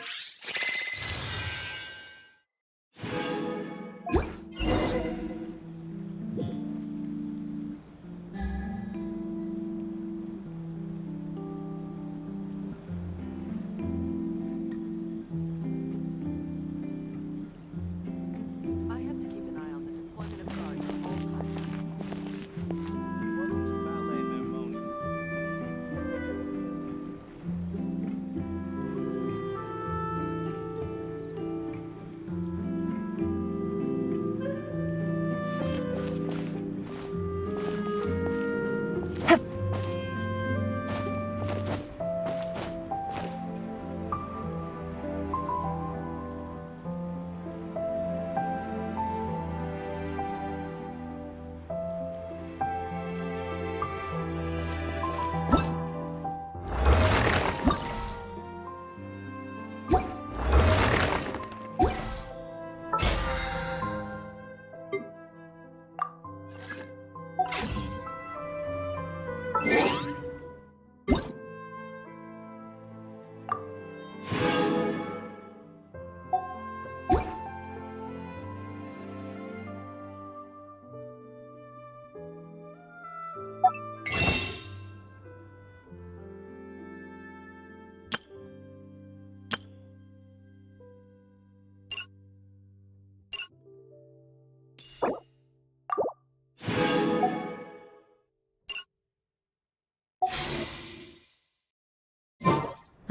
I have to keep an eye on the deployment of guards at all times. Welcome to Ballet Mermoni.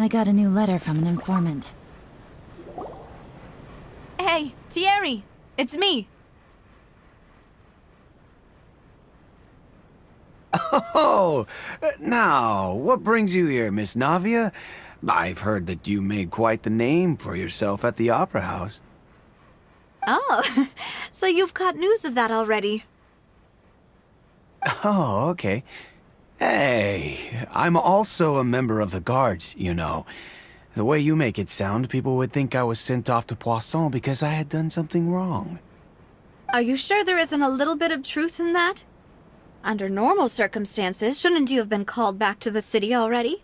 I got a new letter from an informant. Hey, Thierry! It's me! Oh, now, what brings you here, Miss Navia? I've heard that you made quite the name for yourself at the Opera House. Oh, so you've caught news of that already. Oh, okay. Hey, I'm also a member of the Guards, you know. The way you make it sound, people would think I was sent off to Poisson because I had done something wrong. Are you sure there isn't a little bit of truth in that? Under normal circumstances, shouldn't you have been called back to the city already?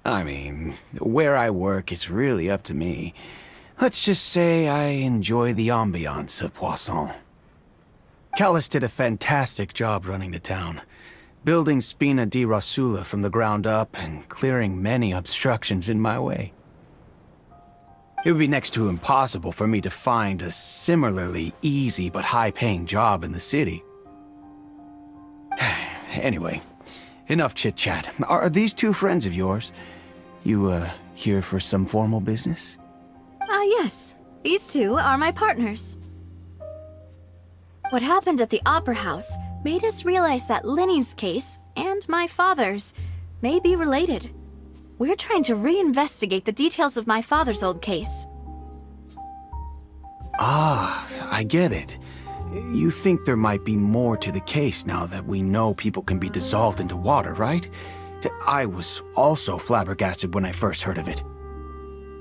I mean, where I work is really up to me. Let's just say I enjoy the ambiance of Poisson. Callis did a fantastic job running the town, building Spina di Rosula from the ground up and clearing many obstructions in my way. It would be next to impossible for me to find a similarly easy but high-paying job in the city. Anyway, enough chit-chat. Are these two friends of yours? You, here for some formal business? Yes. These two are my partners. What happened at the Opera House made us realize that Linny's case and my father's may be related. We're trying to reinvestigate the details of my father's old case. Ah, I get it. You think there might be more to the case now that we know people can be dissolved into water, right? I was also flabbergasted when I first heard of it.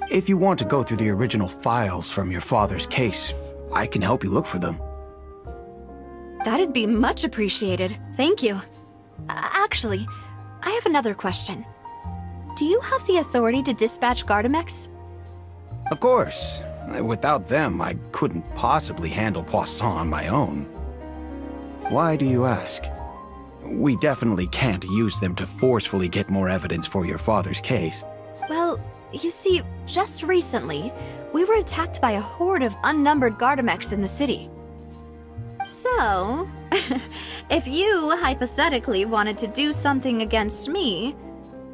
If you want to go through the original files from your father's case, I can help you look for them. That'd be much appreciated. Thank you. Actually, I have another question. Do you have the authority to dispatch Gardamex? Of course. Without them, I couldn't possibly handle Poisson on my own. Why do you ask? We definitely can't use them to forcefully get more evidence for your father's case. Well, you see, just recently, we were attacked by a horde of unnumbered Gardamex in the city. So, if you hypothetically wanted to do something against me,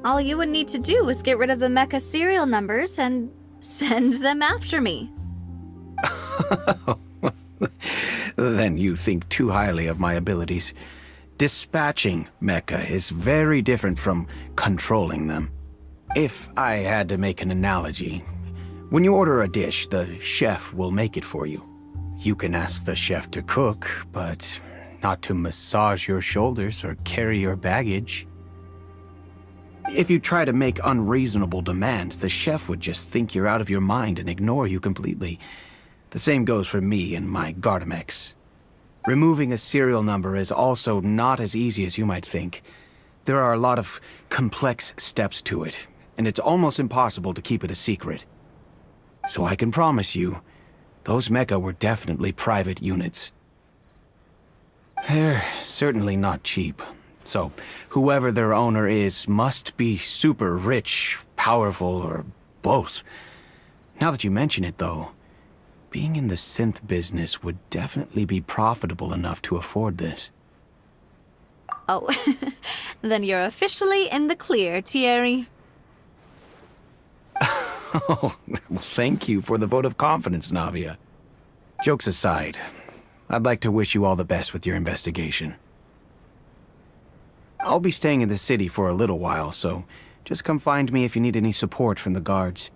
all you would need to do is get rid of the mecha serial numbers and send them after me. Then you think too highly of my abilities. Dispatching mecha is very different from controlling them. If I had to make an analogy, when you order a dish, the chef will make it for you. You can ask the chef to cook, but not to massage your shoulders or carry your baggage. If you try to make unreasonable demands, the chef would just think you're out of your mind and ignore you completely. The same goes for me and my Gardamex. Removing a serial number is also not as easy as you might think. There are a lot of complex steps to it, and it's almost impossible to keep it a secret. So I can promise you, those mecha were definitely private units. They're certainly not cheap, so whoever their owner is must be super rich, powerful, or both. Now that you mention it, though, being in the synth business would definitely be profitable enough to afford this. Oh, then you're officially in the clear, Thierry. Oh, well, thank you for the vote of confidence, Navia. Jokes aside, I'd like to wish you all the best with your investigation. I'll be staying in the city for a little while, so just come find me if you need any support from the guards.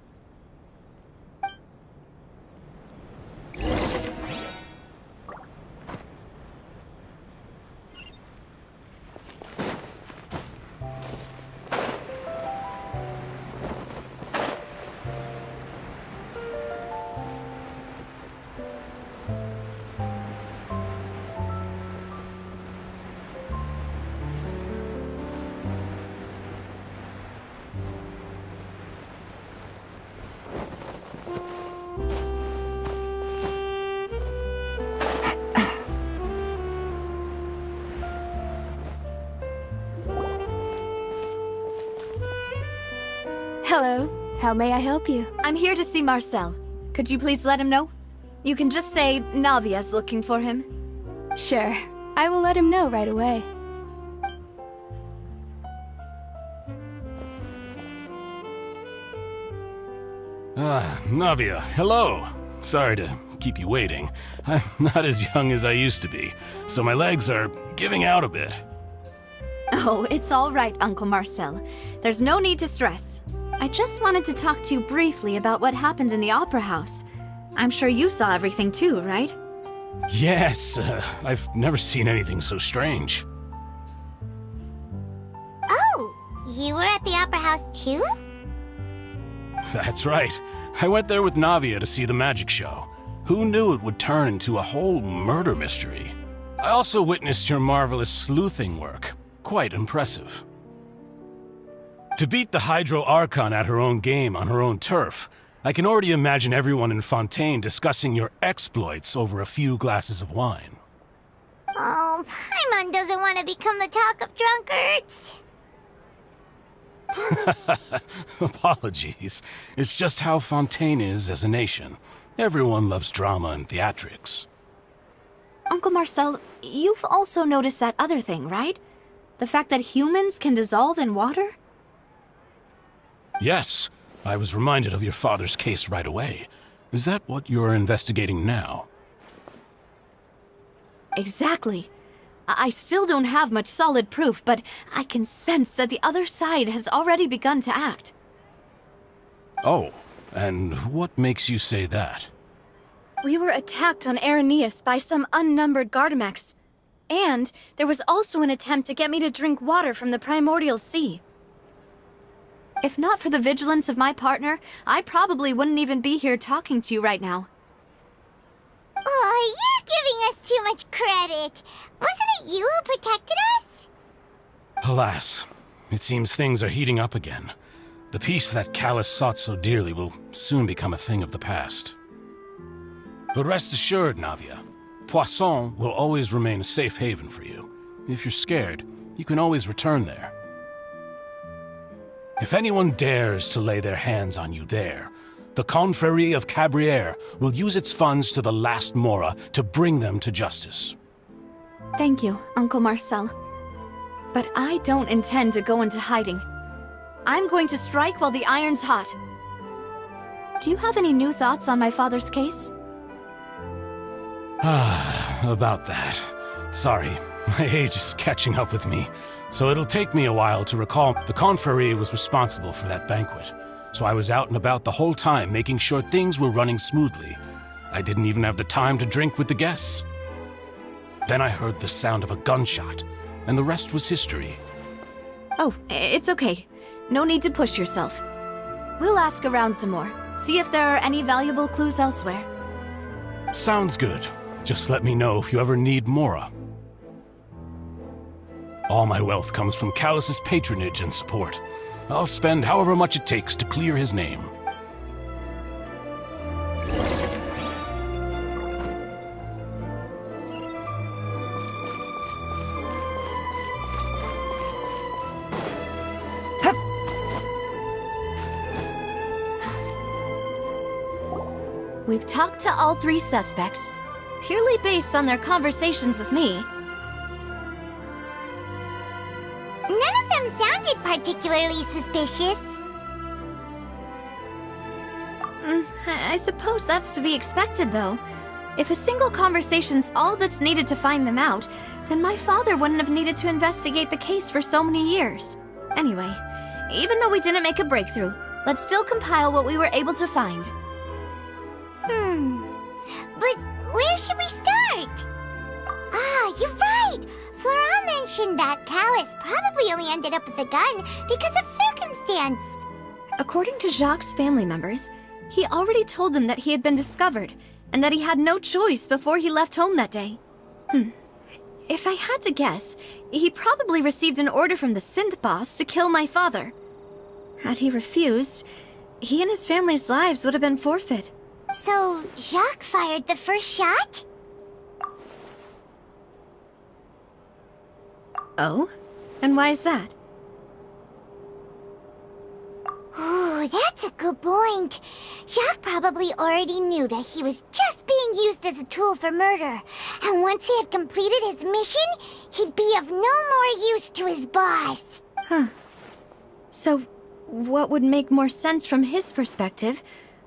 Hello. How may I help you? I'm here to see Marcel. Could you please let him know? You can just say Navia's looking for him. Sure. I will let him know right away. Navia, hello. Sorry to keep you waiting. I'm not as young as I used to be, so my legs are giving out a bit. Oh, it's all right, Uncle Marcel. There's no need to stress. I just wanted to talk to you briefly about what happened in the Opera House. I'm sure you saw everything too, right? Yes, I've never seen anything so strange. Oh, you were at the Opera House too? That's right. I went there with Navia to see the magic show. Who knew it would turn into a whole murder mystery? I also witnessed your marvelous sleuthing work. Quite impressive. To beat the Hydro Archon at her own game on her own turf, I can already imagine everyone in Fontaine discussing your exploits over a few glasses of wine. Oh, Paimon doesn't want to become the talk of drunkards. Apologies. It's just how Fontaine is as a nation. Everyone loves drama and theatrics. Uncle Marcel, you've also noticed that other thing, right? The fact that humans can dissolve in water? Yes, I was reminded of your father's case right away. Is that what you're investigating now? Exactly. I still don't have much solid proof, but I can sense that the other side has already begun to act. Oh, and what makes you say that? We were attacked on Araneus by some unnumbered Gardamex. And there was also an attempt to get me to drink water from the primordial sea. If not for the vigilance of my partner, I probably wouldn't even be here talking to you right now. Oh, you're giving us too much credit. Wasn't it you who protected us? Alas, it seems things are heating up again. The peace that Callus sought so dearly will soon become a thing of the past. But rest assured, Navia, Poisson will always remain a safe haven for you. If you're scared, you can always return there. If anyone dares to lay their hands on you there, the Confrérie of Cabrières will use its funds to the last Mora to bring them to justice. Thank you, Uncle Marcel. But I don't intend to go into hiding. I'm going to strike while the iron's hot. Do you have any new thoughts on my father's case? About that. Sorry, my age is catching up with me, so it'll take me a while to recall the Confrérie was responsible for that banquet. So I was out and about the whole time making sure things were running smoothly. I didn't even have the time to drink with the guests. Then I heard the sound of a gunshot, and the rest was history. Oh, it's okay. No need to push yourself. We'll ask around some more, see if there are any valuable clues elsewhere. Sounds good. Just let me know if you ever need Mora. All my wealth comes from Callus's patronage and support. I'll spend however much it takes to clear his name. We've talked to all three suspects, purely based on their conversations with me. None of them sounded particularly suspicious. I suppose that's to be expected, though. If a single conversation's all that's needed to find them out, then my father wouldn't have needed to investigate the case for so many years. Anyway, even though we didn't make a breakthrough, let's still compile what we were able to find. But where should we start? Ah, you're right! Flora mentioned that Callus probably only ended up with the gun because of circumstance. According to Jacques' family members, he already told them that he had been discovered, and that he had no choice before he left home that day. If I had to guess, he probably received an order from the synth boss to kill my father. Had he refused, he and his family's lives would have been forfeit. So, Jacques fired the first shot? Oh? And why is that? Ooh, that's a good point. Jacques probably already knew that he was just being used as a tool for murder. And once he had completed his mission, he'd be of no more use to his boss. So, what would make more sense from his perspective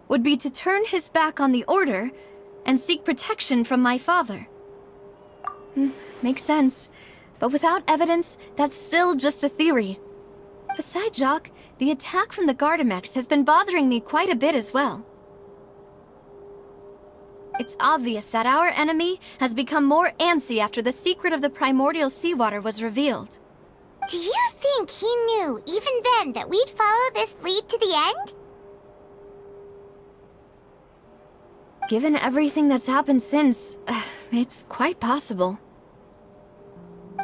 would be to turn his back on the Order and seek protection from my father. Makes sense. But without evidence, that's still just a theory. Besides Jacques, the attack from the Gardamex has been bothering me quite a bit as well. It's obvious that our enemy has become more antsy after the secret of the primordial seawater was revealed. Do you think he knew, even then, that we'd follow this lead to the end? Given everything that's happened since, it's quite possible.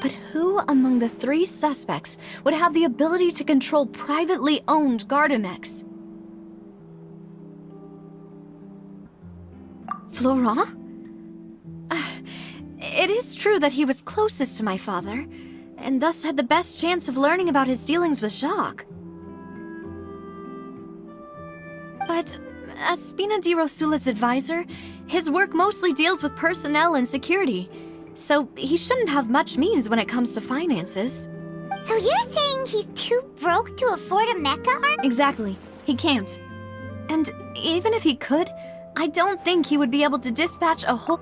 But who among the three suspects would have the ability to control privately owned Gardamex? Florent? It is true that he was closest to my father, and thus had the best chance of learning about his dealings with Jacques. But as Spina di Rosula's advisor, his work mostly deals with personnel and security, so he shouldn't have much means when it comes to finances. So you're saying he's too broke to afford a mecha? Exactly. He can't. And even if he could, I don't think he would be able to dispatch a whole...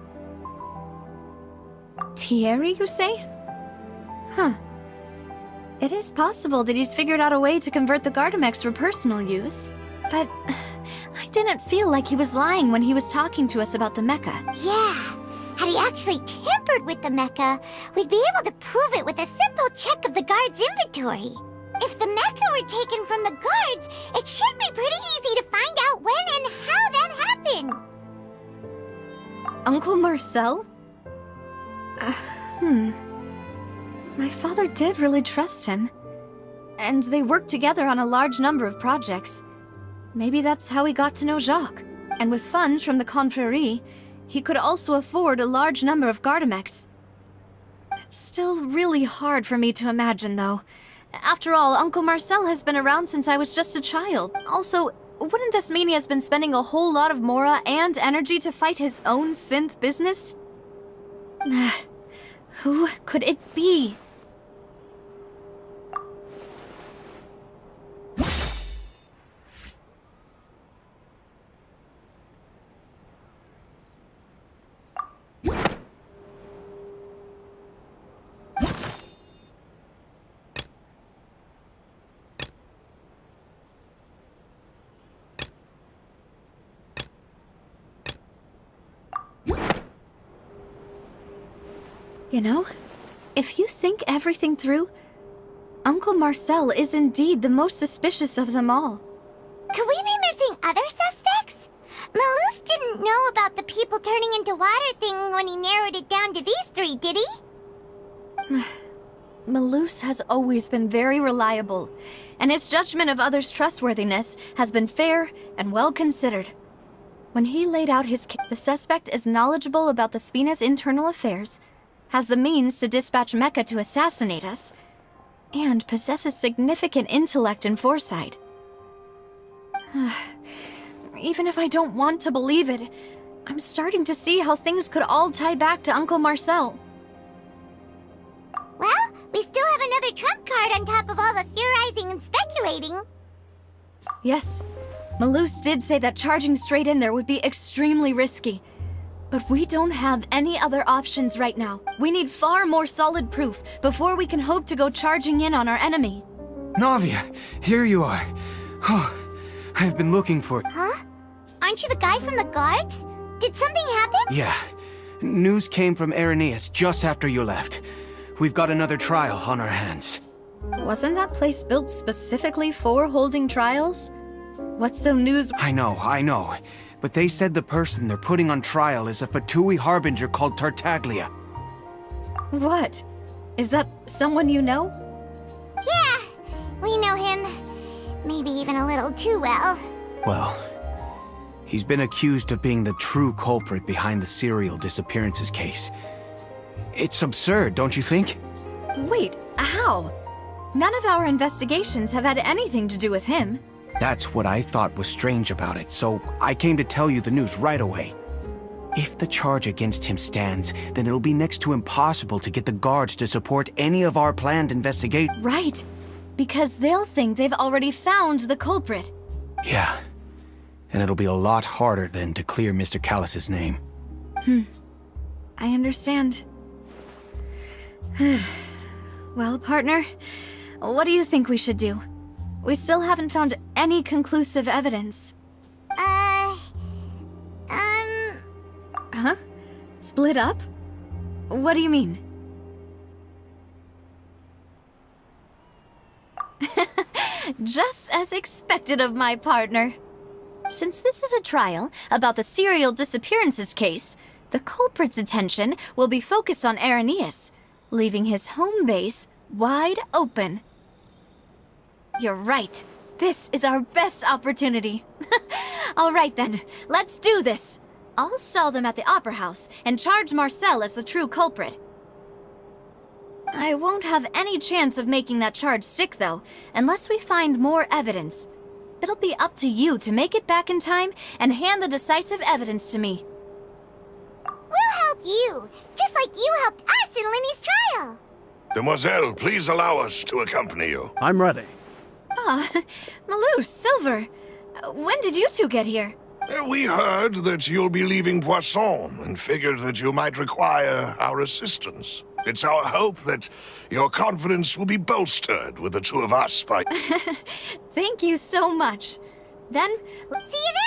Thierry, you say? It is possible that he's figured out a way to convert the Gardamex for personal use. But I didn't feel like he was lying when he was talking to us about the mecha. Yeah. Had he actually tampered with the mecha, we'd be able to prove it with a simple check of the guard's inventory. If the mecha were taken from the guards, it should be pretty easy to find out when and how that happened. Uncle Marcel? My father did really trust him. And they worked together on a large number of projects. Maybe that's how he got to know Jacques. And with funds from the Confrérie, he could also afford a large number of Gardamex. It's still really hard for me to imagine, though. After all, Uncle Marcel has been around since I was just a child. Also, wouldn't this mean he has been spending a whole lot of mora and energy to fight his own synth business? Who could it be? You know, if you think everything through, Uncle Marcel is indeed the most suspicious of them all. Could we be missing other suspects? Malus didn't know about the people turning into water thing when he narrowed it down to these three, did he? Malus has always been very reliable, and his judgment of others' trustworthiness has been fair and well considered. When he laid out his case, the suspect is knowledgeable about the Spina's internal affairs, has the means to dispatch Mecha to assassinate us, and possesses significant intellect and foresight. Even if I don't want to believe it, I'm starting to see how things could all tie back to Uncle Marcel. Well, we still have another trump card on top of all the theorizing and speculating. Yes, Malus did say that charging straight in there would be extremely risky. But we don't have any other options right now. We need far more solid proof before we can hope to go charging in on our enemy. Navia, here you are. Oh, I've been looking for... Huh? Aren't you the guy from the guards? Did something happen? Yeah. News came from Irenaeus just after you left. We've got another trial on our hands. Wasn't that place built specifically for holding trials? What's so news? I know. But they said the person they're putting on trial is a Fatui harbinger called Tartaglia. What? Is that someone you know? Yeah, we know him. Maybe even a little too well. Well, he's been accused of being the true culprit behind the serial disappearances case. It's absurd, don't you think? Wait, how? None of our investigations have had anything to do with him. That's what I thought was strange about it, so I came to tell you the news right away. If the charge against him stands, then it'll be next to impossible to get the guards to support any of our planned investigations. Right, because they'll think they've already found the culprit. Yeah, and it'll be a lot harder then to clear Mr. Callus's name. I understand. Well, partner, what do you think we should do? We still haven't found any conclusive evidence. Huh? Split up? What do you mean? Just as expected of my partner. Since this is a trial about the serial disappearances case, the culprit's attention will be focused on Irenaeus, leaving his home base wide open. You're right. This is our best opportunity. All right then, let's do this. I'll stall them at the Opera House and charge Marcel as the true culprit. I won't have any chance of making that charge stick, though, unless we find more evidence. It'll be up to you to make it back in time and hand the decisive evidence to me. We'll help you, just like you helped us in Linny's trial. Demoiselle, please allow us to accompany you. I'm ready. Ah, Malus, Silver, when did you two get here? We heard that you'll be leaving Poisson and figured that you might require our assistance. It's our hope that your confidence will be bolstered with the two of us by... Thank you so much. Then, See you then!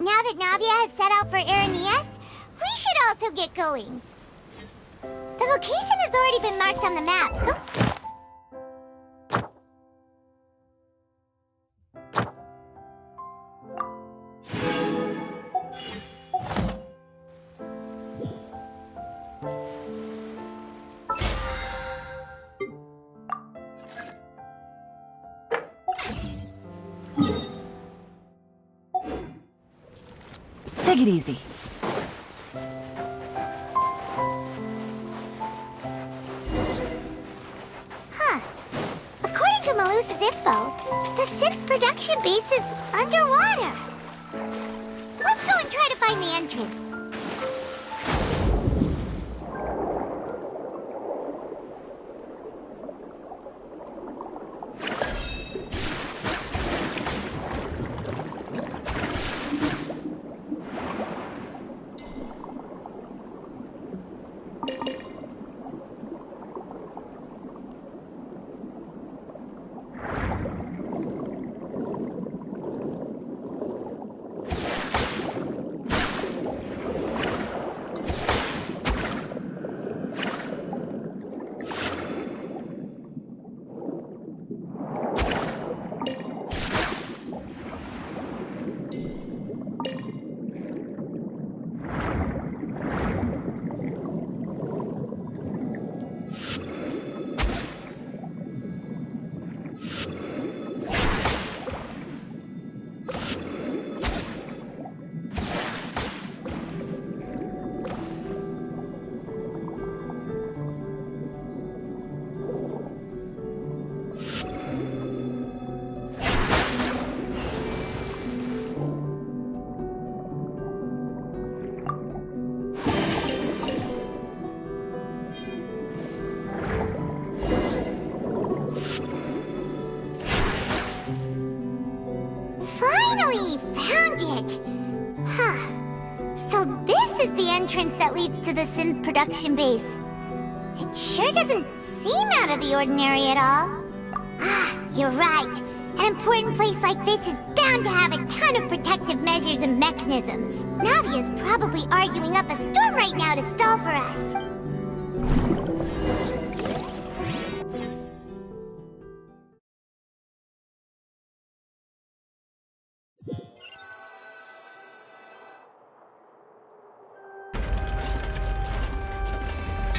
Now that Navia has set out for Irenaeus, we should also get going. The location has already been marked on the map, so... Take it easy. Huh. According to Malus's info, the synth production base is underwater. Let's go and try to find the entrance. entrance that leads to the synth production base. It sure doesn't seem out of the ordinary at all. Ah, you're right. An important place like this is bound to have a ton of protective measures and mechanisms. Navia's probably arguing up a storm right now to stall for us.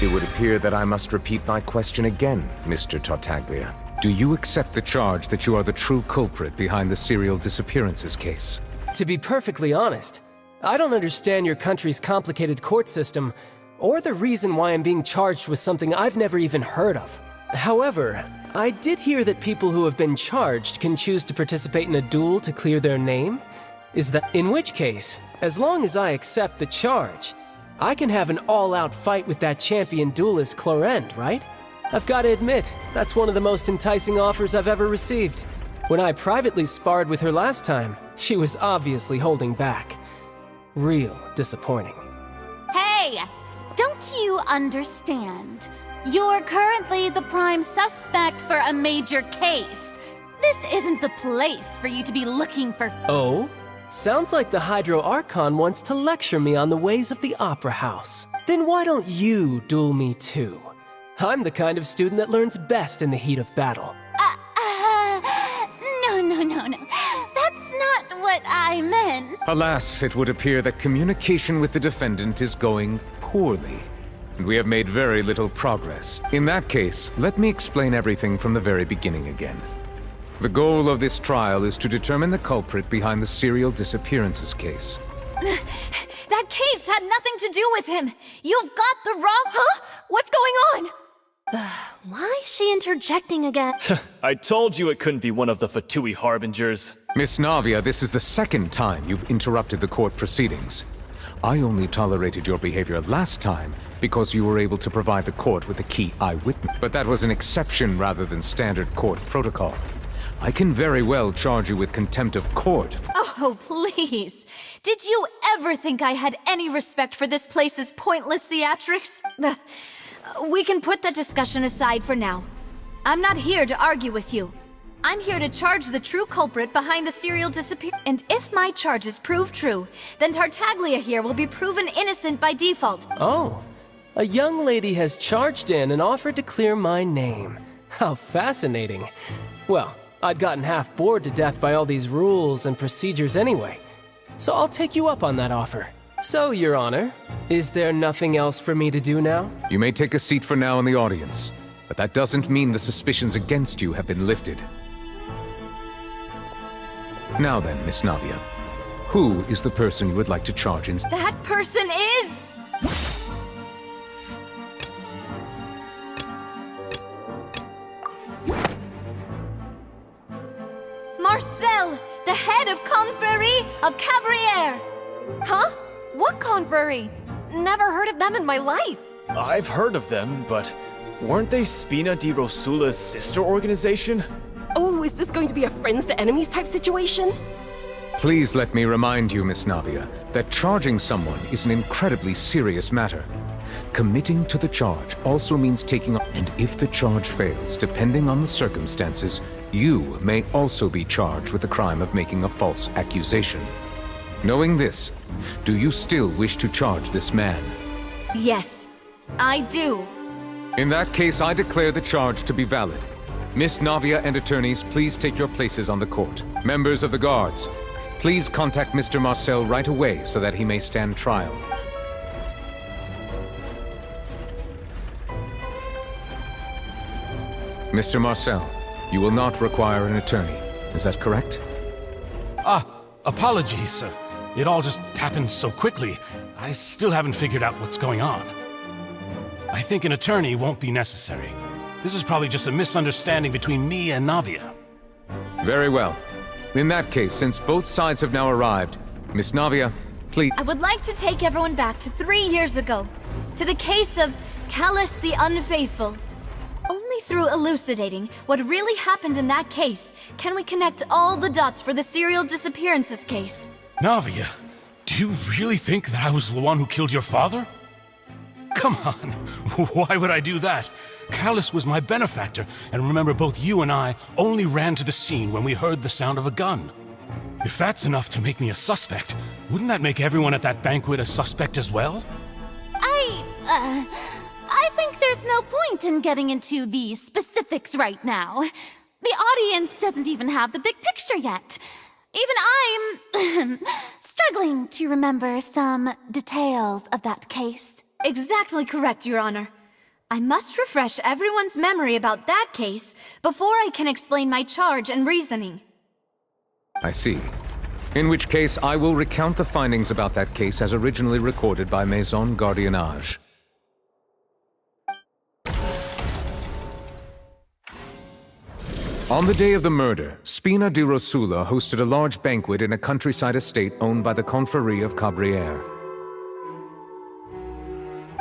It would appear that I must repeat my question again, Mr. Tartaglia. Do you accept the charge that you are the true culprit behind the serial disappearances case? To be perfectly honest, I don't understand your country's complicated court system, or the reason why I'm being charged with something I've never even heard of. However, I did hear that people who have been charged can choose to participate in a duel to clear their name. In which case, as long as I accept the charge, I can have an all-out fight with that champion duelist Clorend, right? I've got to admit, that's one of the most enticing offers I've ever received. When I privately sparred with her last time, she was obviously holding back. Real disappointing. Hey! Don't you understand? You're currently the prime suspect for a major case. This isn't the place for you to be looking for— Oh? Sounds like the Hydro Archon wants to lecture me on the ways of the Opera House. Then why don't you duel me too? I'm the kind of student that learns best in the heat of battle. No. That's not what I meant. Alas, it would appear that communication with the defendant is going poorly, and we have made very little progress. In that case, let me explain everything from the very beginning again. The goal of this trial is to determine the culprit behind the serial disappearances case. That case had nothing to do with him! You've got the wrong— Huh? What's going on? Why is she interjecting again? I told you it couldn't be one of the Fatui Harbingers. Miss Navia, this is the second time you've interrupted the court proceedings. I only tolerated your behavior last time because you were able to provide the court with a key eyewitness. But that was an exception rather than standard court protocol. I can very well charge you with contempt of court. Oh, please. Did you ever think I had any respect for this place's pointless theatrics? We can put that discussion aside for now. I'm not here to argue with you. I'm here to charge the true culprit behind the serial disappearance. And if my charges prove true, then Tartaglia here will be proven innocent by default. Oh, a young lady has charged in and offered to clear my name. How fascinating. Well, I'd gotten half bored to death by all these rules and procedures anyway, so I'll take you up on that offer. So, Your Honor, is there nothing else for me to do now? You may take a seat for now in the audience, but that doesn't mean the suspicions against you have been lifted. Now then, Miss Navia, who is the person you would like to charge instead? That person is... Marcel, the head of Confrérie of Cabrières! Huh? What confrérie? Never heard of them in my life. I've heard of them, but weren't they Spina di Rosula's sister organization? Oh, is this going to be a friends to enemies type situation? Please let me remind you, Miss Navia, that charging someone is an incredibly serious matter. Committing to the charge also means taking on, and if the charge fails, depending on the circumstances, you may also be charged with the crime of making a false accusation. Knowing this, do you still wish to charge this man? Yes, I do. In that case, I declare the charge to be valid. Miss Navia and attorneys, please take your places on the court. Members of the guards, please contact Mr. Marcel right away so that he may stand trial. Mr. Marcel, you will not require an attorney. Is that correct? Apologies, sir. It all just happened so quickly. I still haven't figured out what's going on. I think an attorney won't be necessary. This is probably just a misunderstanding between me and Navia. Very well. In that case, since both sides have now arrived, Miss Navia, please— I would like to take everyone back to 3 years ago, to the case of Callus the Unfaithful. Only through elucidating what really happened in that case can we connect all the dots for the serial disappearances case. Navia, do You really think that I was the one who killed your father? Come on, why would I do that? Callus was my benefactor, and remember, both you and I only ran to the scene when we heard the sound of a gun. If that's enough to make me a suspect, wouldn't that make everyone at that banquet a suspect as well? I think there's no point in getting into the specifics right now. The audience doesn't even have the big picture yet. Even I'm struggling to remember some details of that case. Exactly correct, Your Honor. I must refresh everyone's memory about that case before I can explain my charge and reasoning. I see. In which case, I will recount the findings about that case as originally recorded by Maison Gardiennage. On the day of the murder, Spina di Rosula hosted a large banquet in a countryside estate owned by the Confrérie of Cabrières.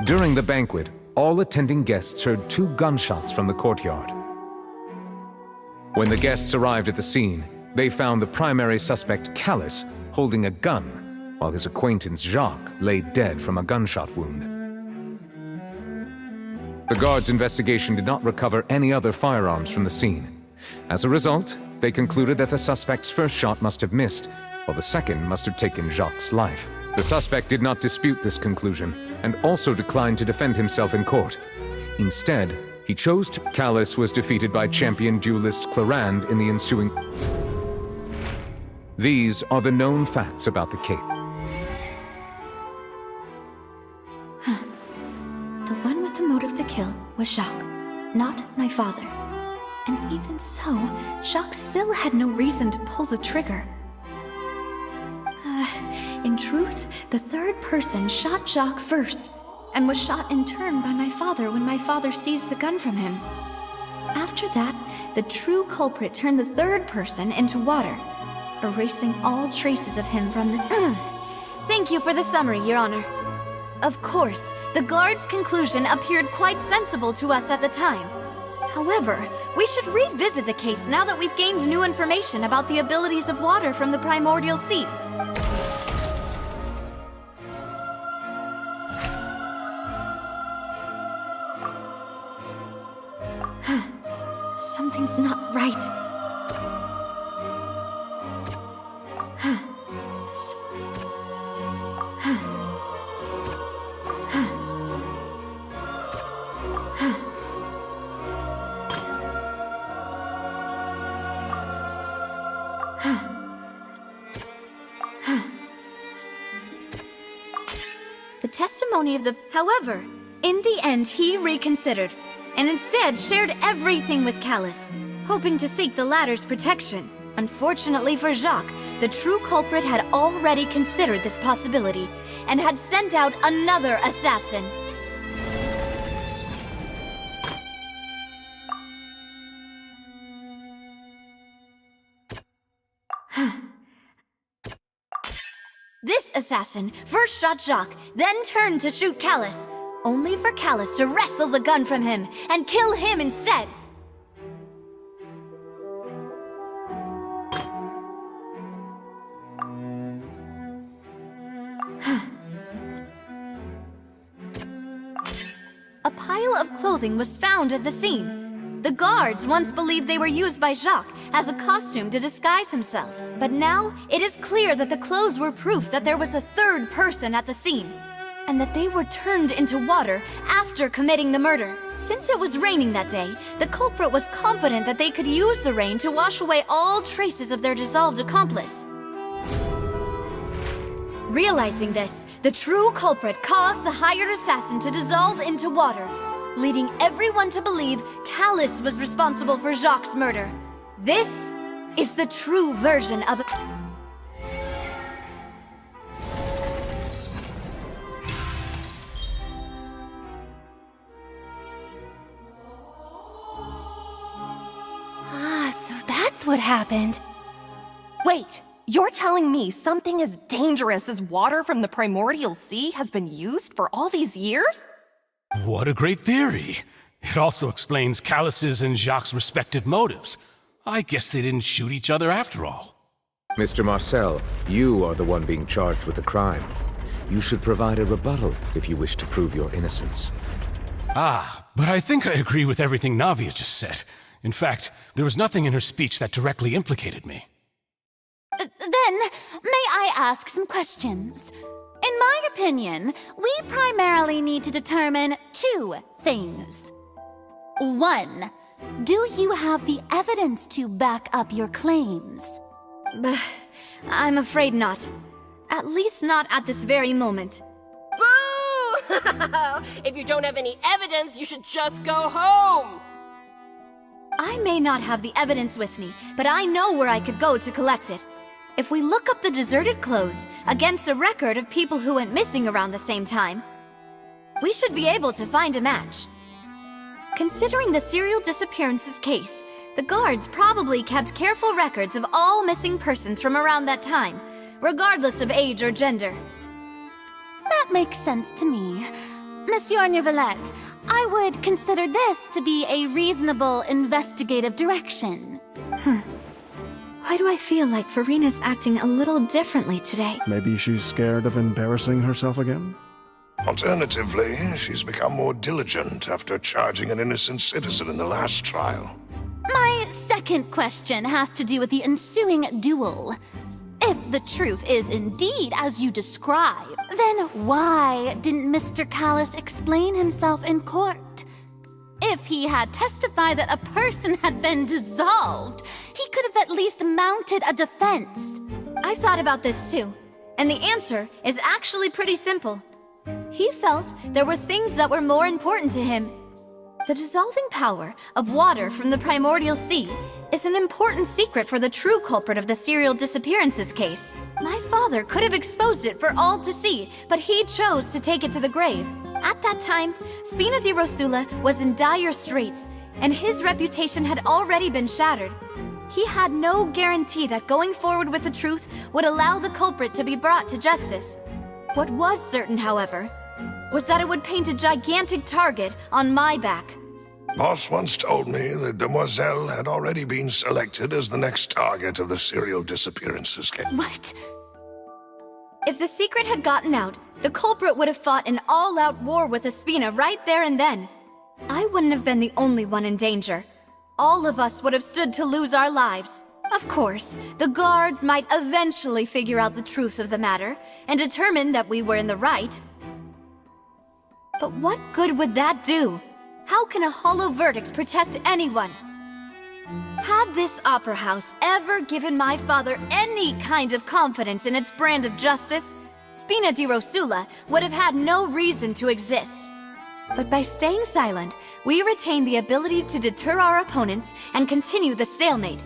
During the banquet, all attending guests heard 2 gunshots from the courtyard. When the guests arrived at the scene, they found the primary suspect, Callus, holding a gun, while his acquaintance, Jacques, lay dead from a gunshot wound. The guards' investigation did not recover any other firearms from the scene. As a result, they concluded that the suspect's first shot must have missed, while the second must have taken Jacques' life. The suspect did not dispute this conclusion, and also declined to defend himself in court. Instead, he chose to. Callus was defeated by champion duelist Clarand in the ensuing. These are the known facts about the case. The one with the motive to kill was Jacques, not my father. And even so, Jacques still had no reason to pull the trigger. In truth, the third person shot Jacques first, and was shot in turn by my father when my father seized the gun from him. After that, the true culprit turned the third person into water, erasing all traces of him from the... Thank you for the summary, Your Honor. Of course, the guard's conclusion appeared quite sensible to us at the time. However, we should revisit the case now that we've gained new information about the abilities of water from the primordial sea. Something's not right. The testimony of the... However, in the end, he reconsidered, and instead shared everything with Callus, hoping to seek the latter's protection. Unfortunately for Jacques, the true culprit had already considered this possibility, and had sent out another assassin. This assassin first shot Jacques, then turned to shoot Callus, only for Callus to wrestle the gun from him and kill him instead. A pile of clothing was found at the scene. The guards once believed they were used by Jacques as a costume to disguise himself. But now, it is clear that the clothes were proof that there was a third person at the scene, and that they were turned into water after committing the murder. Since it was raining that day, the culprit was confident that they could use the rain to wash away all traces of their dissolved accomplice. Realizing this, the true culprit caused the hired assassin to dissolve into water, leading everyone to believe Callus was responsible for Jacques' murder. This is the true version of... So that's what happened. Wait, you're telling me something as dangerous as water from the primordial sea has been used for all these years? What a great theory. It also explains Callus's and Jacques' respective motives. I guess they didn't shoot each other after all. Mr. Marcel, you are the one being charged with the crime. You should provide a rebuttal if you wish to prove your innocence. But I think I agree with everything Navia just said. In fact, there was nothing in her speech that directly implicated me. Then, may I ask some questions? In my opinion, we primarily need to determine two things. One, do you have the evidence to back up your claims? I'm afraid not. At least not at this very moment. Boo! If you don't have any evidence, you should just go home! I may not have the evidence with me, but I know where I could go to collect it. If we look up the deserted clothes against a record of people who went missing around the same time, we should be able to find a match. Considering the serial disappearances case, the guards probably kept careful records of all missing persons from around that time, regardless of age or gender. That makes sense to me. Monsieur Neuvillette, I would consider this to be a reasonable investigative direction. Why do I feel like Farina's acting a little differently today? Maybe she's scared of embarrassing herself again? Alternatively, she's become more diligent after charging an innocent citizen in the last trial. My second question has to do with the ensuing duel. If the truth is indeed as you describe, then why didn't Mr. Callis explain himself in court? If he had testified that a person had been dissolved, he could have at least mounted a defense. I've thought about this too, and the answer is actually pretty simple. He felt there were things that were more important to him. The dissolving power of water from the primordial sea is an important secret for the true culprit of the serial disappearances case. My father could have exposed it for all to see, but he chose to take it to the grave. At that time, Spina di Rosula was in dire straits, and his reputation had already been shattered. He had no guarantee that going forward with the truth would allow the culprit to be brought to justice. What was certain, however, was that it would paint a gigantic target on my back. Boss once told me that Demoiselle had already been selected as the next target of the serial disappearances case. What? If the secret had gotten out, the culprit would have fought an all-out war with Espina right there and then. I wouldn't have been the only one in danger. All of us would have stood to lose our lives. Of course, the guards might eventually figure out the truth of the matter and determine that we were in the right. But what good would that do? How can a hollow verdict protect anyone? Had this opera house ever given my father any kind of confidence in its brand of justice, Spina di Rosula would have had no reason to exist. But by staying silent, we retain the ability to deter our opponents and continue the stalemate.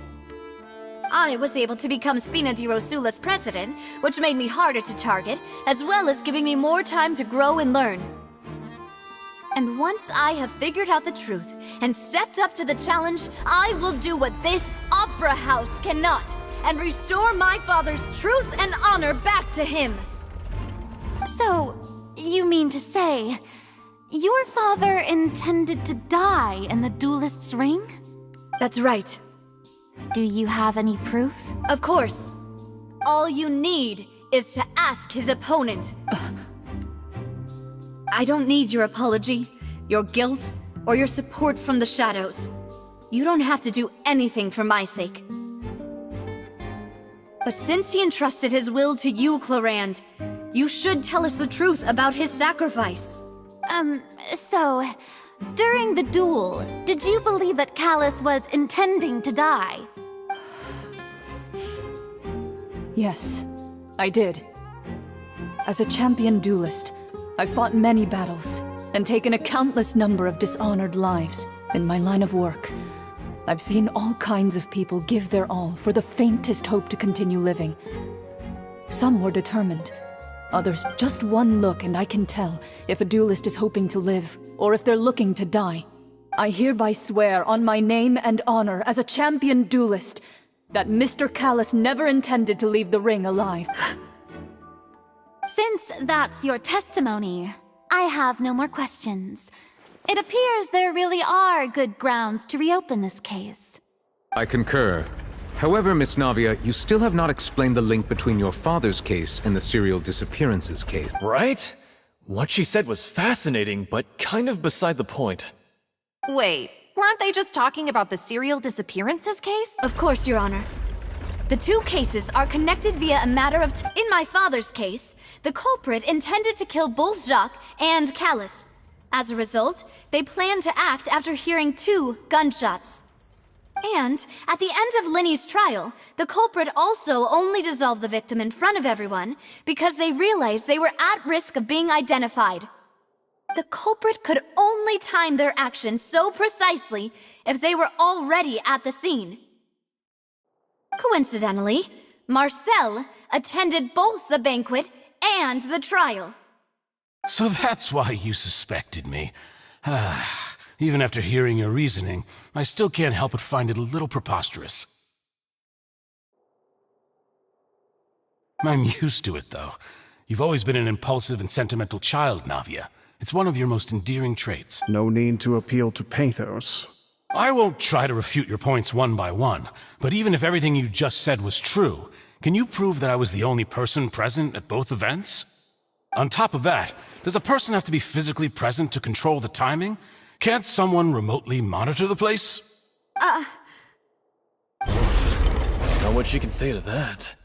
I was able to become Spina di Rosula's president, which made me harder to target, as well as giving me more time to grow and learn. And once I have figured out the truth and stepped up to the challenge, I will do what this opera house cannot, and restore my father's truth and honor back to him. So, you mean to say, your father intended to die in the duelist's ring? That's right. Do you have any proof? Of course. All you need is to ask his opponent. I don't need your apology, your guilt, or your support from the shadows. You don't have to do anything for my sake. But since he entrusted his will to you, Clorand, you should tell us the truth about his sacrifice. So, during the duel, did you believe that Callis was intending to die? Yes, I did. As a champion duelist, I've fought many battles and taken a countless number of dishonored lives in my line of work. I've seen all kinds of people give their all for the faintest hope to continue living. Some were determined. Others, just one look and I can tell if a duelist is hoping to live or if they're looking to die. I hereby swear on my name and honor as a champion duelist that Mr. Callis never intended to leave the ring alive. Since that's your testimony, I have no more questions. It appears there really are good grounds to reopen this case. I concur. However, Miss Navia, you still have not explained the link between your father's case and the serial disappearances case. Right? What she said was fascinating, but kind of beside the point. Wait, weren't they just talking about the serial disappearances case? Of course, Your Honor. The two cases are connected via a matter of In my father's case, the culprit intended to kill both Jacques and Callus. As a result, they planned to act after hearing 2 gunshots. And, at the end of Linny's trial, the culprit also only dissolved the victim in front of everyone because they realized they were at risk of being identified. The culprit could only time their actions so precisely if they were already at the scene. Coincidentally, Marcel attended both the banquet and the trial. So that's why you suspected me. Even after hearing your reasoning, I still can't help but find it a little preposterous. I'm used to it, though. You've always been an impulsive and sentimental child, Navia. It's one of your most endearing traits. No need to appeal to pathos. I won't try to refute your points one by one, but even if everything you just said was true, can you prove that I was the only person present at both events? On top of that, does a person have to be physically present to control the timing? Can't someone remotely monitor the place? Not what she can say to that.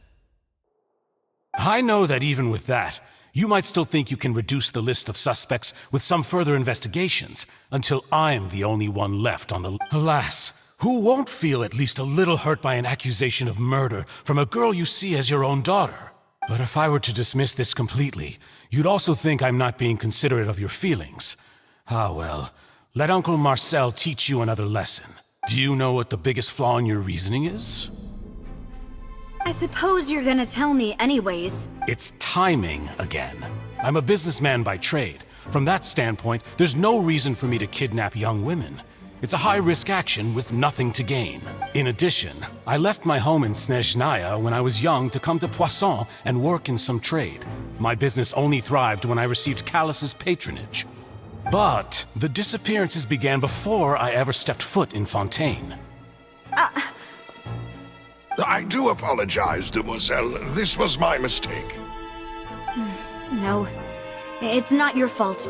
I know that even with that, you might still think you can reduce the list of suspects with some further investigations, until I'm the only one left on the... Alas, who won't feel at least a little hurt by an accusation of murder from a girl you see as your own daughter? But if I were to dismiss this completely, you'd also think I'm not being considerate of your feelings. Ah well, let Uncle Marcel teach you another lesson. Do you know what the biggest flaw in your reasoning is? I suppose you're gonna tell me anyways. It's timing again. I'm a businessman by trade. From that standpoint, there's no reason for me to kidnap young women. It's a high-risk action with nothing to gain. In addition, I left my home in Snezhnaya when I was young to come to Poisson and work in some trade. My business only thrived when I received Callus's patronage. But the disappearances began before I ever stepped foot in Fontaine. I do apologize, demoiselle. This was my mistake. No, it's not your fault.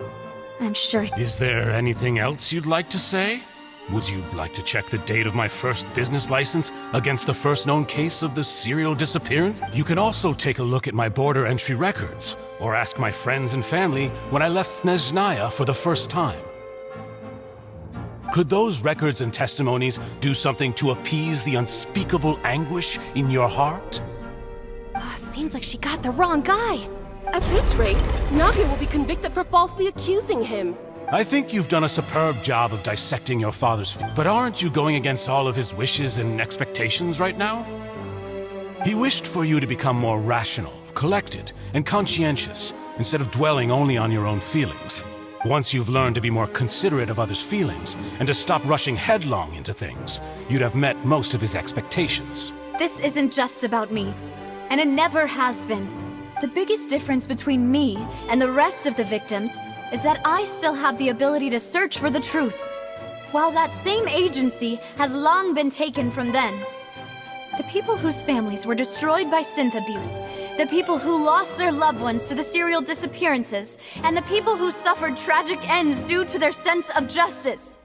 I'm sure. Is there anything else you'd like to say? Would you like to check the date of my first business license against the first known case of the serial disappearance? You can also take a look at my border entry records, or ask my friends and family when I left Snezhnaya for the first time. Could those records and testimonies do something to appease the unspeakable anguish in your heart? Seems like she got the wrong guy. At this rate, Navia will be convicted for falsely accusing him. I think you've done a superb job of dissecting your father's but aren't you going against all of his wishes and expectations right now? He wished for you to become more rational, collected, and conscientious, instead of dwelling only on your own feelings. Once you've learned to be more considerate of others' feelings, and to stop rushing headlong into things, you'd have met most of his expectations. This isn't just about me, and it never has been. The biggest difference between me and the rest of the victims is that I still have the ability to search for the truth, while that same agency has long been taken from them. The people whose families were destroyed by synth abuse, the people who lost their loved ones to the serial disappearances, and the people who suffered tragic ends due to their sense of justice.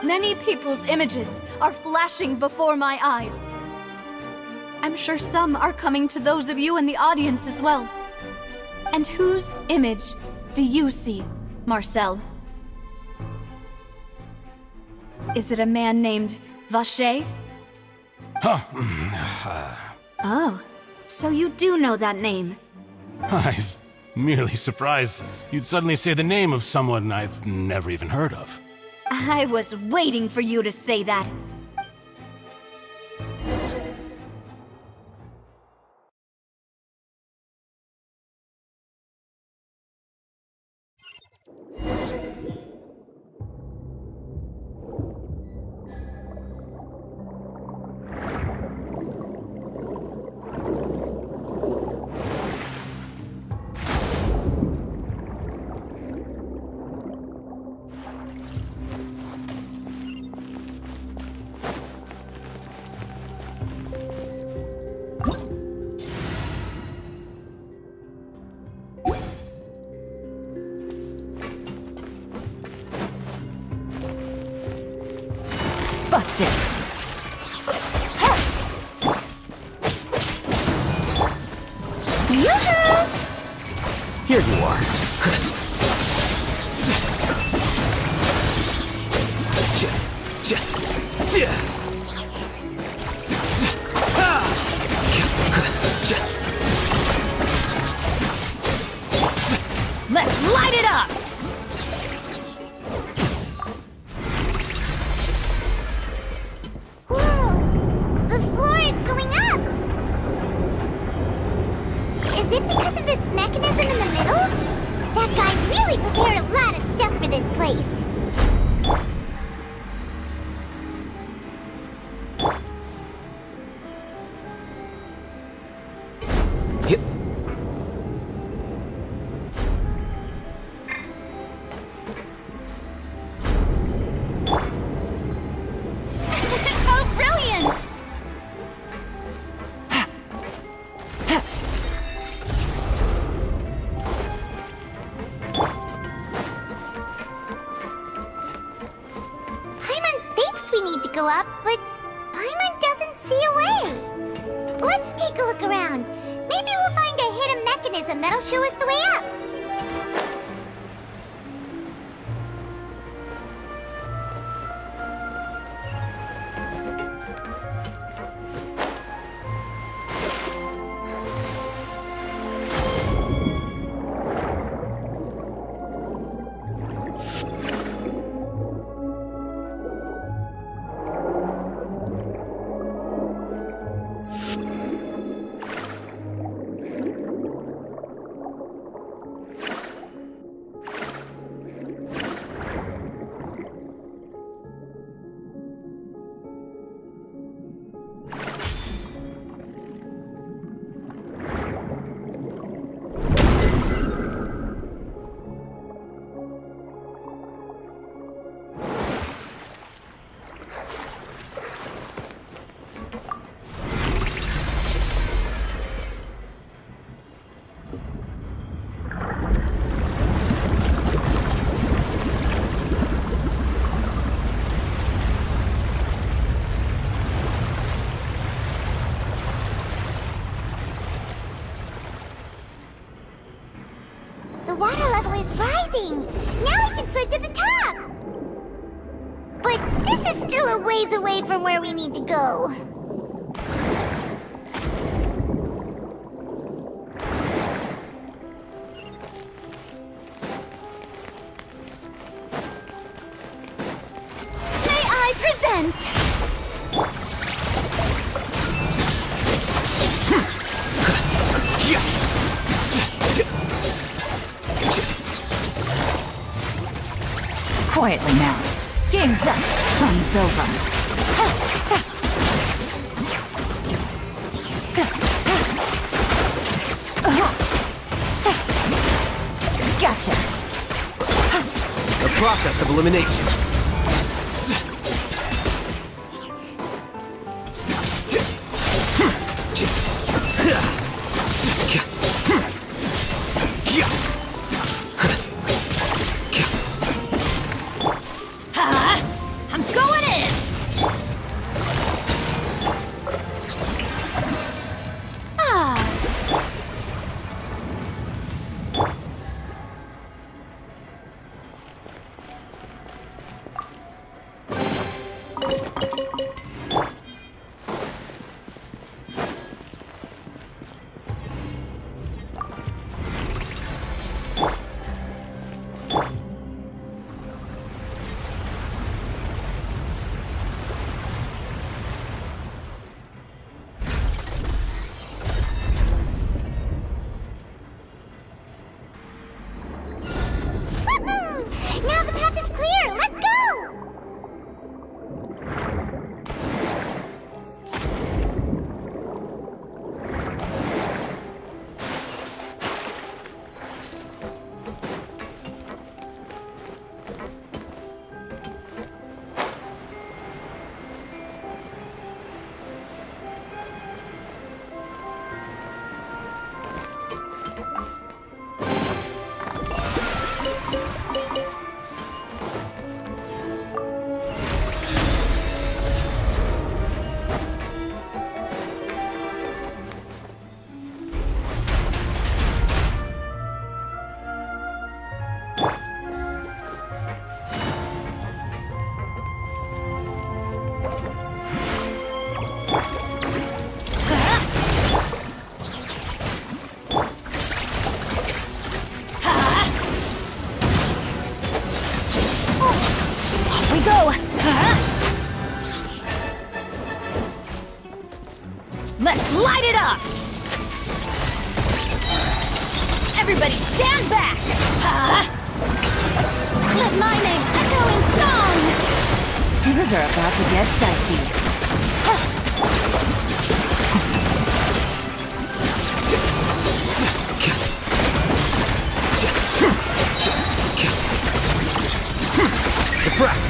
Many people's images are flashing before my eyes. I'm sure some are coming to those of you in the audience as well. And whose image do you see, Marcel? Is it a man named Vacher? Oh, so you do know that name. I'm merely surprised you'd suddenly say the name of someone I've never even heard of. I was waiting for you to say that. Busted. Here you are. Let's light it up! Whoa! The floor is going up! Is it because of this mechanism in the middle? That guy really prepared a lot of stuff for this place. Oh, brilliant! Paimon thinks we need to go up, but Paimon doesn't see a way. Let's take a look around. Maybe we'll find a hidden mechanism that'll show us the way up. The water level is rising! Now we can swim to the top! But this is still a ways away from where we need to go. May I present? Quietly now. Game's up. Fun's over. Gotcha. The process of elimination. I'm going in! Everybody stand back! Let my name echo in song! Things are about to get dicey. Defract!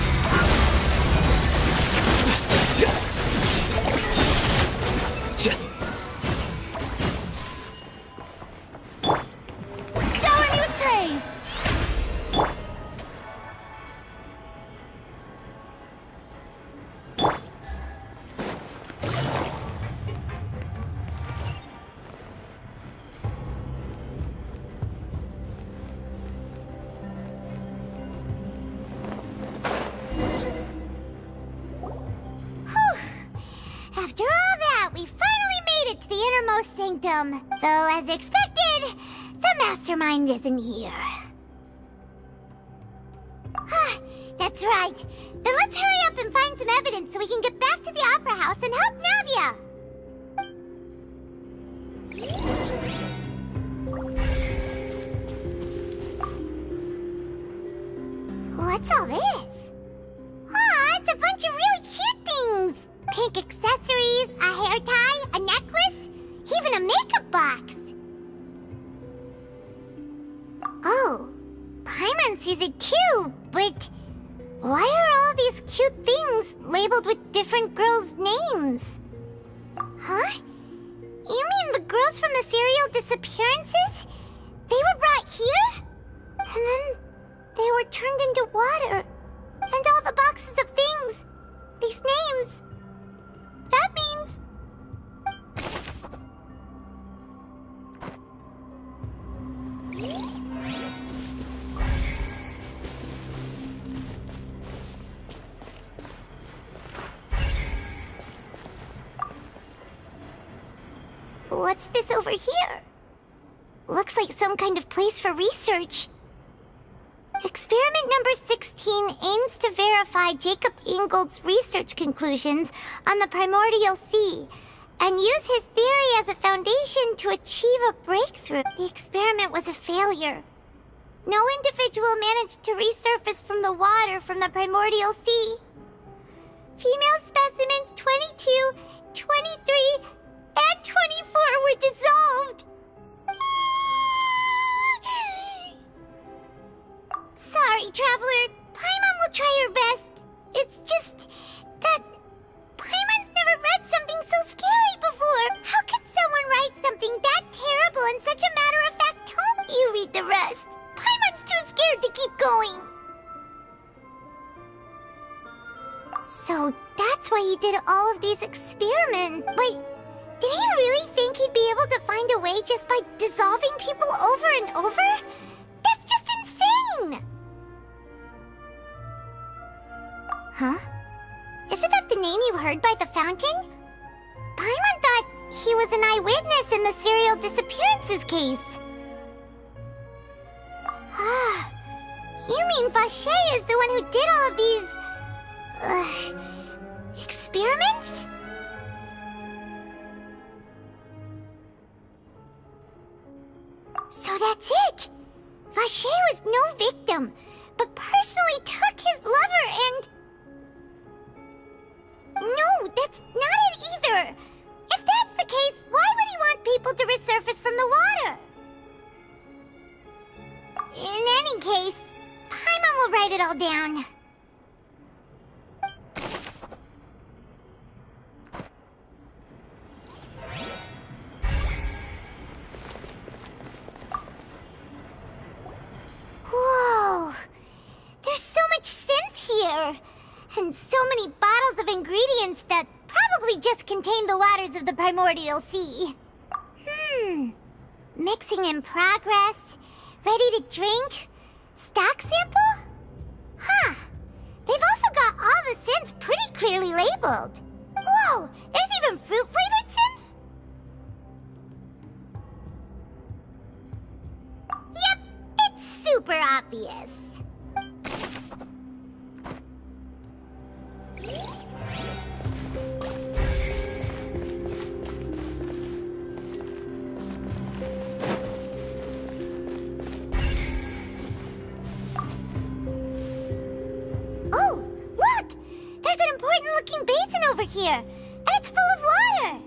Shower me with praise! After all that, we finally made it to the innermost sanctum. Though, as expected, the mastermind isn't here. That's right. Then let's hurry up and find some evidence so we can get back to the Opera House and help Navia. What's all this? Aw, it's a bunch of really cute things. Pink accessories, a hair tie, a necklace, even a makeup box. Oh, Paimon sees it too, but why are all these cute things labeled with different girls' names? Huh? You mean the girls from the serial disappearances? They were brought here? And then they were turned into water. And all the boxes of things, these names. That means... What's this over here? Looks like some kind of place for research. Experiment number 16 aims to verify Jacob Ingold's research conclusions on the primordial sea and use his theory as a foundation to achieve a breakthrough. The experiment was a failure. No individual managed to resurface from the water from the primordial sea. Female specimens 22, 23, and 24 were dissolved. Sorry, Traveler. Paimon will try her best. It's just that Paimon's never read something so scary before. How can someone write something that terrible in such a matter-of-fact tone? You read the rest. Paimon's too scared to keep going. So that's why he did all of these experiments. Wait, did he really think he'd be able to find a way just by dissolving people over and over? That's just insane! Huh? Isn't that the name you heard by the fountain? Paimon thought he was an eyewitness in the serial disappearances case. Ah, you mean Vache is the one who did all of these... experiments? So that's it! Vache was no victim, but personally took his lover and... No, that's not it either! If that's the case, why would he want people to resurface from the water? In any case, Paimon will write it all down. Whoa! There's so much synth here! And so many bottles of ingredients that probably just contain the waters of the primordial sea. Mixing in progress, ready to drink, stock sample? Huh. They've also got all the synth pretty clearly labeled. Whoa, there's even fruit-flavored synth? Yep, it's super obvious. here, and it's full of water.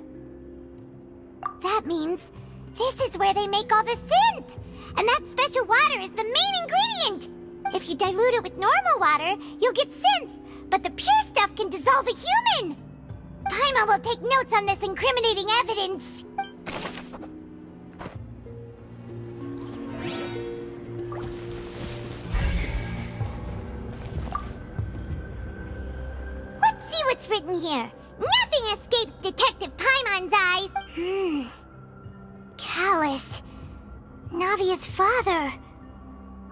That means this is where they make all the synth, and that special water is the main ingredient. If you dilute it with normal water, you'll get synth, but the pure stuff can dissolve a human. Paimon will take notes on this incriminating evidence. Let's see what's written here. Nothing escapes Detective Paimon's eyes. Callus. Navia's father.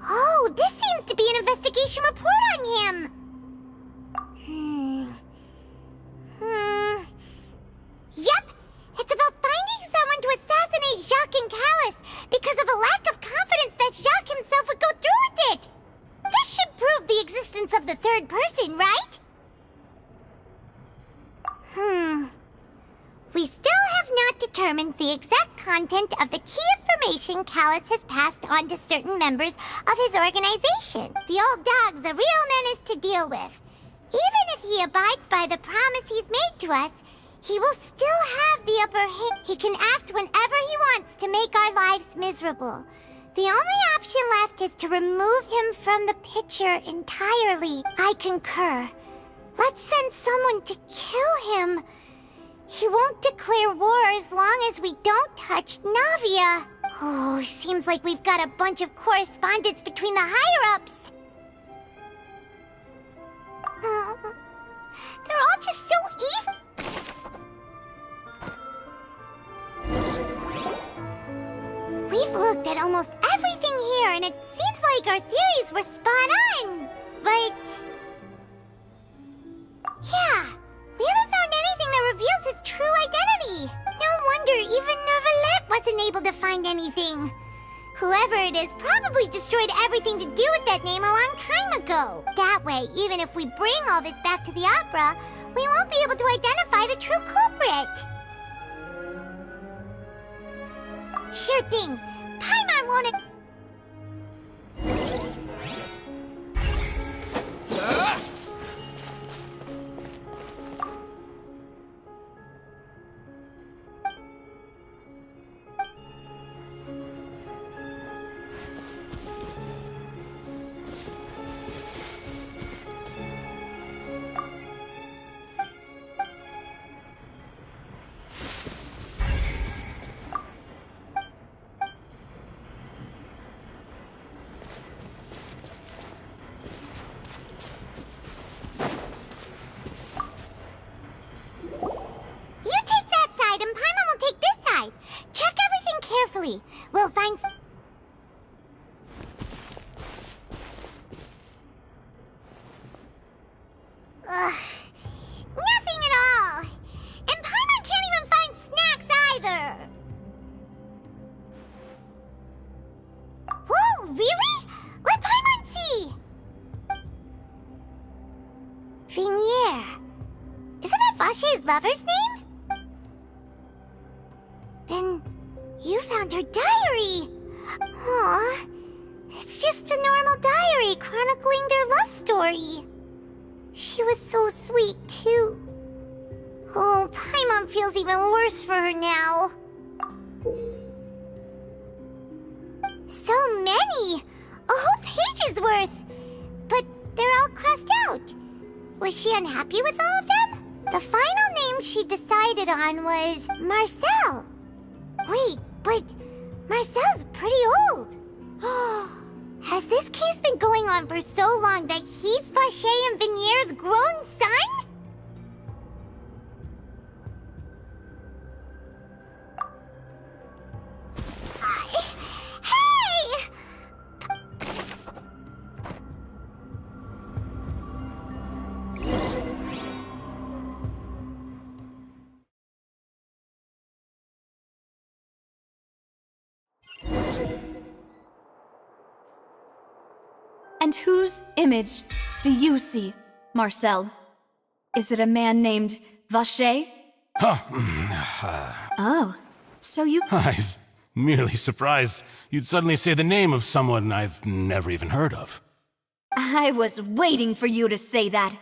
Oh, this seems to be an investigation report on him. Yep, it's about finding someone to assassinate Jacques and Callus because of a lack of confidence that Jacques himself would go through with it. This should prove the existence of the third person, right? We still have not determined the exact content of the key information Callus has passed on to certain members of his organization. The old dog's a real menace to deal with. Even if he abides by the promise he's made to us, he will still have the upper hand. He can act whenever he wants to make our lives miserable. The only option left is to remove him from the picture entirely. I concur. Let's send someone to kill him. He won't declare war as long as we don't touch Navia. Oh, seems like we've got a bunch of correspondence between the higher-ups. They're all just so evil. We've looked at almost everything here, and it seems like our theories were spot on. But... yeah, we haven't found anything that reveals his true identity. No wonder even Neuvillette wasn't able to find anything. Whoever it is probably destroyed everything to do with that name a long time ago. That way, even if we bring all this back to the opera, we won't be able to identify the true culprit. Sure thing. Paimon won't... We'll find... nothing at all! And Paimon can't even find snacks either! Whoa, really? Let Paimon see! Vinier. Isn't that Vache's lover's name? Then... you found her diary! Aw, it's just a normal diary chronicling their love story. She was so sweet, too. Oh, Paimon feels even worse for her now. So many! A whole page's worth! But they're all crossed out. Was she unhappy with all of them? The final name she decided on was Marcel. Wait, but Marcel's pretty old. Has this case been going on for so long that he's Vache and Vinier's grown son? Hey! And whose image do you see, Marcel? Is it a man named Vache? Oh, so you... I'm merely surprised you'd suddenly say the name of someone I've never even heard of. I was waiting for you to say that.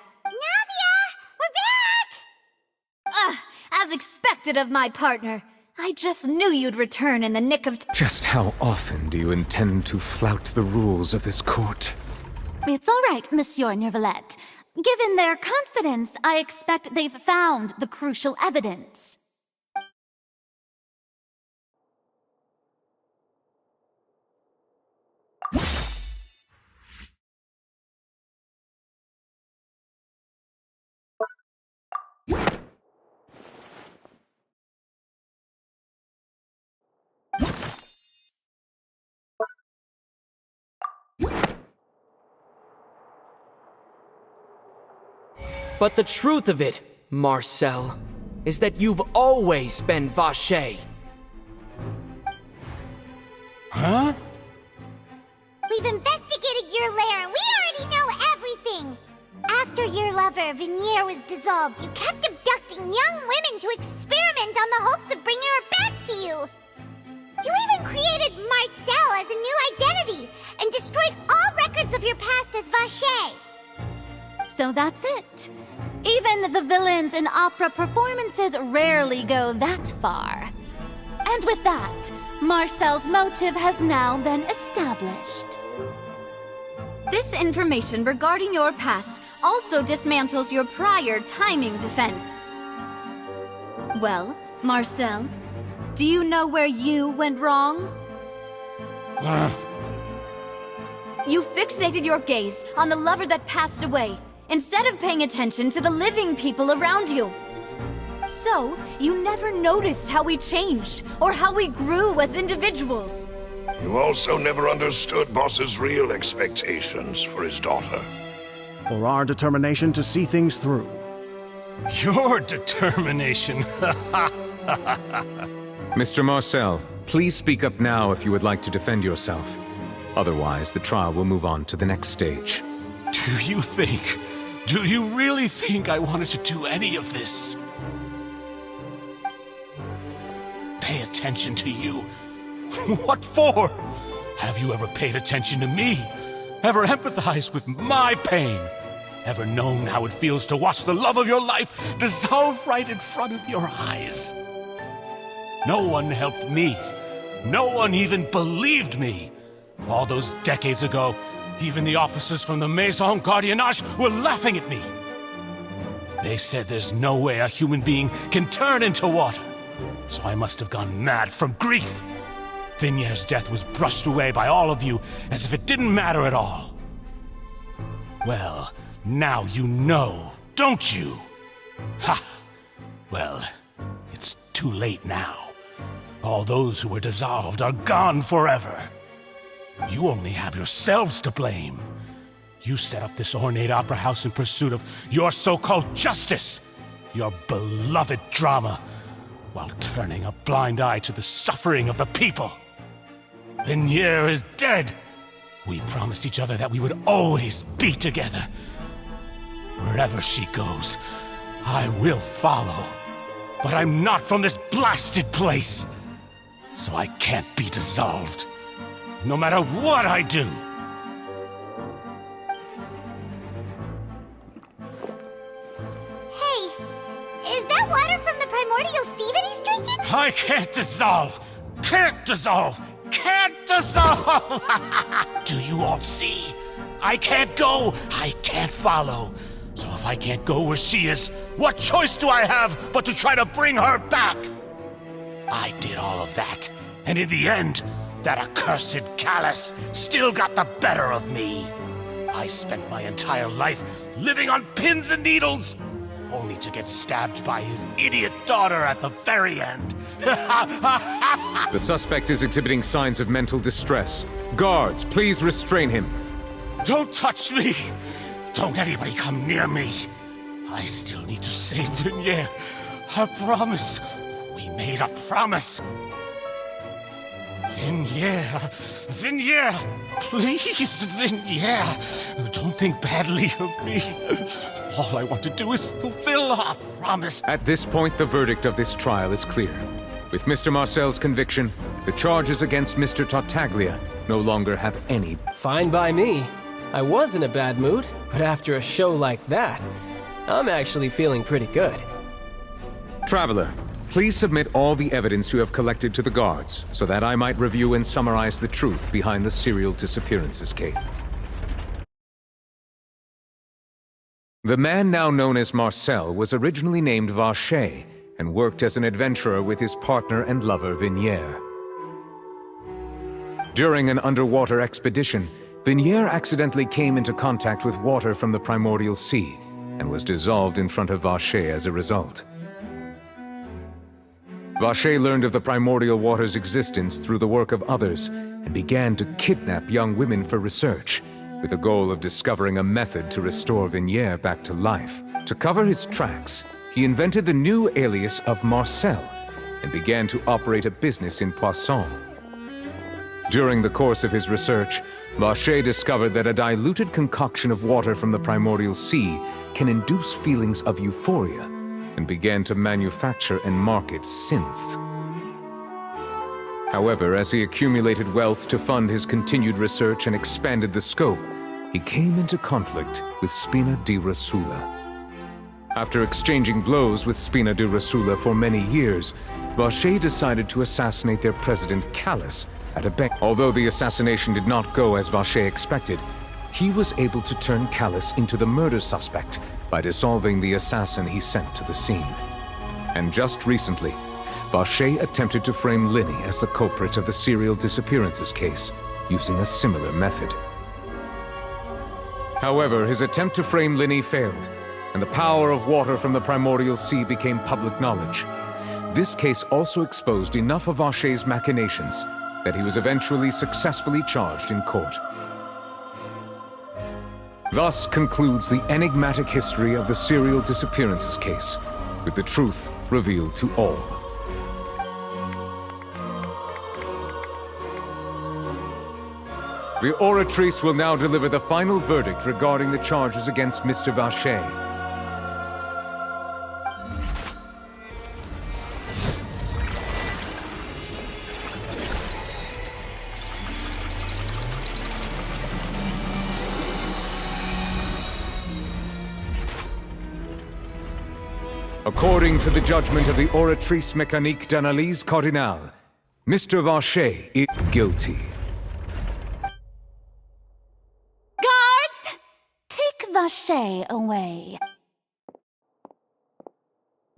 expected of my partner. I just knew you'd return in the nick of time. Just how often do you intend to flout the rules of this court? It's all right, Monsieur Nervalette. Given their confidence, I expect they've found the crucial evidence. But the truth of it, Marcel, is that you've always been Vacher. Huh? We've investigated your lair and we already know everything! After your lover, Venier, was dissolved, you kept abducting young women to experiment on the hopes of bringing her back to you! You even created Marcel as a new identity and destroyed all records of your past as Vacher! So that's it. Even the villains in opera performances rarely go that far. And with that, Marcel's motive has now been established. This information regarding your past also dismantles your prior timing defense. Well, Marcel, do you know where you went wrong? You fixated your gaze on the lover that passed away, instead of paying attention to the living people around you. So, you never noticed how we changed, or how we grew as individuals. You also never understood Boss's real expectations for his daughter. Or our determination to see things through. Your determination. Mr. Marcel, please speak up now if you would like to defend yourself. Otherwise, the trial will move on to the next stage. Do you really think I wanted to do any of this? Pay attention to you. What for? Have you ever paid attention to me? Ever empathized with my pain? Ever known how it feels to watch the love of your life dissolve right in front of your eyes? No one helped me. No one even believed me. All those decades ago, even the officers from the Maison Gardiennage were laughing at me. They said there's no way a human being can turn into water. So I must have gone mad from grief. Vinier's death was brushed away by all of you as if it didn't matter at all. Well, now you know, don't you? Ha! Well, it's too late now. All those who were dissolved are gone forever. You only have yourselves to blame. You set up this ornate opera house in pursuit of your so-called justice, your beloved drama, while turning a blind eye to the suffering of the people. Venier is dead. We promised each other that we would always be together. Wherever she goes, I will follow. But I'm not from this blasted place, so I can't be dissolved. No matter what I do. Hey, is that water from the primordial sea that he's drinking? I can't dissolve! Can't dissolve! Can't dissolve! Do you all see? I can't go! I can't follow! So if I can't go where she is, what choice do I have but to try to bring her back? I did all of that, and in the end, that accursed Callus still got the better of me. I spent my entire life living on pins and needles, only to get stabbed by his idiot daughter at the very end. The suspect is exhibiting signs of mental distress. Guards, please restrain him. Don't touch me! Don't anybody come near me! I still need to save Venier. A promise. We made a promise. Venier! Please, Venier! Don't think badly of me. All I want to do is fulfill our promise. At this point, the verdict of this trial is clear. With Mr. Marcel's conviction, the charges against Mr. Tartaglia no longer have any... Fine by me. I was in a bad mood, but after a show like that, I'm actually feeling pretty good. Traveler, Please submit all the evidence you have collected to the guards, so that I might review and summarize the truth behind the serial disappearances case. The man now known as Marcel was originally named Vacher and worked as an adventurer with his partner and lover Vinier. During an underwater expedition, Vinier accidentally came into contact with water from the primordial sea and was dissolved in front of Vacher as a result. Vacher learned of the primordial water's existence through the work of others and began to kidnap young women for research, with the goal of discovering a method to restore Vinier back to life. To cover his tracks, he invented the new alias of Marcel and began to operate a business in Poisson. During the course of his research, Vacher discovered that a diluted concoction of water from the primordial sea can induce feelings of euphoria, and began to manufacture and market synth. However, as he accumulated wealth to fund his continued research and expanded the scope, he came into conflict with Spina di Rosula. After exchanging blows with Spina di Rosula for many years, Vacher decided to assassinate their president Callus at a bank. Although the assassination did not go as Vacher expected, he was able to turn Callus into the murder suspect by dissolving the assassin he sent to the scene. And just recently, Vacher attempted to frame Linny as the culprit of the serial disappearances case, using a similar method. However, his attempt to frame Linny failed, and the power of water from the primordial sea became public knowledge. This case also exposed enough of Vacher's machinations that he was eventually successfully charged in court. Thus concludes the enigmatic history of the serial disappearances case, with the truth revealed to all. The Oratrice will now deliver the final verdict regarding the charges against Mr. Vacher. According to the judgment of the Oratrice Mécanique d'Analyse Cardinale, Mr. Vacher is guilty. Guards! Take Vacher away.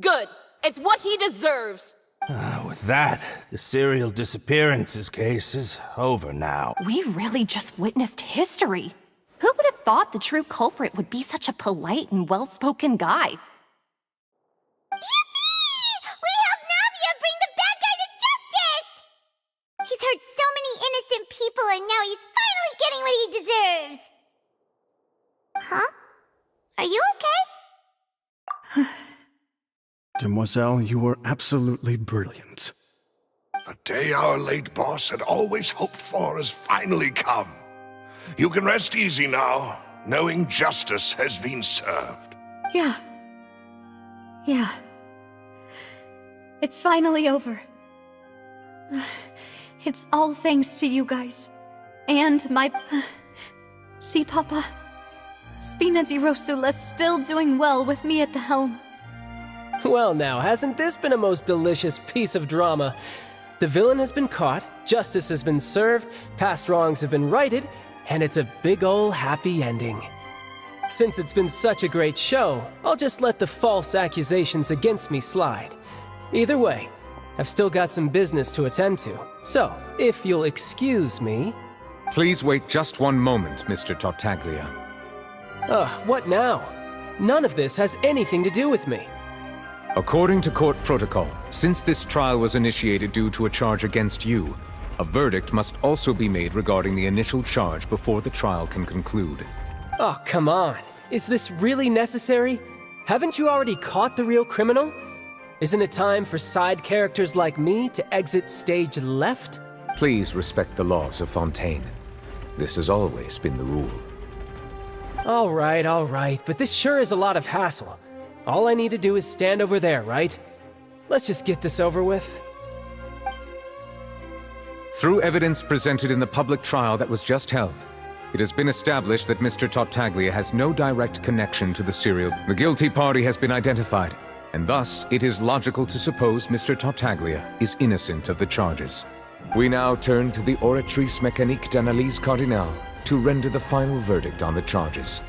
Good. It's what he deserves. With that, the serial disappearances case is over now. We really just witnessed history. Who would have thought the true culprit would be such a polite and well-spoken guy? Yippee! We helped Navia bring the bad guy to justice! He's hurt so many innocent people and now he's finally getting what he deserves! Huh? Are you okay? Demoiselle, you were absolutely brilliant. The day our late boss had always hoped for has finally come. You can rest easy now, knowing justice has been served. Yeah. It's finally over. It's all thanks to you guys. And my... See, Papa? Spina di Rosula's still doing well with me at the helm. Well now, hasn't this been a most delicious piece of drama? The villain has been caught, justice has been served, past wrongs have been righted, and it's a big ol' happy ending. Since it's been such a great show, I'll just let the false accusations against me slide. Either way, I've still got some business to attend to, so if you'll excuse me... Please wait just one moment, Mr. Tartaglia. What now? None of this has anything to do with me. According to court protocol, since this trial was initiated due to a charge against you, a verdict must also be made regarding the initial charge before the trial can conclude. Oh, come on. Is this really necessary? Haven't you already caught the real criminal? Isn't it time for side characters like me to exit stage left? Please respect the laws of Fontaine. This has always been the rule. All right, but this sure is a lot of hassle. All I need to do is stand over there, right? Let's just get this over with. Through evidence presented in the public trial that was just held, it has been established that Mr. Tartaglia has no direct connection to the serial. The guilty party has been identified, and thus it is logical to suppose Mr. Tartaglia is innocent of the charges. We now turn to the Oratrice Mécanique d'Analyse Cardinale to render the final verdict on the charges.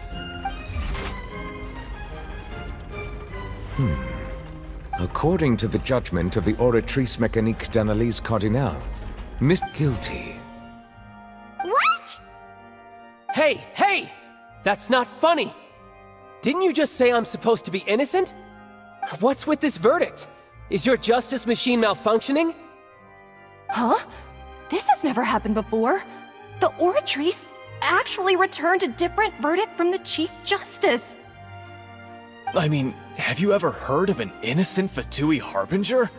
According to the judgment of the Oratrice Mécanique d'Analyse Cardinale, Miss Guilty. What? Hey! That's not funny! Didn't you just say I'm supposed to be innocent? What's with this verdict? Is your justice machine malfunctioning? Huh? This has never happened before. The Oratrice actually returned a different verdict from the Chief Justice. I mean, have you ever heard of an innocent Fatui Harbinger?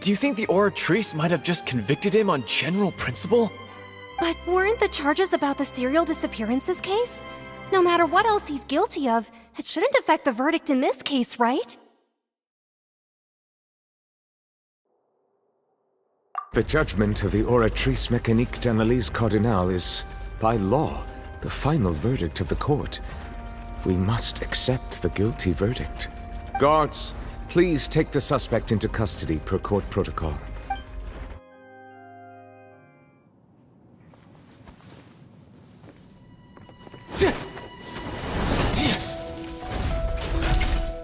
Do you think the Oratrice might have just convicted him on general principle? But weren't the charges about the serial disappearances case? No matter what else he's guilty of, it shouldn't affect the verdict in this case, right? The judgment of the Oratrice Mécanique d'Analyse Cardinale is, by law, the final verdict of the court. We must accept the guilty verdict. Guards, please take the suspect into custody per court protocol.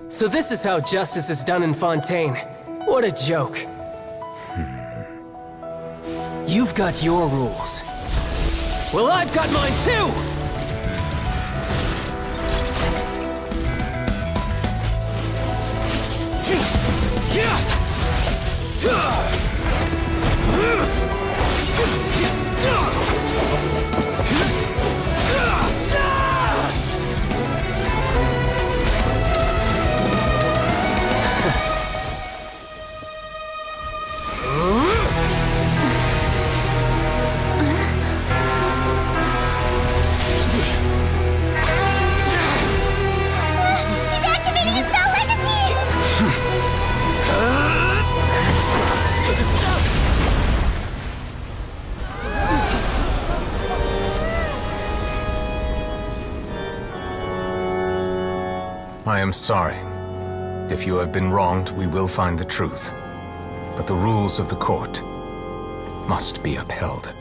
So this is how justice is done in Fontaine. What a joke. You've got your rules. Well, I've got mine too! I am sorry. If you have been wronged, we will find the truth. But the rules of the court must be upheld.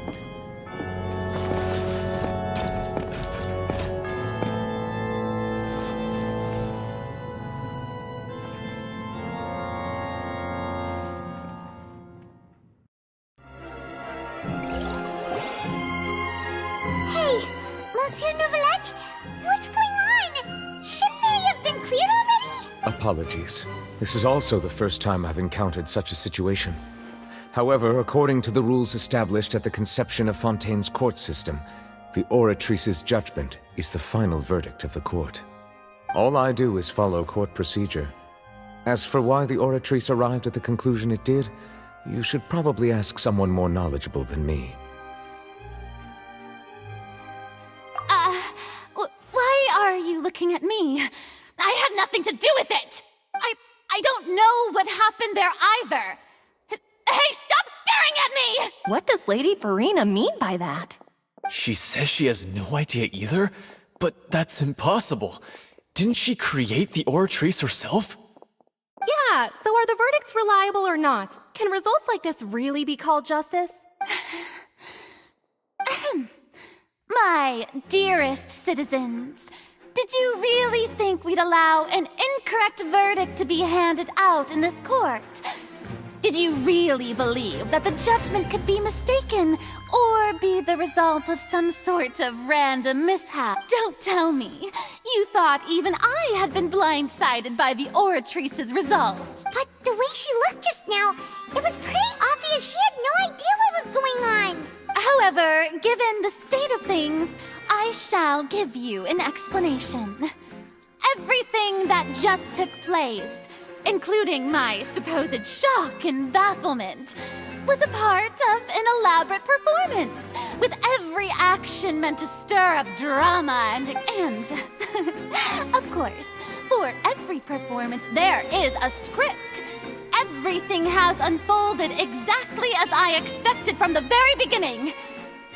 Hey, Monsieur Novelette, what's going on? Shouldn't they have been cleared already? Apologies. This is also the first time I've encountered such a situation. However, according to the rules established at the conception of Fontaine's court system, the Oratrice's judgment is the final verdict of the court. All I do is follow court procedure. As for why the Oratrice arrived at the conclusion it did, you should probably ask someone more knowledgeable than me. Why are you looking at me? I had nothing to do with it! I don't know what happened there either! Hey, stop staring at me! What does Lady Farina mean by that? She says she has no idea either, but that's impossible. Didn't she create the Oratrice herself? Yeah, so are the verdicts reliable or not? Can results like this really be called justice? My dearest citizens, did you really think we'd allow an incorrect verdict to be handed out in this court? Did you really believe that the judgment could be mistaken or be the result of some sort of random mishap? Don't tell me. You thought even I had been blindsided by the Oratrice's result. But the way she looked just now, it was pretty obvious she had no idea what was going on. However, given the state of things, I shall give you an explanation. Everything that just took place, including my supposed shock and bafflement, was a part of an elaborate performance, with every action meant to stir up drama and of course, for every performance there is a script. Everything has unfolded exactly as I expected from the very beginning.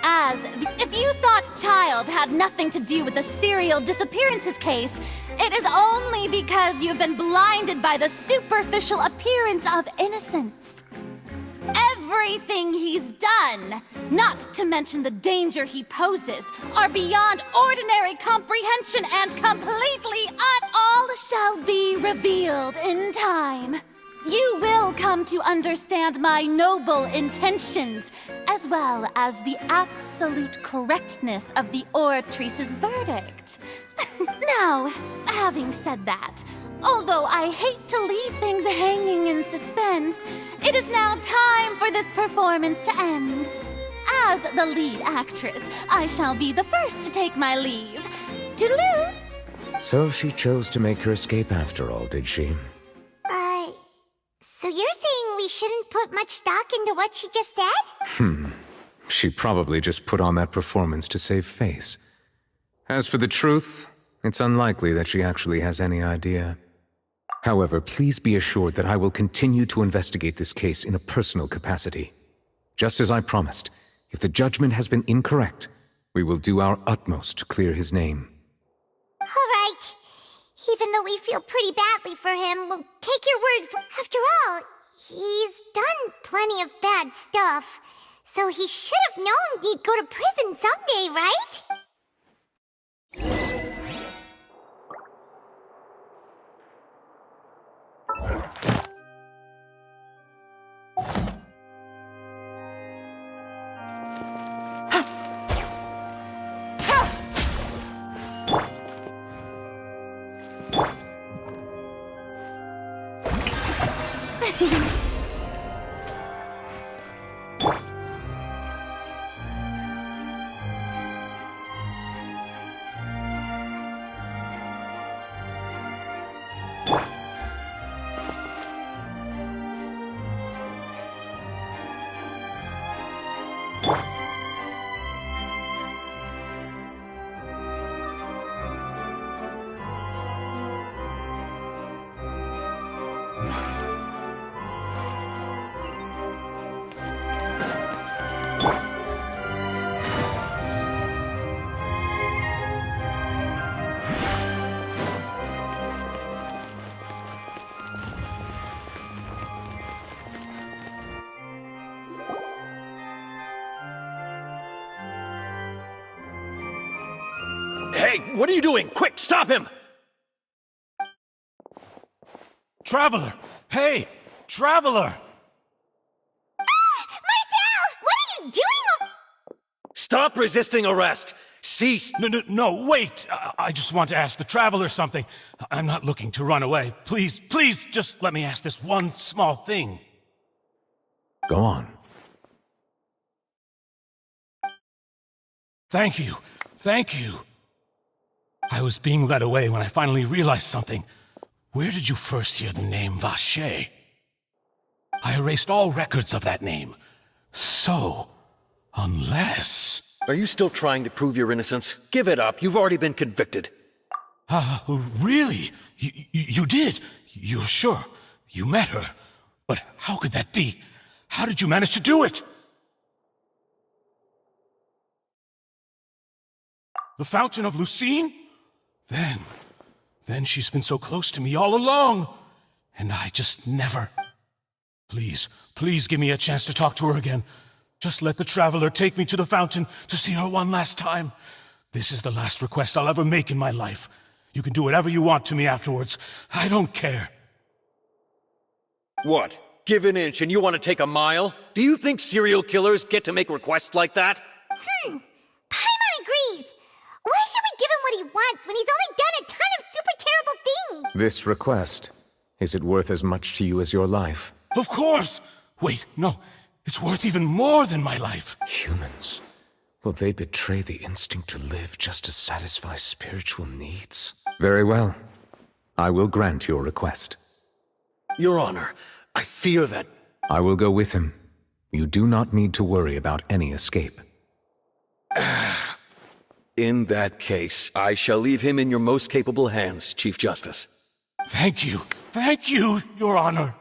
If you thought child child had nothing to do with the serial disappearances case, it is only because you've been blinded by the superficial appearance of innocence. Everything he's done, not to mention the danger he poses, are beyond ordinary comprehension and completely all shall be revealed in time. You will come to understand my noble intentions, as well as the absolute correctness of the oratrice's verdict. Now, having said that, although I hate to leave things hanging in suspense, it is now time for this performance to end. As the lead actress, I shall be the first to take my leave. Toodaloo! So she chose to make her escape after all, did she? So you're saying we shouldn't put much stock into what she just said? She probably just put on that performance to save face. As for the truth, it's unlikely that she actually has any idea. However, please be assured that I will continue to investigate this case in a personal capacity. Just as I promised, if the judgment has been incorrect, we will do our utmost to clear his name. All right. Even though we feel pretty badly for him, we'll take your word for... After all, he's done plenty of bad stuff. So he should have known he'd go to prison someday, right? Hey, what are you doing? Quick, stop him! Traveler! Hey! Traveler! Marcel! What are you doing? Stop resisting arrest! Cease! No, wait! I just want to ask the Traveler something. I'm not looking to run away. Please, just let me ask this one small thing. Go on. Thank you. I was being led away when I finally realized something. Where did you first hear the name Vacher? I erased all records of that name. So, unless... Are you still trying to prove your innocence? Give it up. You've already been convicted. Really? You did? You're sure? You met her? But how could that be? How did you manage to do it? The Fountain of Lucine? Then she's been so close to me all along. And I just never... Please give me a chance to talk to her again. Just let the Traveler take me to the fountain to see her one last time. This is the last request I'll ever make in my life. You can do whatever you want to me afterwards. I don't care. What? Give an inch and you want to take a mile? Do you think serial killers get to make requests like that? Paimon agrees. Why should we give him what he wants when he's only done a ton of super terrible things? This request, is it worth as much to you as your life? Of course! Wait, no. It's worth even more than my life. Humans. Will they betray the instinct to live just to satisfy spiritual needs? Very well. I will grant your request. Your Honor, I fear that... I will go with him. You do not need to worry about any escape. In that case, I shall leave him in your most capable hands, Chief Justice. Thank you, Your Honor.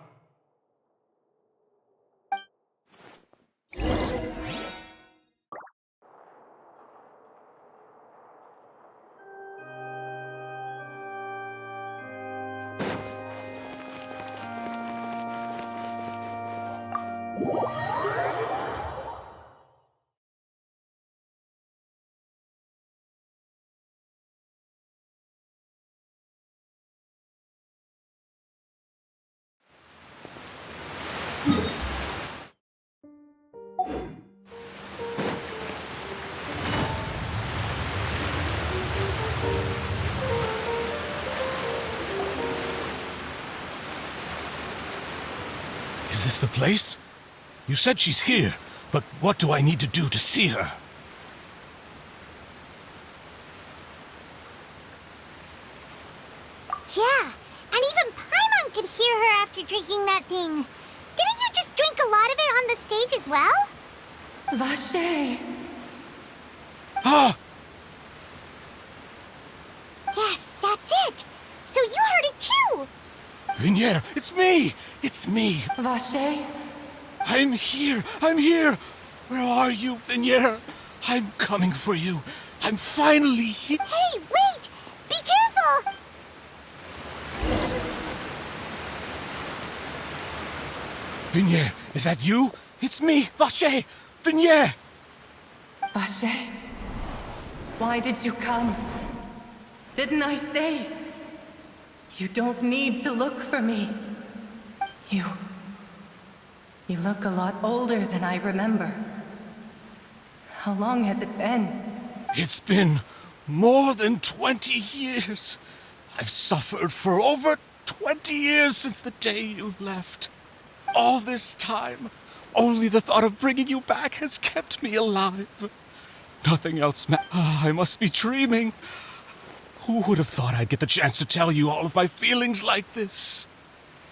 Is this the place? You said she's here, but what do I need to do to see her? Yeah, and even Paimon could hear her after drinking that thing. Didn't you just drink a lot of it on the stage as well? Vache! Ah! Yes, that's it. So you heard it too. Vignier, it's me! It's me! Vache? I'm here! I'm here! Where are you, Vignier? I'm coming for you. I'm finally here. Hey, wait! Be careful! Vignier, is that you? It's me, Vache! Vignier! Vache? Why did you come? Didn't I say? You don't need to look for me. You look a lot older than I remember. How long has it been? It's been more than 20 years. I've suffered for over 20 years since the day you left. All this time, only the thought of bringing you back has kept me alive. Nothing else I must be dreaming. Who would have thought I'd get the chance to tell you all of my feelings like this?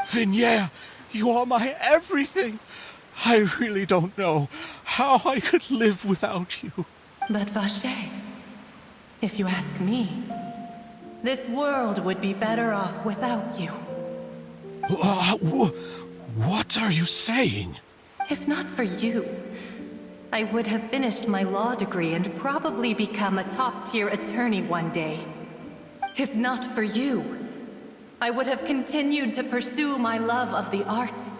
Vignier, you are my everything. I really don't know how I could live without you. But Vache, if you ask me, this world would be better off without you. What are you saying? If not for you, I would have finished my law degree and probably become a top-tier attorney one day. If not for you, I would have continued to pursue my love of the arts,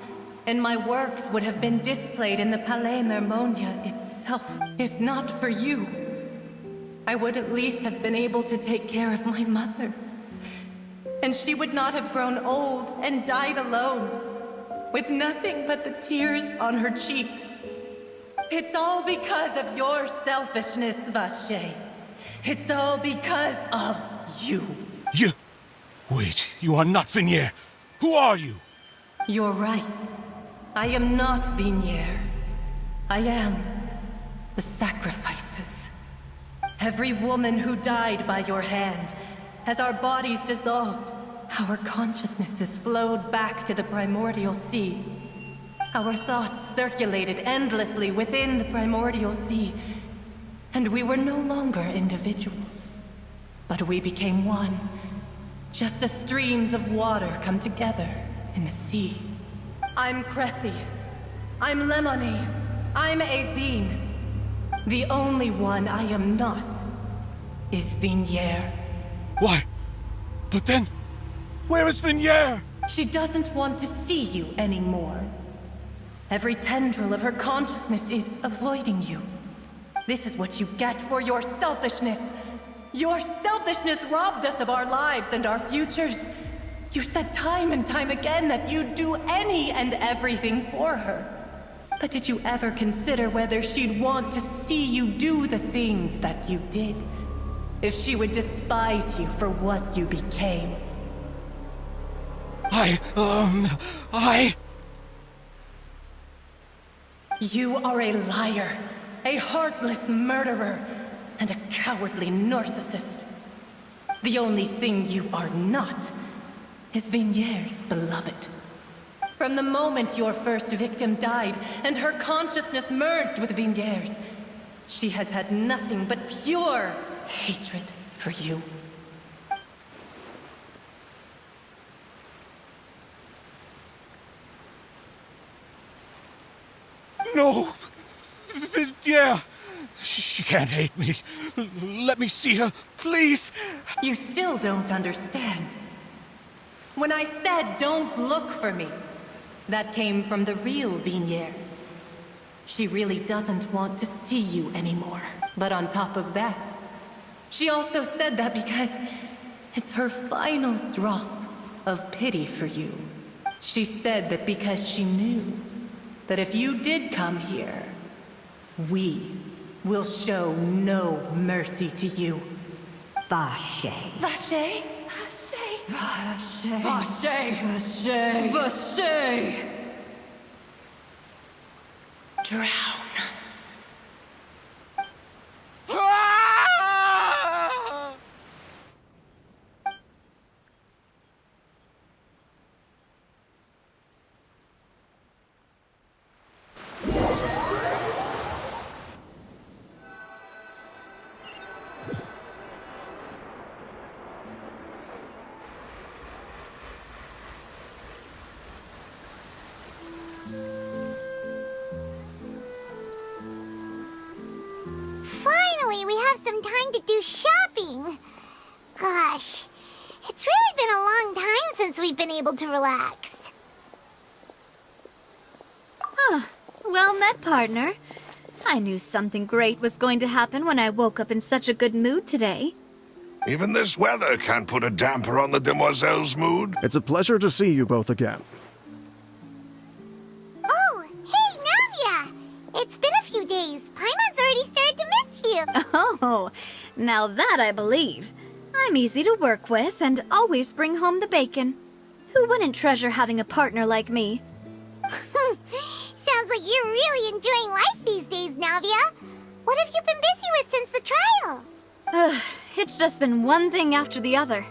and my works would have been displayed in the Palais Mermonia itself. If not for you, I would at least have been able to take care of my mother. And she would not have grown old and died alone, with nothing but the tears on her cheeks. It's all because of your selfishness, Vache. It's all because of you. You... Wait, you are not Vignier. Who are you? You're right. I am not Vignier. I am the sacrifices. Every woman who died by your hand, as our bodies dissolved, our consciousnesses flowed back to the primordial sea. Our thoughts circulated endlessly within the primordial sea, and we were no longer individuals. But we became one, just as streams of water come together in the sea. I'm Cressy. I'm Lemony. I'm Azine. The only one I am not is Vignier. Why? But then, where is Vignier? She doesn't want to see you anymore. Every tendril of her consciousness is avoiding you. This is what you get for your selfishness. Your selfishness robbed us of our lives and our futures. You said time and time again that you'd do any and everything for her. But did you ever consider whether she'd want to see you do the things that you did? If she would despise you for what you became? You are a liar, a heartless murderer, and a cowardly narcissist. The only thing you are not is Vignier's beloved. From the moment your first victim died and her consciousness merged with Vignier's, she has had nothing but pure hatred for you. No! Vignier! She can't hate me. Let me see her, please! You still don't understand. When I said don't look for me, that came from the real Vignier. She really doesn't want to see you anymore. But on top of that, she also said that because it's her final drop of pity for you. She said that because she knew that if you did come here, we will show no mercy to you. Vache. Vache? Vache? Vache? Vache? Vache? Vache? Drown. Finally, we have some time to do shopping. Gosh, it's really been a long time since we've been able to relax. Ah, well met, partner. I knew something great was going to happen when I woke up in such a good mood today. Even this weather can't put a damper on the demoiselle's mood. It's a pleasure to see you both again. Oh, hey, Navia! It's been a few days. Paimon's already started to miss you. Oh, now that I believe. I'm easy to work with and always bring home the bacon. Who wouldn't treasure having a partner like me? Sounds like you're really enjoying life these days, Navia. What have you been busy with since the trial? It's just been one thing after the other.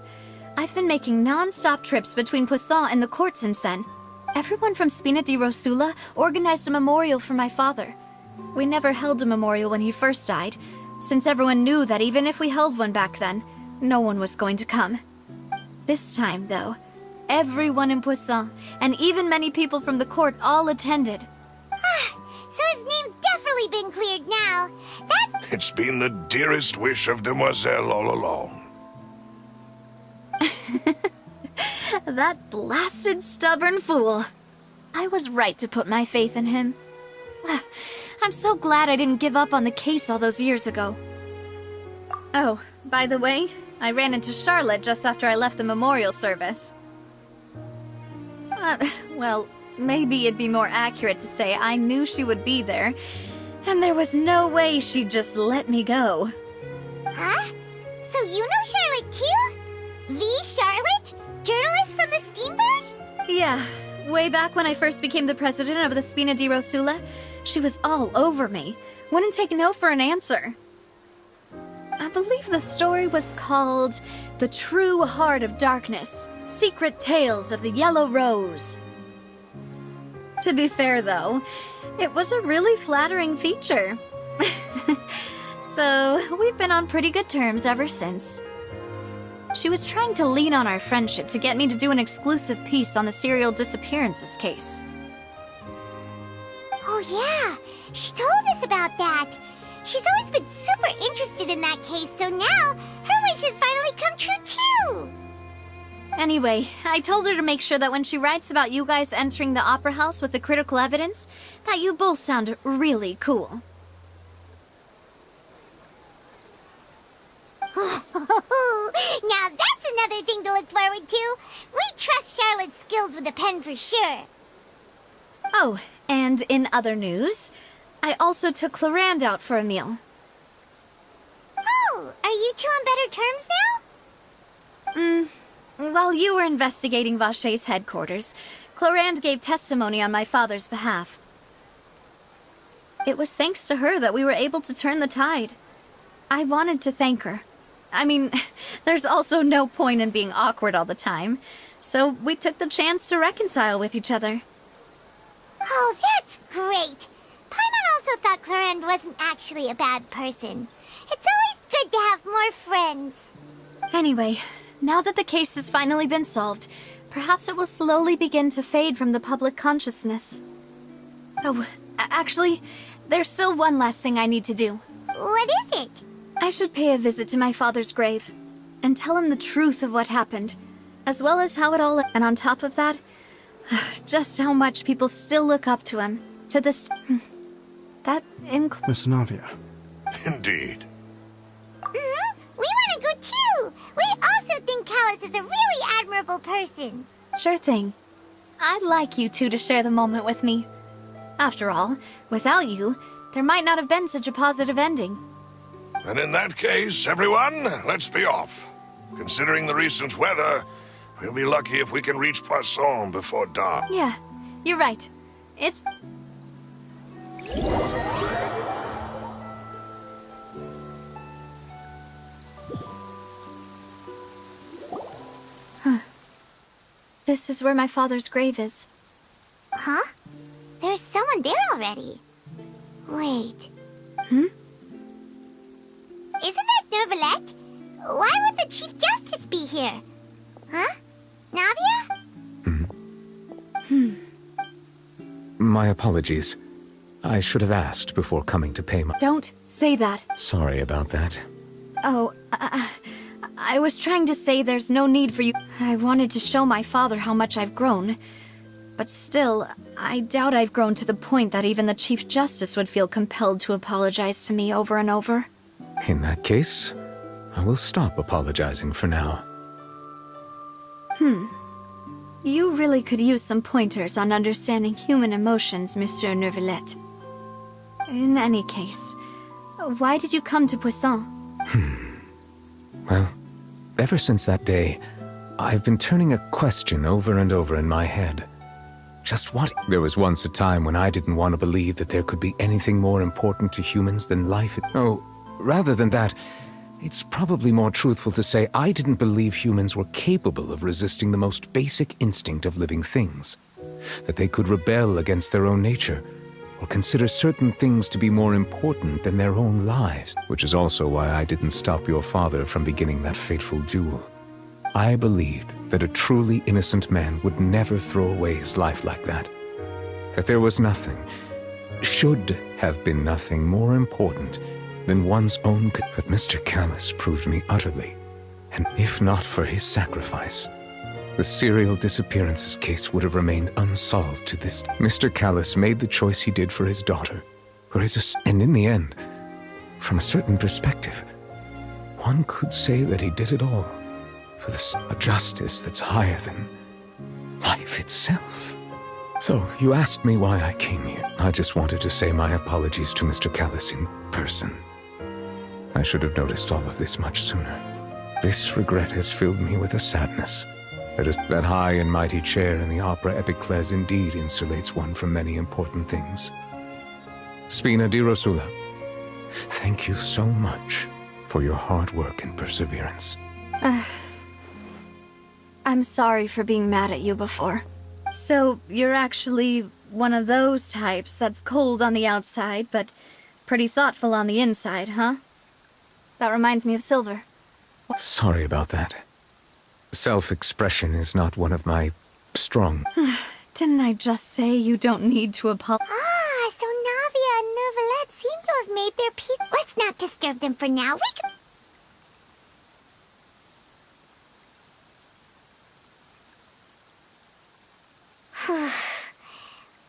I've been making non-stop trips between Poisson and the courts in Sen. Everyone from Spina di Rosula organized a memorial for my father. We never held a memorial when he first died, since everyone knew that even if we held one back then, no one was going to come. This time, though, everyone in Poisson, and even many people from the court, all attended. So his name's definitely been cleared now. That's... It's been the dearest wish of Demoiselle all along. That blasted stubborn fool. I was right to put my faith in him. I'm so glad I didn't give up on the case all those years ago. Oh, by the way, I ran into Charlotte just after I left the memorial service. Well, maybe it'd be more accurate to say I knew she would be there, and there was no way she'd just let me go. Huh? So you know Charlotte too? The Charlotte? Journalist from the Steambird? Yeah, way back when I first became the president of the Spina di Rosula, she was all over me. Wouldn't take no for an answer. I believe the story was called The True Heart of Darkness, Secret Tales of the Yellow Rose. To be fair, though, it was a really flattering feature. So, we've been on pretty good terms ever since. She was trying to lean on our friendship to get me to do an exclusive piece on the serial disappearances case. Oh yeah, she told us about that. She's always been super interested in that case, so now her wish has finally come true too. Anyway, I told her to make sure that when she writes about you guys entering the opera house with the critical evidence, that you both sound really cool. Now that's another thing to look forward to. We trust Charlotte's skills with a pen for sure. Oh, and in other news, I also took Clarand out for a meal. Oh, are you two on better terms now? While you were investigating Vache's headquarters, Clarand gave testimony on my father's behalf. It was thanks to her that we were able to turn the tide. I wanted to thank her. I mean, there's also no point in being awkward all the time, so we took the chance to reconcile with each other. Oh, that's great. Paimon also thought Clarand wasn't actually a bad person. It's always good to have more friends. Anyway, now that the case has finally been solved, perhaps it will slowly begin to fade from the public consciousness. Oh, actually, there's still one last thing I need to do. What is it? I should pay a visit to my father's grave and tell him the truth of what happened, as well as how it all... And on top of that, just how much people still look up to him to this... That includes... Miss Navia. Indeed. We want to go too! We also think Callus is a really admirable person. Sure thing. I'd like you two to share the moment with me. After all, without you, there might not have been such a positive ending. And in that case, everyone, let's be off. Considering the recent weather, we'll be lucky if we can reach Poisson before dark. Yeah, you're right. It's... Huh. This is where my father's grave is. Huh? There's someone there already. Wait. Hmm? Isn't that Nervalette? Why would the Chief Justice be here? Huh? Navia? My apologies. I should have asked before coming to pay my... Don't say that. Sorry about that. Oh, I was trying to say there's no need for you. I wanted to show my father how much I've grown. But still, I doubt I've grown to the point that even the Chief Justice would feel compelled to apologize to me over and over. In that case, I will stop apologizing for now. You really could use some pointers on understanding human emotions, Monsieur Nervalette. In any case, why did you come to Poisson? Well, ever since that day, I've been turning a question over and over in my head. Just what? There was once a time when I didn't want to believe that there could be anything more important to humans than life. Oh, rather than that, it's probably more truthful to say I didn't believe humans were capable of resisting the most basic instinct of living things. That they could rebel against their own nature, or consider certain things to be more important than their own lives. Which is also why I didn't stop your father from beginning that fateful duel. I believed that a truly innocent man would never throw away his life like that. That there was nothing, should have been nothing more important than one's own... But Mr. Callus proved me utterly, and if not for his sacrifice, the serial disappearances case would have remained unsolved to this. Mr. Callus made the choice he did for his daughter, and in the end, from a certain perspective, one could say that he did it all for a justice that's higher than life itself. So, you asked me why I came here. I just wanted to say my apologies to Mr. Callus in person. I should have noticed all of this much sooner. This regret has filled me with a sadness. That high and mighty chair in the opera Epiclese indeed insulates one from many important things. Spina di Rosula, thank you so much for your hard work and perseverance. I'm sorry for being mad at you before. So, you're actually one of those types that's cold on the outside, but pretty thoughtful on the inside, huh? That reminds me of Silver. Sorry about that. Self-expression is not one of my strong... Didn't I just say you don't need to apologize? Ah, so Navia and Nervalette seem to have made their peace. Let's not disturb them for now. We can...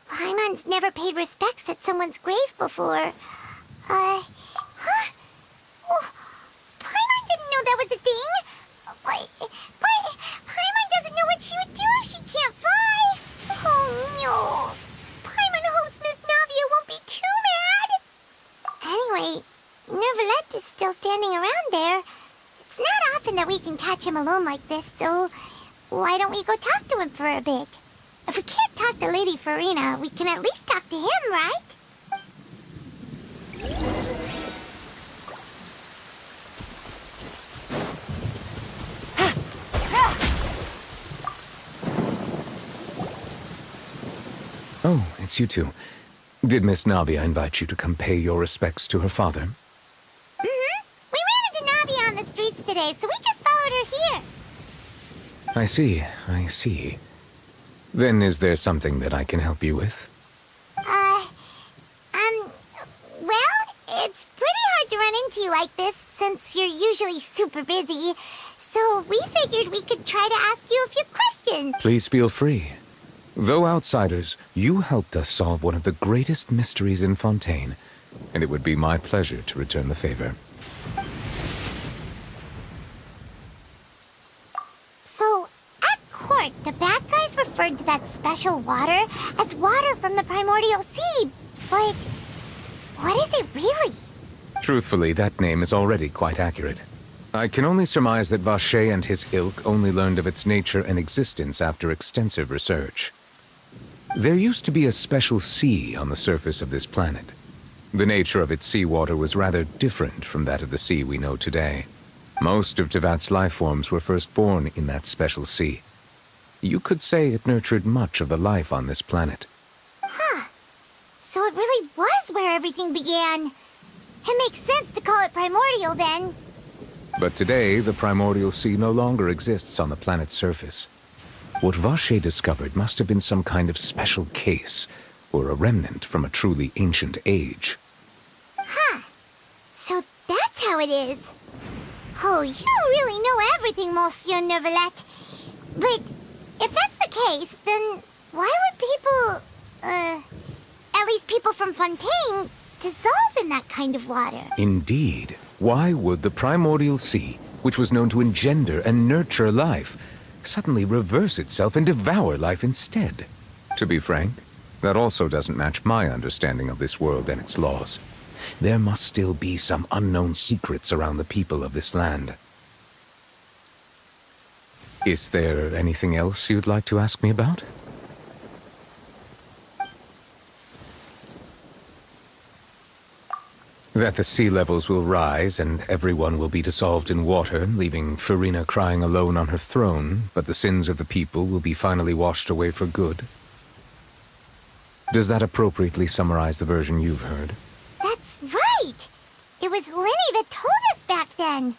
Paimon's never paid respects at someone's grave before. Huh? Oh, Paimon didn't know that was a thing. But Paimon doesn't know what she would do if she can't fly. Oh no. Paimon hopes Miss Navia won't be too mad. Anyway, Nervalette is still standing around there. It's not often that we can catch him alone like this, so why don't we go talk to him for a bit? If we can't talk to Lady Farina, we can at least talk to him, right? Oh, it's you two. Did Miss Navia invite you to come pay your respects to her father? We ran into Navia on the streets today, so we just followed her here. I see. Then is there something that I can help you with? Well, it's pretty hard to run into you like this, since you're usually super busy. So we figured we could try to ask you a few questions. Please feel free. Though outsiders, you helped us solve one of the greatest mysteries in Fontaine, and it would be my pleasure to return the favor. So, at court, the bad guys referred to that special water as water from the primordial sea, but what is it really? Truthfully, that name is already quite accurate. I can only surmise that Vacher and his ilk only learned of its nature and existence after extensive research. There used to be a special sea on the surface of this planet. The nature of its seawater was rather different from that of the sea we know today. Most of Tevat's life forms were first born in that special sea. You could say it nurtured much of the life on this planet. Huh. So it really was where everything began. It makes sense to call it primordial then. But today, the primordial sea no longer exists on the planet's surface. What Vacher discovered must have been some kind of special case, or a remnant from a truly ancient age. Huh. So that's how it is. Oh, you really know everything, Monsieur Neuvillette. But if that's the case, then why would people, at least people from Fontaine, dissolve in that kind of water? Indeed. Why would the primordial sea, which was known to engender and nurture life, suddenly reverse itself and devour life instead? To be frank, that also doesn't match my understanding of this world and its laws. There must still be some unknown secrets around the people of this land. Is there anything else you'd like to ask me about? That the sea levels will rise and everyone will be dissolved in water, leaving Farina crying alone on her throne, but the sins of the people will be finally washed away for good. Does that appropriately summarize the version you've heard? That's right! It was Linny that told us back then.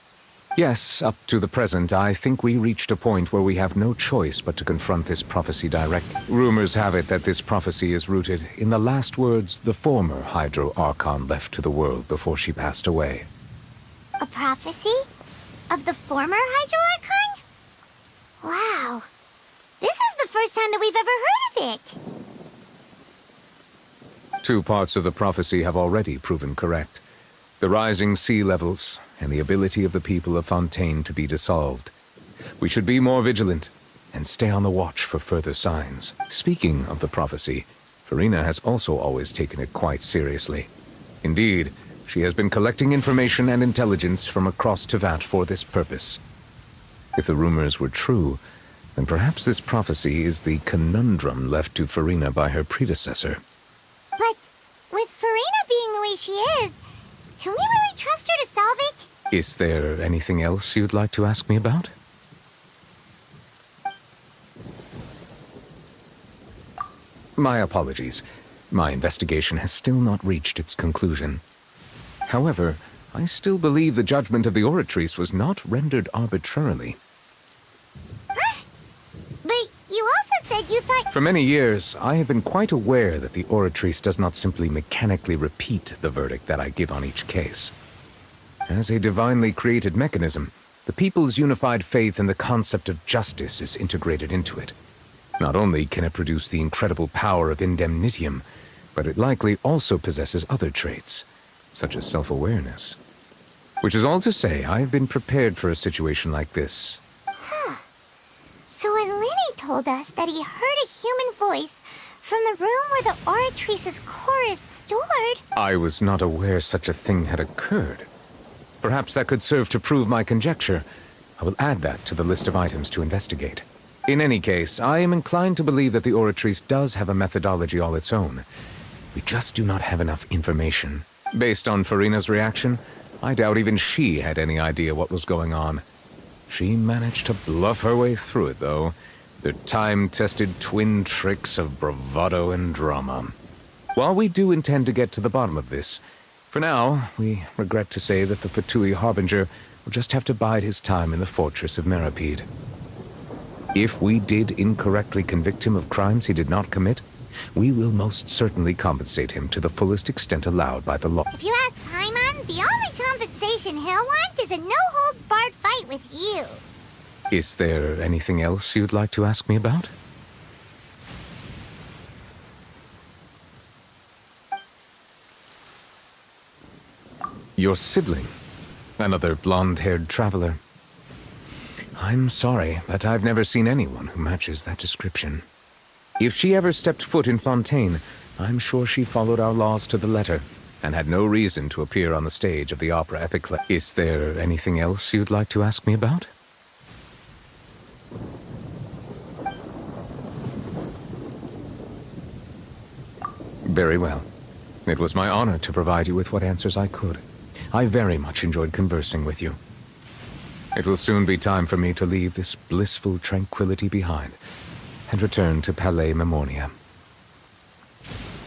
Yes, up to the present, I think we reached a point where we have no choice but to confront this prophecy directly. Rumors have it that this prophecy is rooted in the last words the former Hydro Archon left to the world before she passed away. A prophecy? Of the former Hydro Archon? Wow. This is the first time that we've ever heard of it. Two parts of the prophecy have already proven correct. The rising sea levels, and the ability of the people of Fontaine to be dissolved. We should be more vigilant, and stay on the watch for further signs. Speaking of the prophecy, Farina has also always taken it quite seriously. Indeed, she has been collecting information and intelligence from across Tevat for this purpose. If the rumors were true, then perhaps this prophecy is the conundrum left to Farina by her predecessor. But with Farina being the way she is, can we really trust her to solve it? Is there anything else you'd like to ask me about? My apologies. My investigation has still not reached its conclusion. However, I still believe the judgment of the Oratrice was not rendered arbitrarily. Huh? But you also said you thought— For many years, I have been quite aware that the Oratrice does not simply mechanically repeat the verdict that I give on each case. As a divinely created mechanism, the people's unified faith in the concept of justice is integrated into it. Not only can it produce the incredible power of indemnitium, but it likely also possesses other traits, such as self-awareness. Which is all to say, I have been prepared for a situation like this. Huh. So when Linny told us that he heard a human voice from the room where the Oratrice's core is stored— I was not aware such a thing had occurred. Perhaps that could serve to prove my conjecture. I will add that to the list of items to investigate. In any case, I am inclined to believe that the Oratrice does have a methodology all its own. We just do not have enough information. Based on Farina's reaction, I doubt even she had any idea what was going on. She managed to bluff her way through it, though. The time-tested twin tricks of bravado and drama. While we do intend to get to the bottom of this, for now, we regret to say that the Fatui Harbinger will just have to bide his time in the fortress of Meripede. If we did incorrectly convict him of crimes he did not commit, we will most certainly compensate him to the fullest extent allowed by the law. If you ask Paimon, the only compensation he'll want is a no-holds-barred fight with you. Is there anything else you'd like to ask me about? Your sibling? Another blonde-haired traveler? I'm sorry, but I've never seen anyone who matches that description. If she ever stepped foot in Fontaine, I'm sure she followed our laws to the letter, and had no reason to appear on the stage of the opera epic. Is there anything else you'd like to ask me about? Very well. It was my honor to provide you with what answers I could. I very much enjoyed conversing with you. It will soon be time for me to leave this blissful tranquility behind and return to Palais Memornia.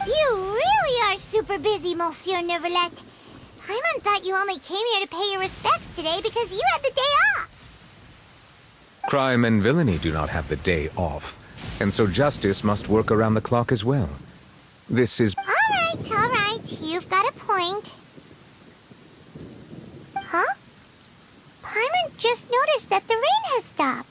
You really are super busy, Monsieur Neuvillette. Paimon thought you only came here to pay your respects today because you had the day off. Crime and villainy do not have the day off, and so justice must work around the clock as well. This is... All right, you've got a point. Huh? Paimon just noticed that the rain has stopped.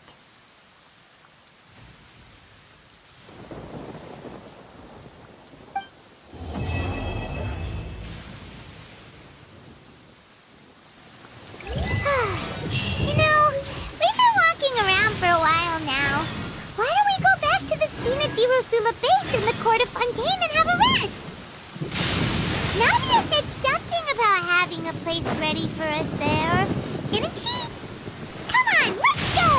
You know, we've been walking around for a while now. Why don't we go back to the Spina di Rosula base in the court of Fontaine and have a rest? Navia said something about having a place ready for us there, didn't she? Come on, let's go!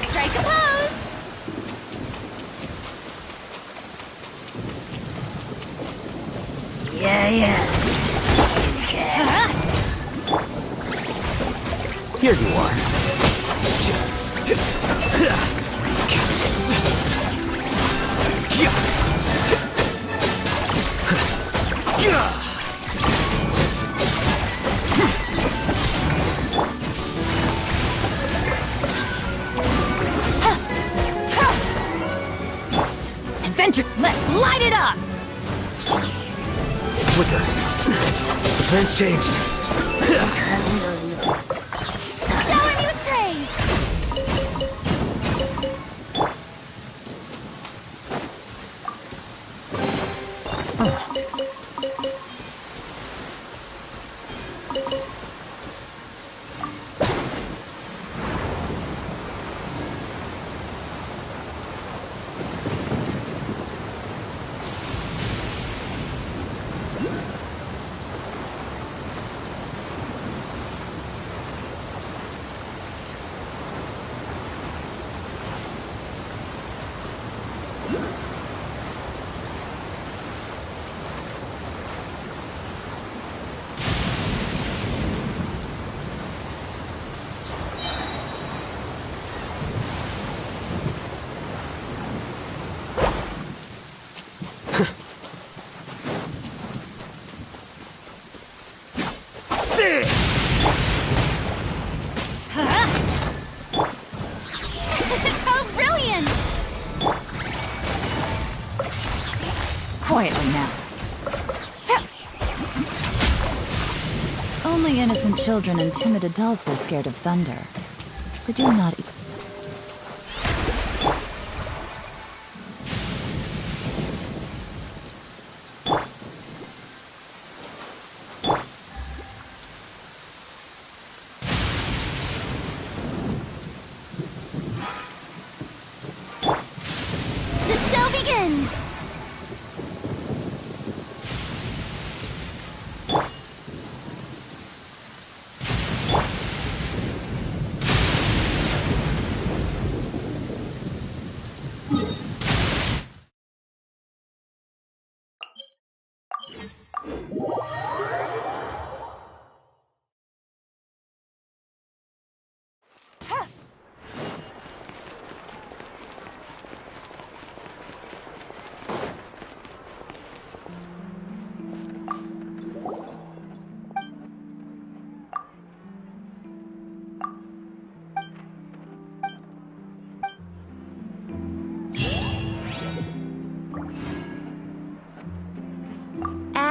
Strike a pose! Yeah. Here you are. Adventure, let's light it up! Quicker. The plan's changed. Shower me with praise! How brilliant! Quietly now. Only innocent children and timid adults are scared of thunder. Did you not... The show begins!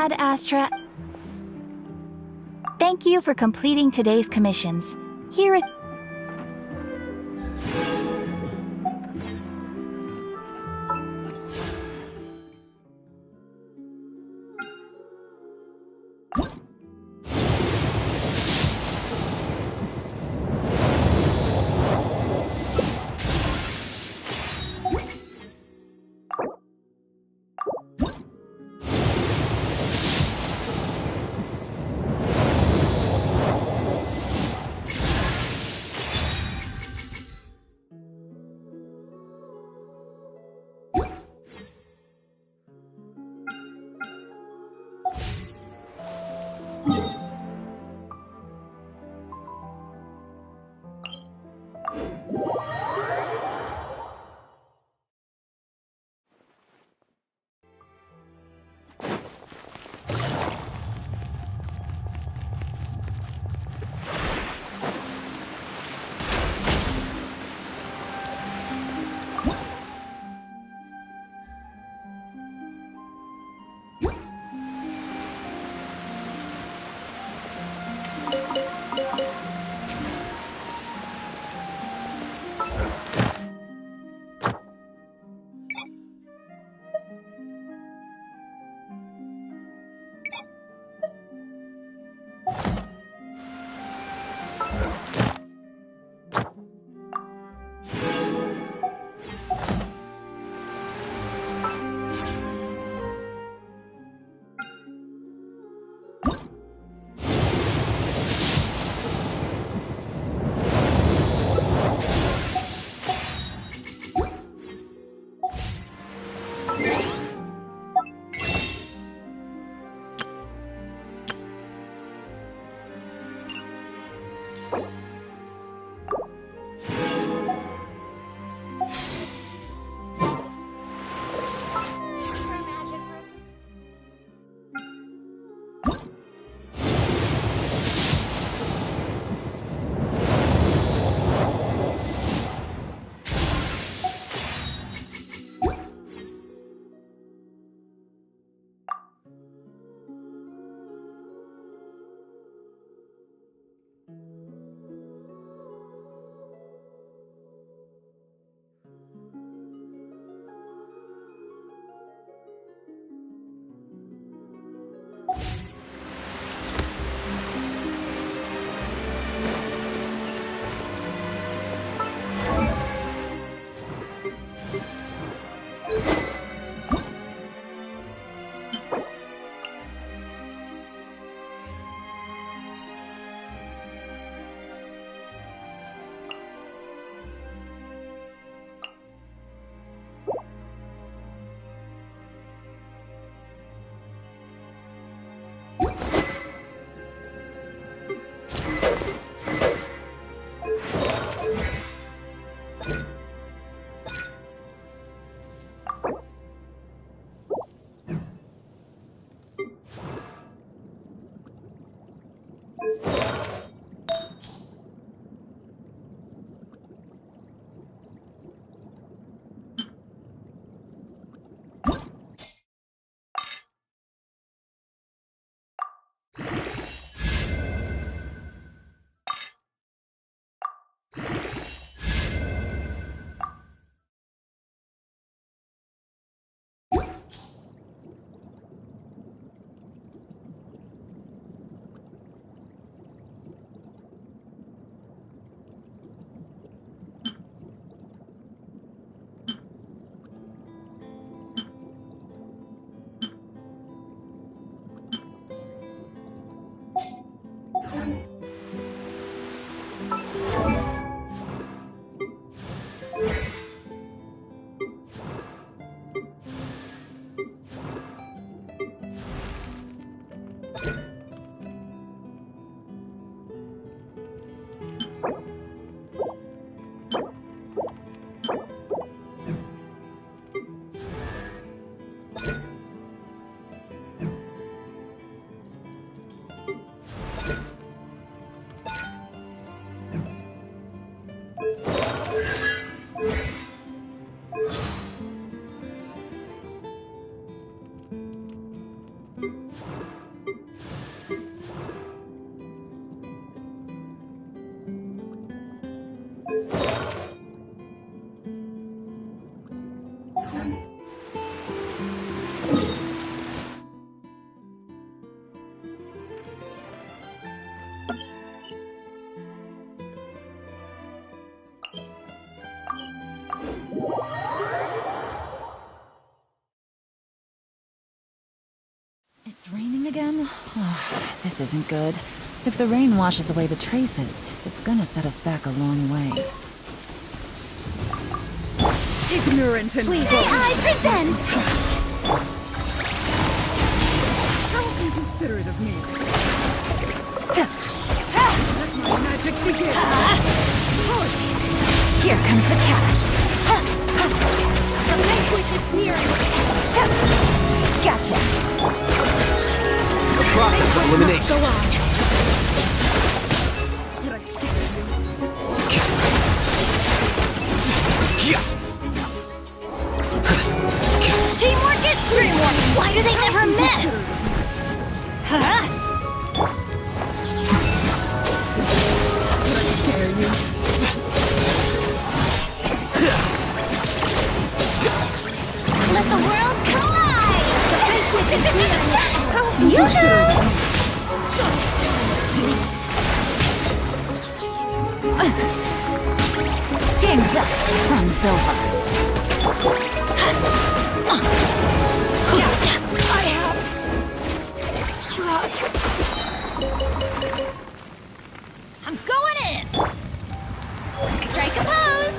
Ad Astra. Thank you for completing today's commissions. Here is... again? This isn't good. If the rain washes away the traces, it's gonna set us back a long way. Ignorant and Please, I present! How inconsiderate of me. Let my magic begin. Apologies. Here comes the cash. The banquet is nearing. Gotcha. The process of elimination. Go on. Did I scare you? Teamwork is teamwork! Why do they never miss? Huh? Did I scare you? Let the world collide! The banquet is nearing. Game's up. Fun's over. I'm going in! Strike a pose!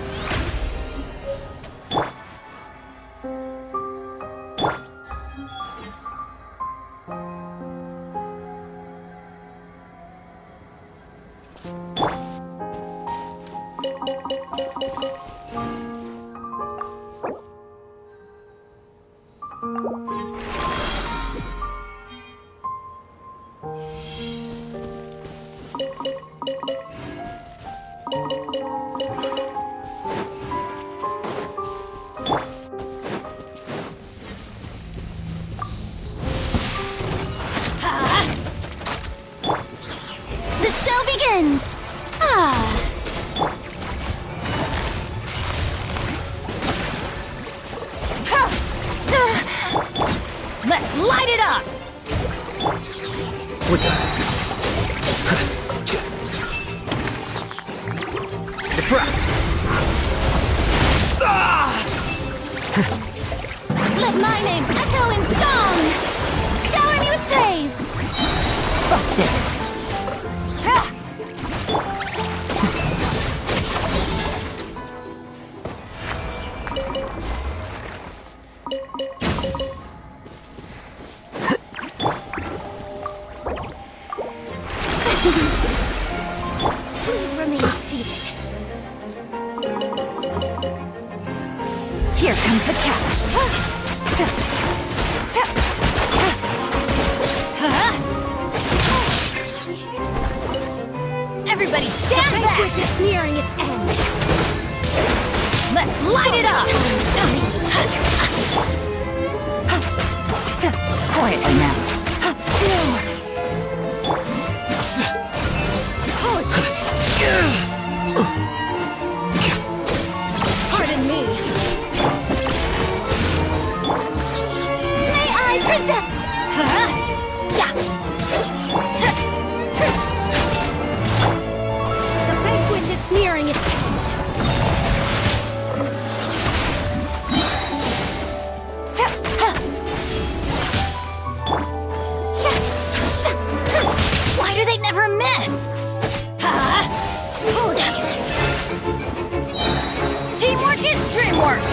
The show begins! Ah! Let's light it up! Surprise! Let my name echo in song! Shower me with praise! Busted. Please remain seated. Here comes the catch. Everybody stand back! The banquet is nearing its end. Let's light it up! Quietly now. Apologies. Pardon me. May I present? The banquet is nearing its end. Why do they never miss? Apologies. Teamwork is dreamwork.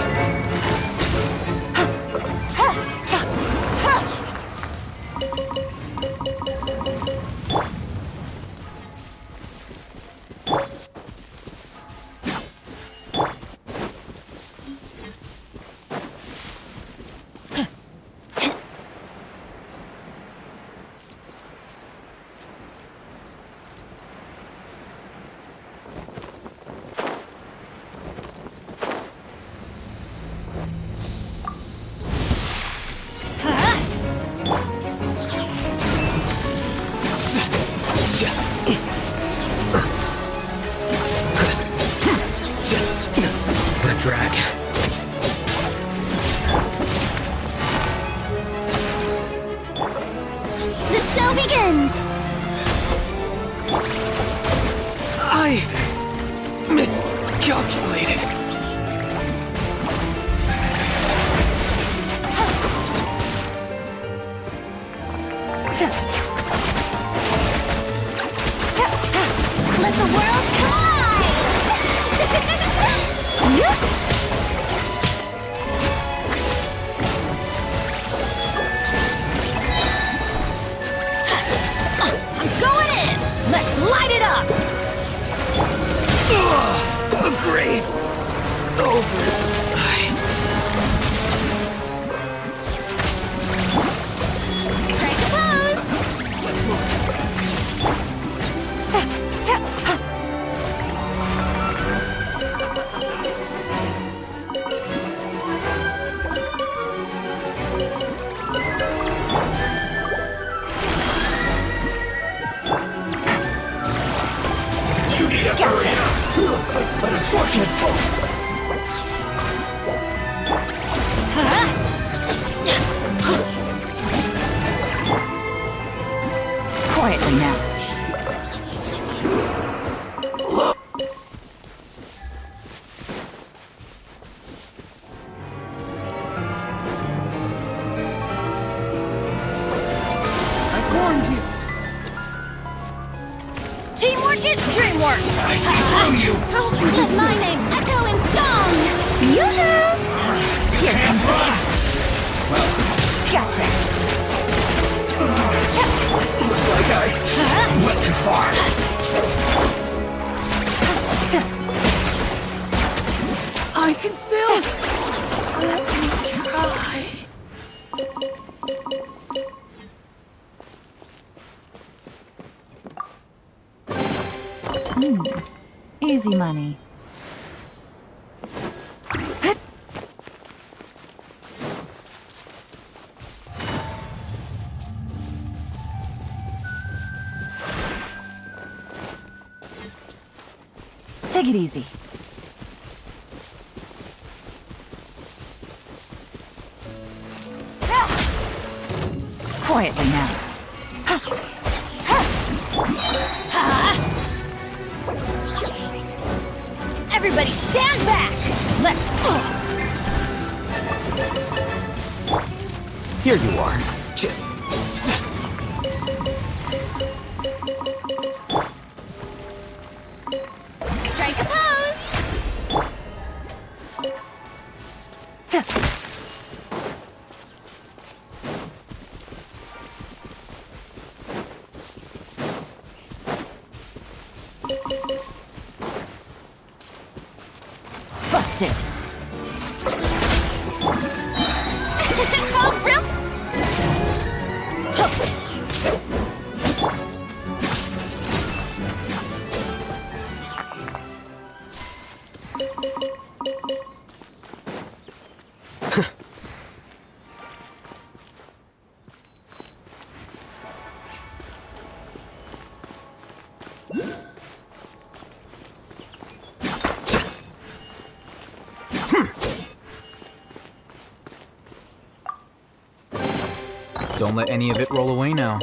What a drag. The show begins. I miscalculated. Strike a pose! Gotcha! You look like an unfortunate fool! Quietly now. I warned you! Teamwork is dreamwork! I see through you! Let my name echo in song! Yoo-hoo! Here comes the Gotcha! Looks like I went too far. I can still... Let me try. Easy money. Take it easy. Quietly now. Everybody stand back! Let's... Here you are. Strike a pose! Busted. Oh, real... Don't let any of it roll away now.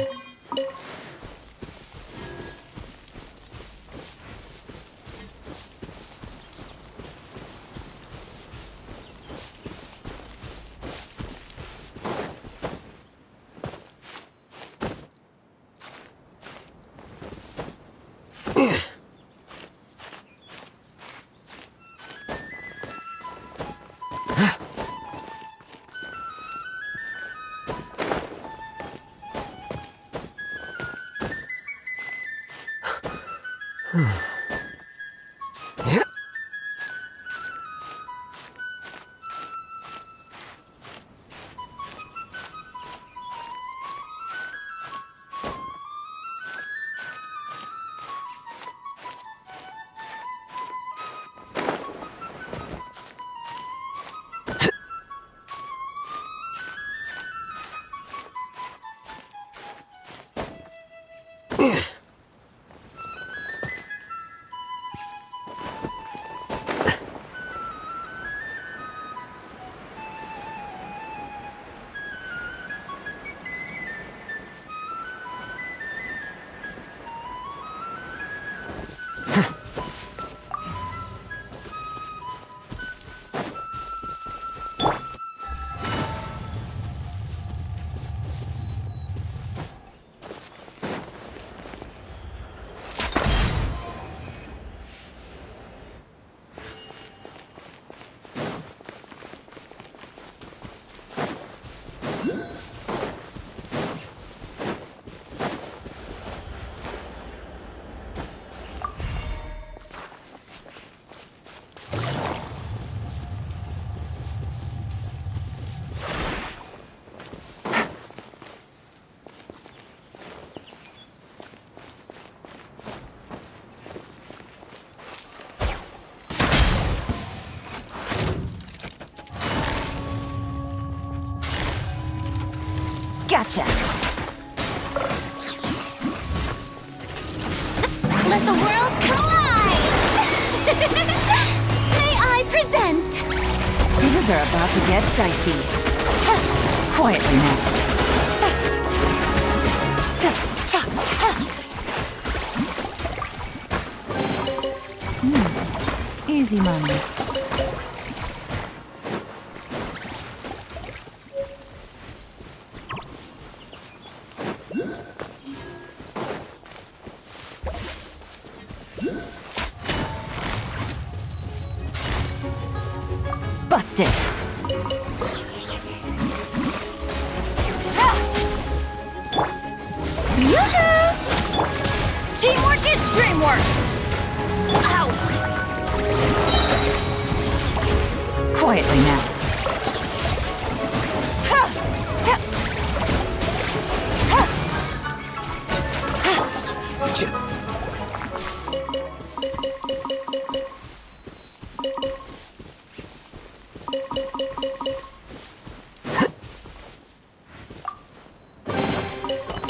Gotcha! Let the world collide! May I present? Things are about to get dicey. Quietly now. Easy money. Busted. Yoo-hoo! Teamwork is dreamwork! Ow! Quietly now.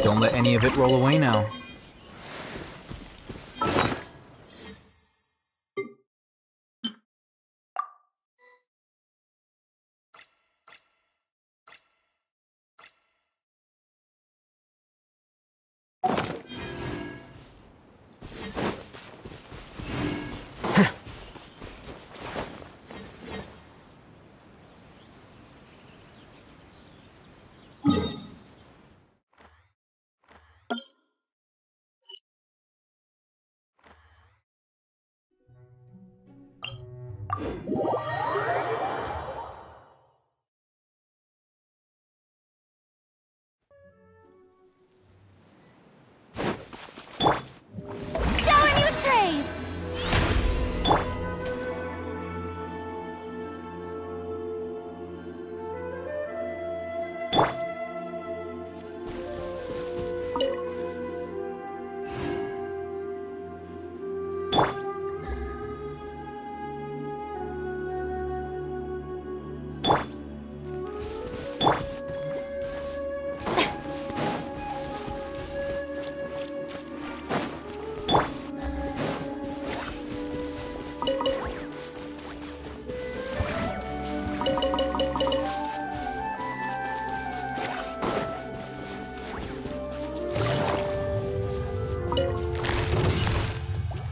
Don't let any of it roll away now. Showering you with praise!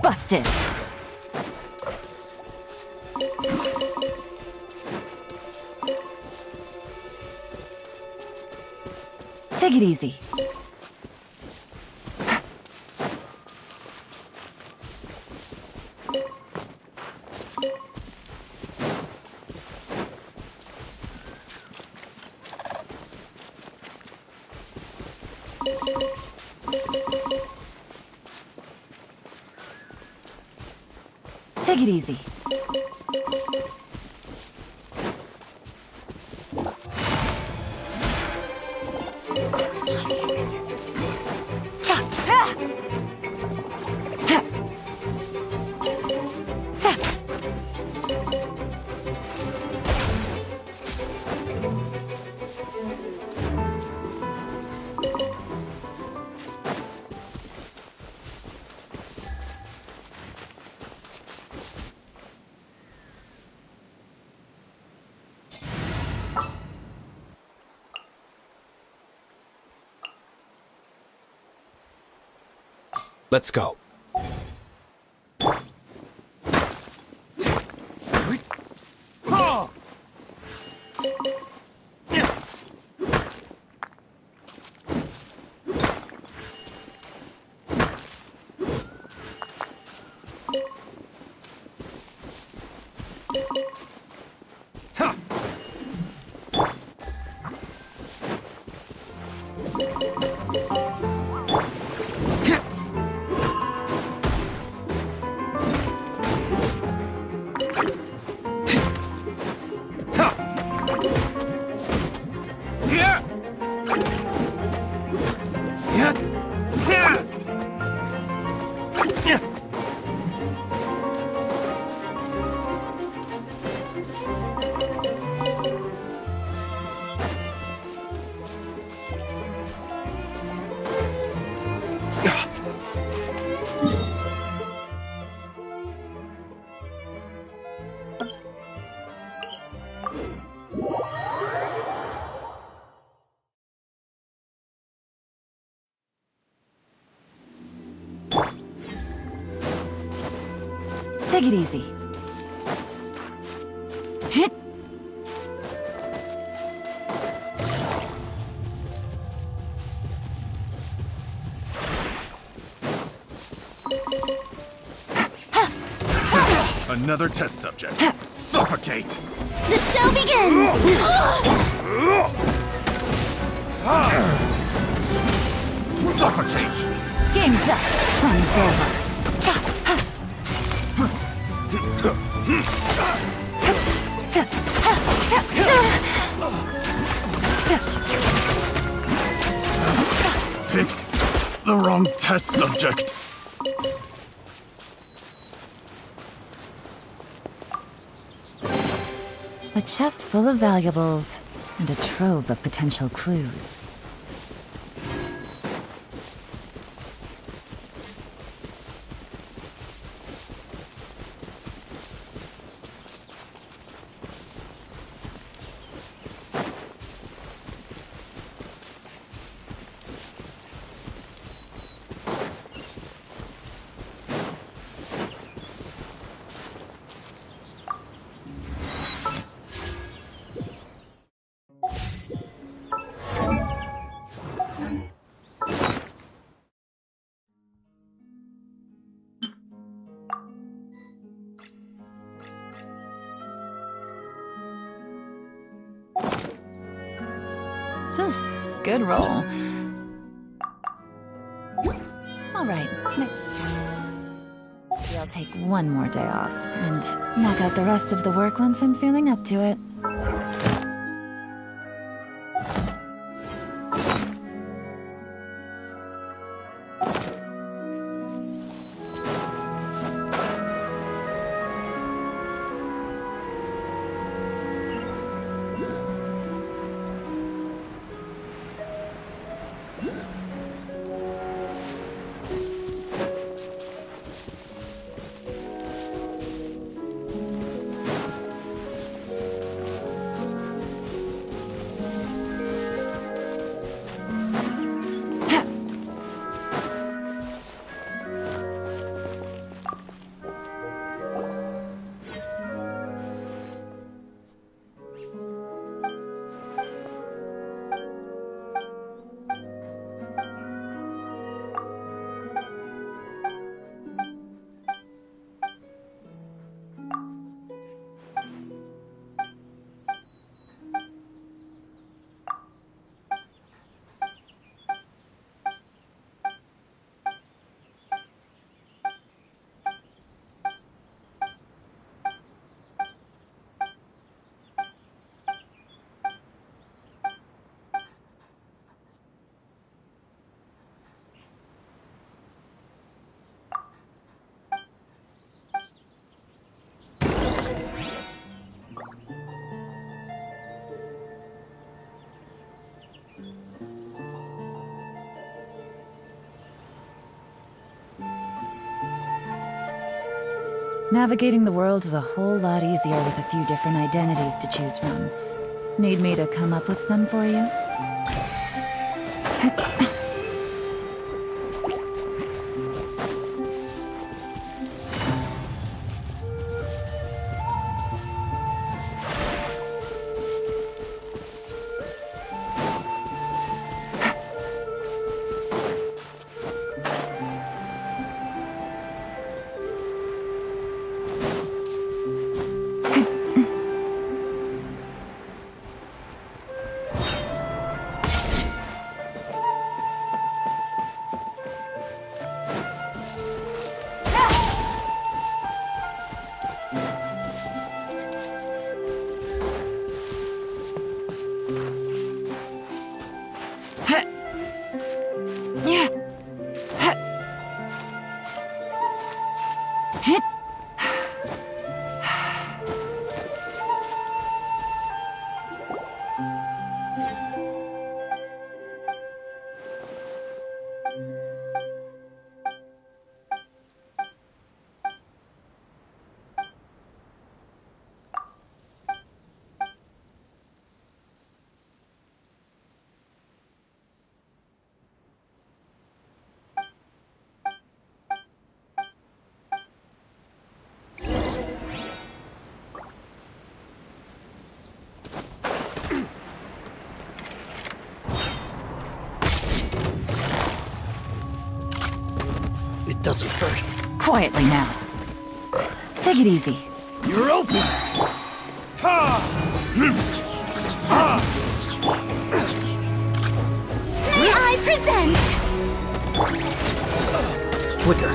Busted. Take it easy. Take it easy. Let's go. Take it easy. Hit. Another test subject. Suffocate! The show begins! Suffocate! Game's up. Fun's over. Picked the wrong test subject. A chest full of valuables and a trove of potential clues. Good roll. All right. Maybe I'll take one more day off and knock out the rest of the work once I'm feeling up to it. Navigating the world is a whole lot easier with a few different identities to choose from. Need me to come up with some for you? it doesn't hurt. Quietly now. Take it easy. You're open! May I present? Flicker.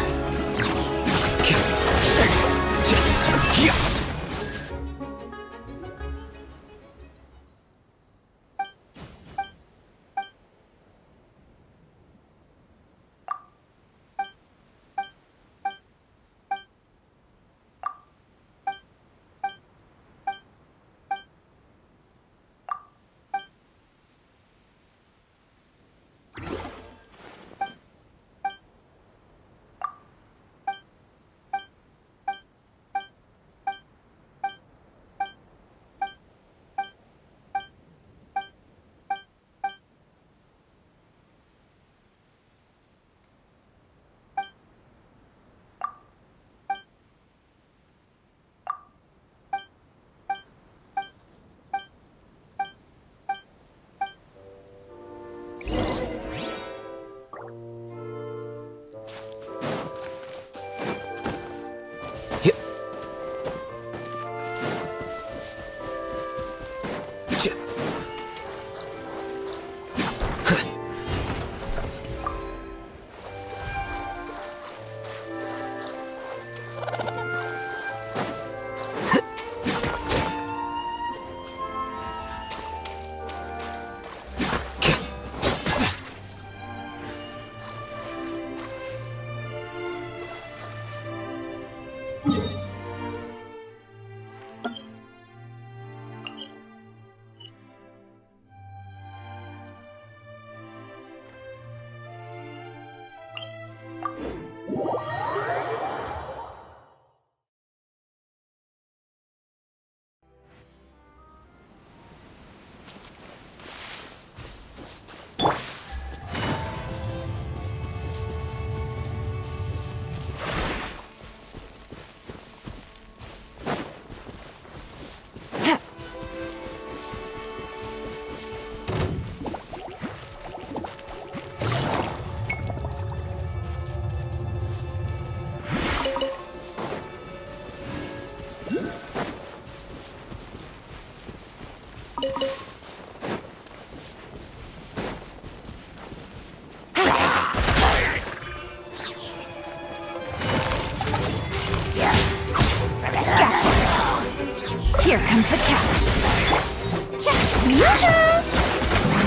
Here comes the catch.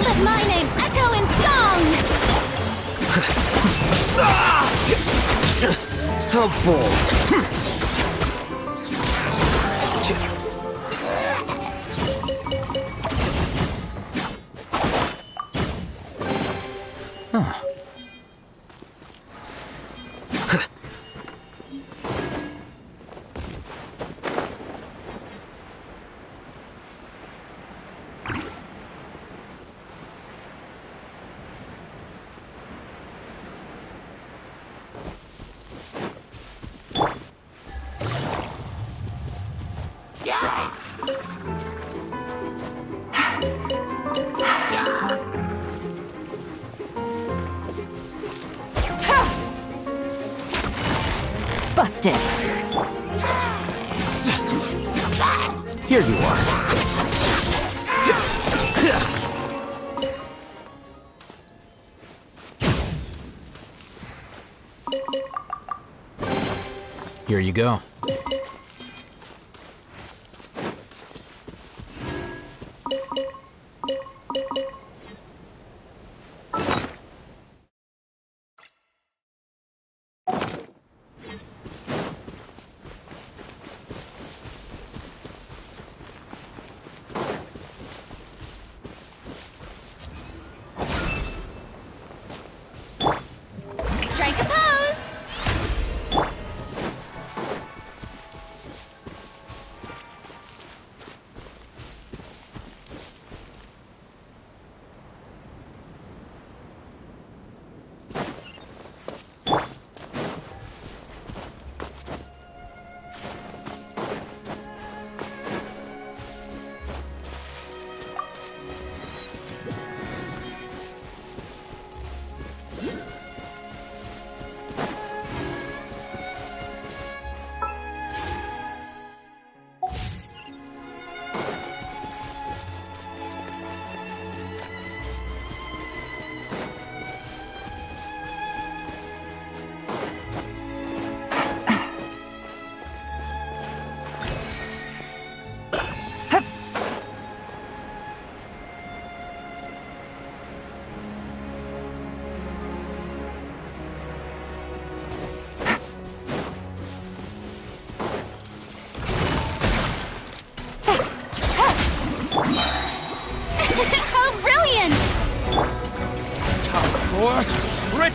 Let my name echo in song! How bold! Busted. Here you are. Here you go. Strike a pose!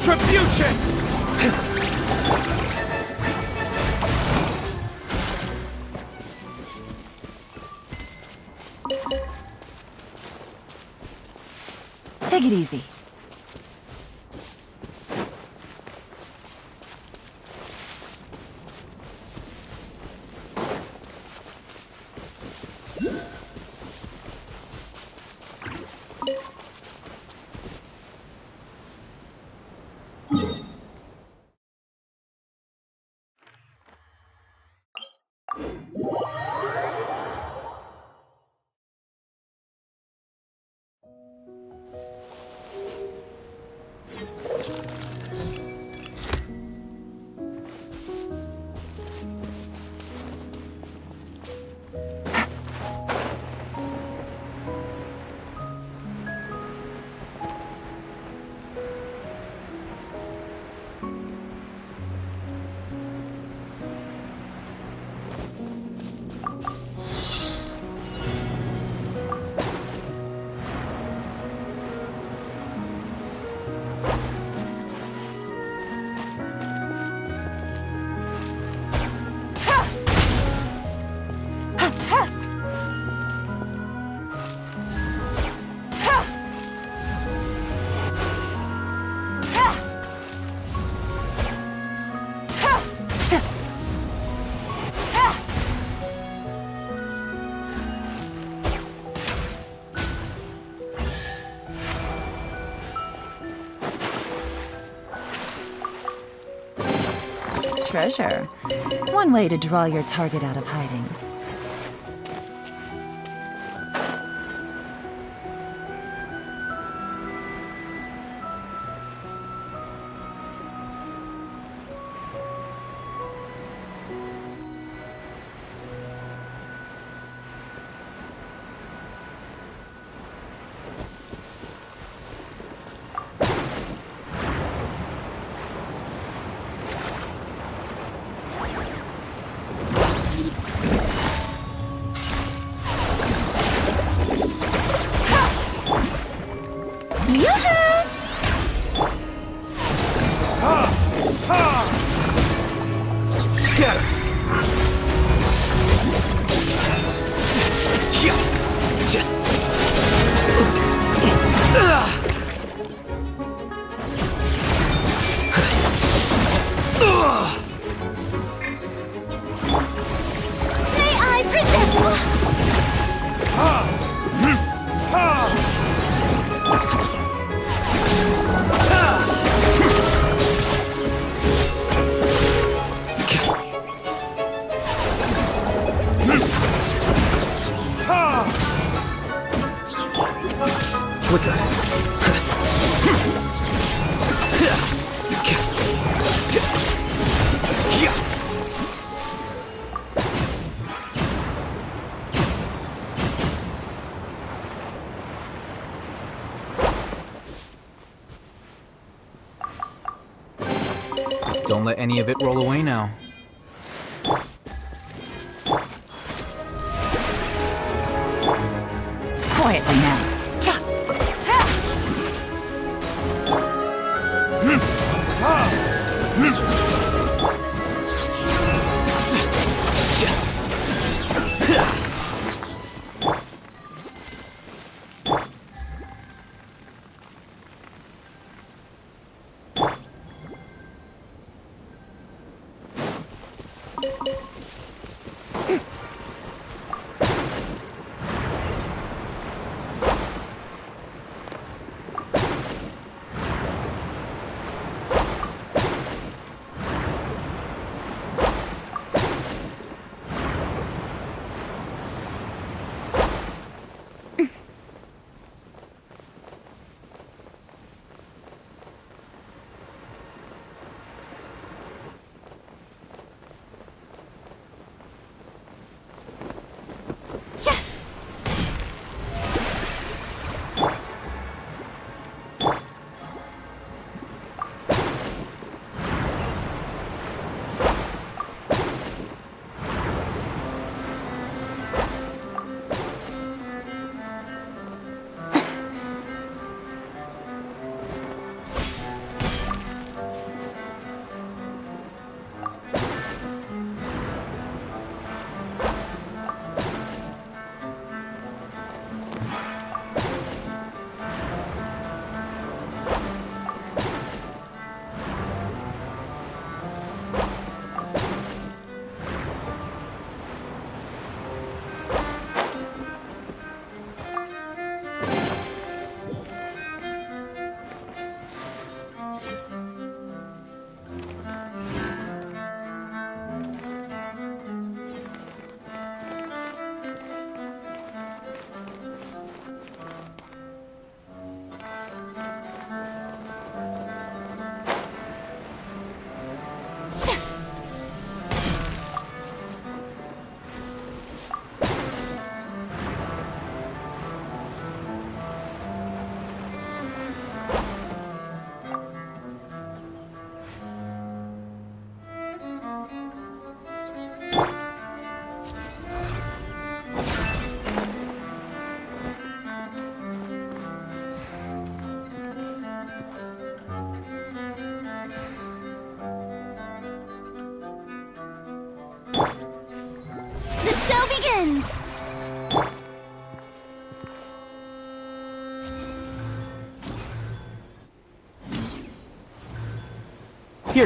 Retribution! Take it easy. Treasure. One way to draw your target out of hiding. Don't let any of it roll away now. Quietly now.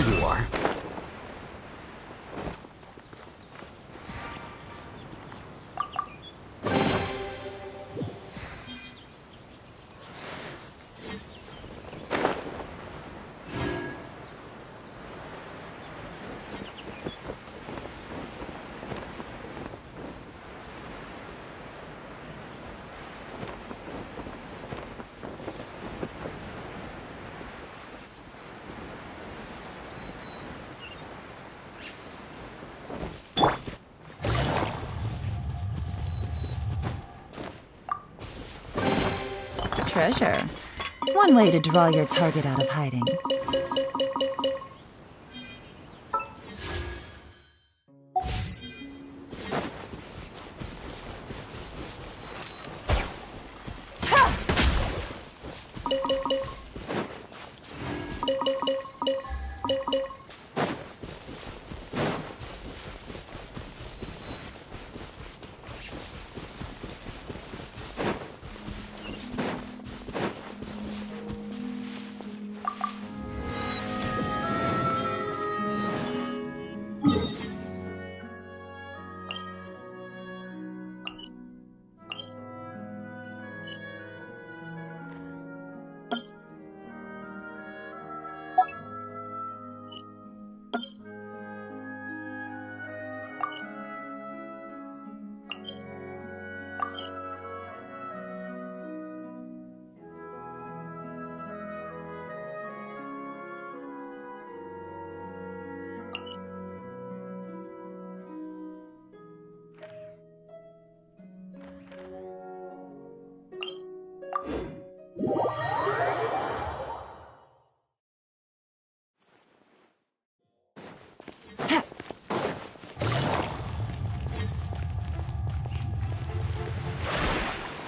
here you are. Treasure. One way to draw your target out of hiding.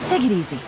Take it easy.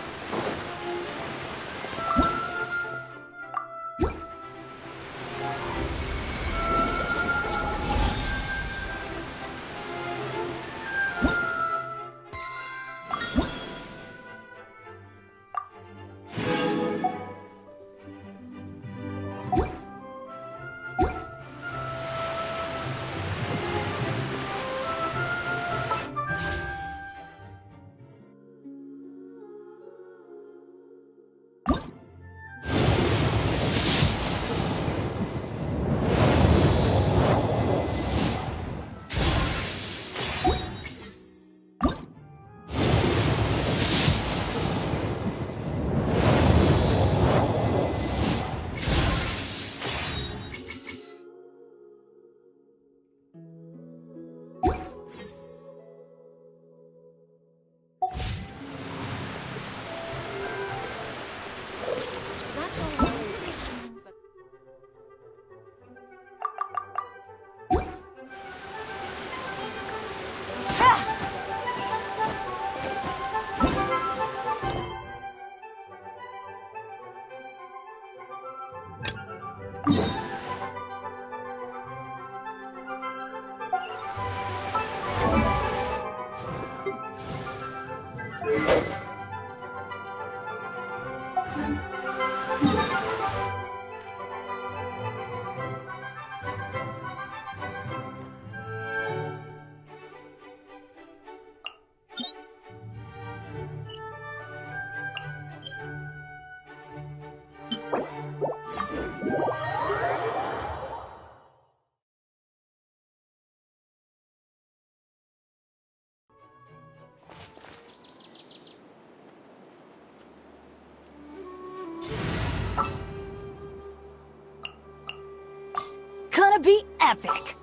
Gonna be epic!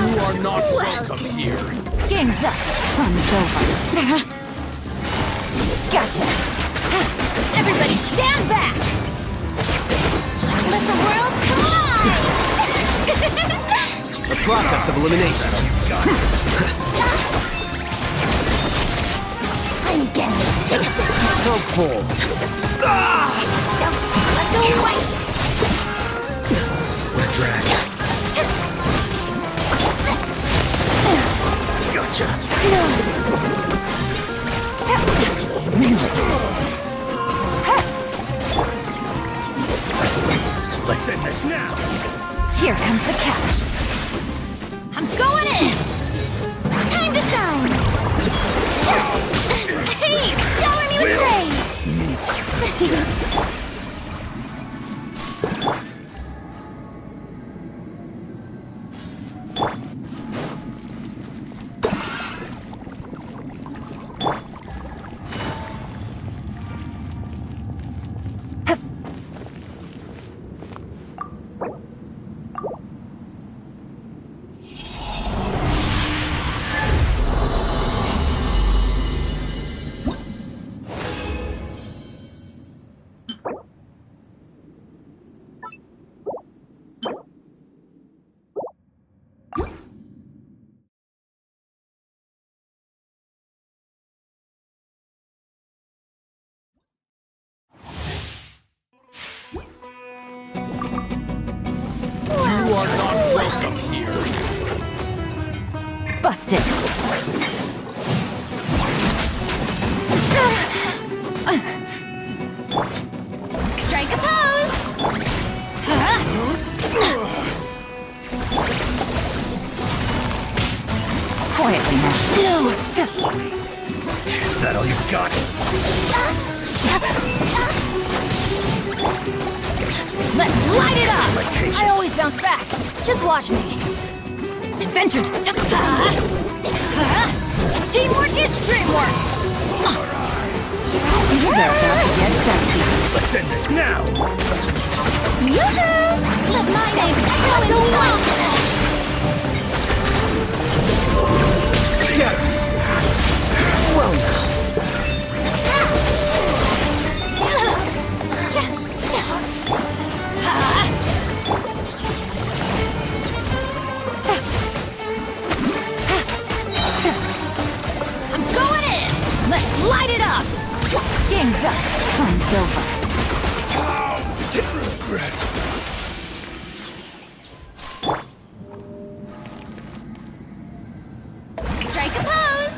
You are not welcome here. Game's up. Fun's over. Gotcha. Everybody stand back! Let the world collide! The process of elimination. I'm getting sick of this. So bold. Don't let go away. What a drag. Gotcha. Let's end this now. Here comes the catch. I'm going in! Time to shine! Hey! Shower me with praise! You are not welcome here. Busted. Strike a pose! Quietly now. Is that all you've got? Let's light it up! My patience. I always bounce back. Just watch me. Adventures. Teamwork is dreamwork. These are about to get dicey. Let's end this now. Yoo-hoo! Let my name echo in sight! Scatter. Well now. I'm going in! Let's light it up! Game's up. Fun's over. Strike a pose!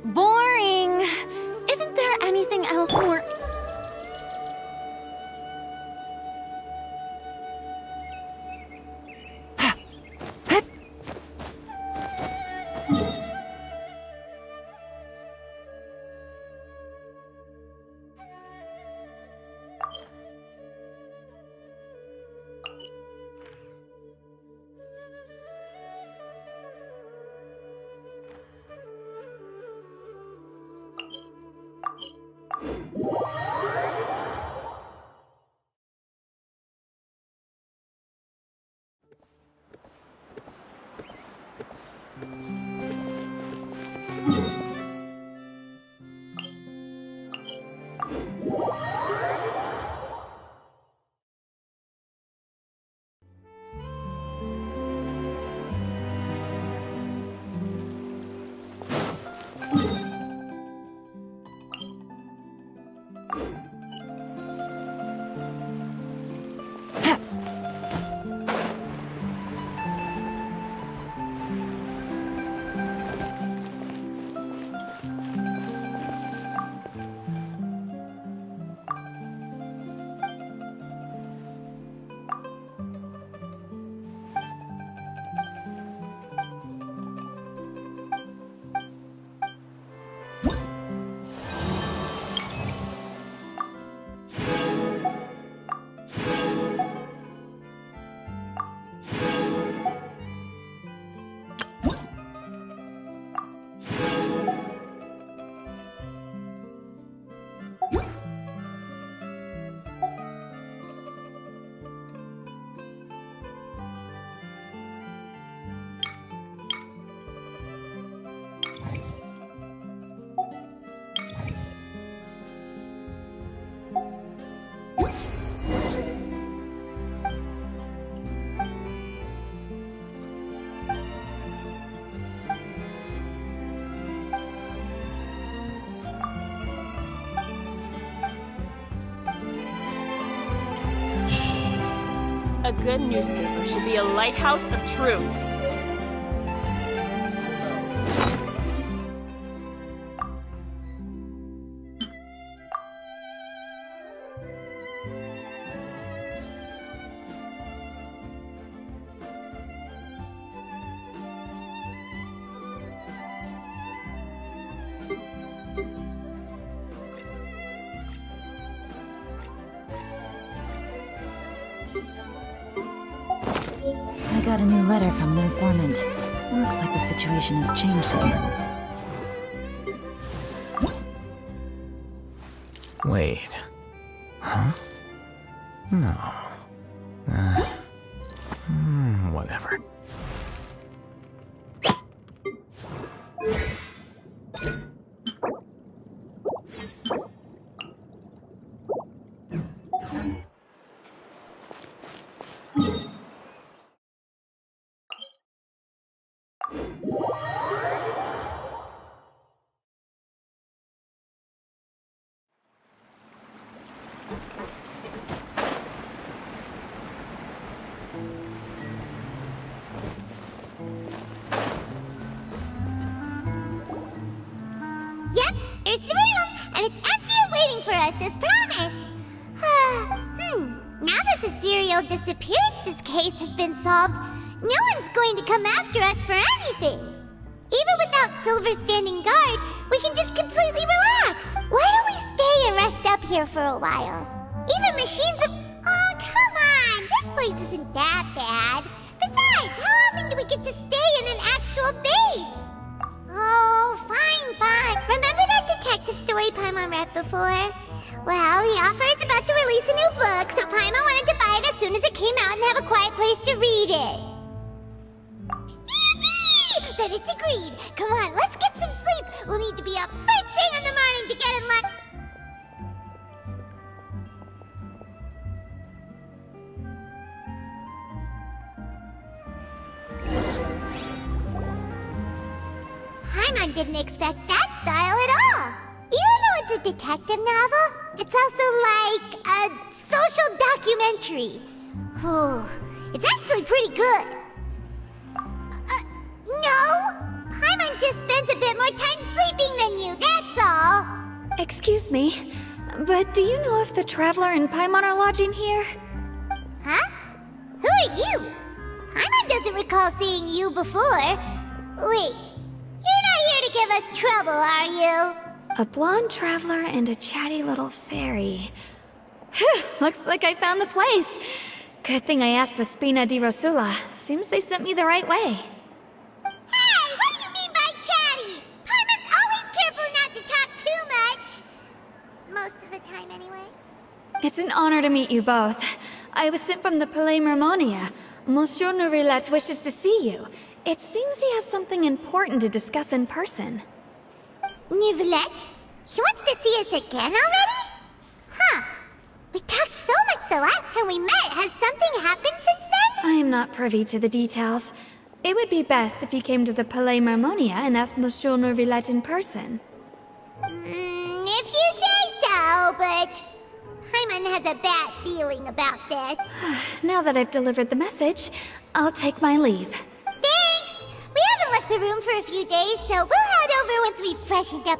Boring! Isn't there anything else more... A good newspaper should be a lighthouse of truth. I got a new letter from an informant. Looks like the situation has changed again. Wait. Huh? No. Whatever. Yep, there's the room, and it's empty and waiting for us as promised. Now that the serial disappearances case has been solved, no one's going to come after us for anything. Even without Silver standing guard, we can just completely relax. Why don't we stay and rest up here for a while? Even machines of... Oh, come on! This place isn't that bad. Besides, how often do we get to stay in an actual base? Oh, fine. Remember that detective story Paimon read before? Well, the author is about to release a new book, so Paimon wanted to buy it as soon as it came out and have a quiet place to read it. Yippee! Then it's agreed. Come on, let's get some sleep. We'll need to be up first thing in the morning to get in line. Paimon didn't expect that style at all. Even though it's a detective novel, it's also like a social documentary. Oh, it's actually pretty good. No! Paimon just spends a bit more time sleeping than you, that's all. Excuse me, but do you know if the Traveler and Paimon are lodging here? Huh? Who are you? Paimon doesn't recall seeing you before. Wait, you're not here to give us trouble, are you? A blonde traveler and a chatty little fairy. Whew, looks like I found the place. Good thing I asked the Spina di Rosula. Seems they sent me the right way. Hey, what do you mean by chatty? Paimon's always careful not to talk too much. Most of the time, anyway. It's an honor to meet you both. I was sent from the Palais Mermonia. Monsieur Nourilette wishes to see you. It seems he has something important to discuss in person. Nourilette? He wants to see us again already? Huh. We talked so much the last time we met. Has something happened since then? I am not privy to the details. It would be best if you came to the Palais Mermonia and asked Monsieur Nourilette in person. If you say so, but Paimon has a bad feeling about this. Now that I've delivered the message, I'll take my leave. Thanks! We haven't left the room for a few days, so we'll head over once we've freshened up.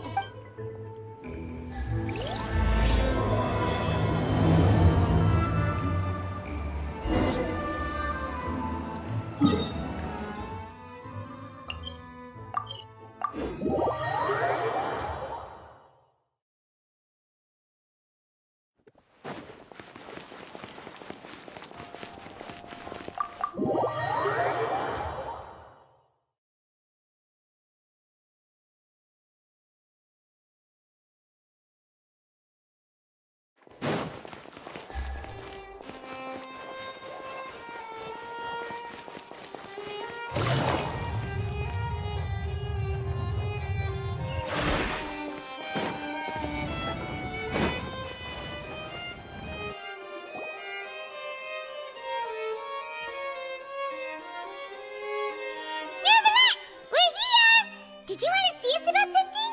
Did you want to see us about something?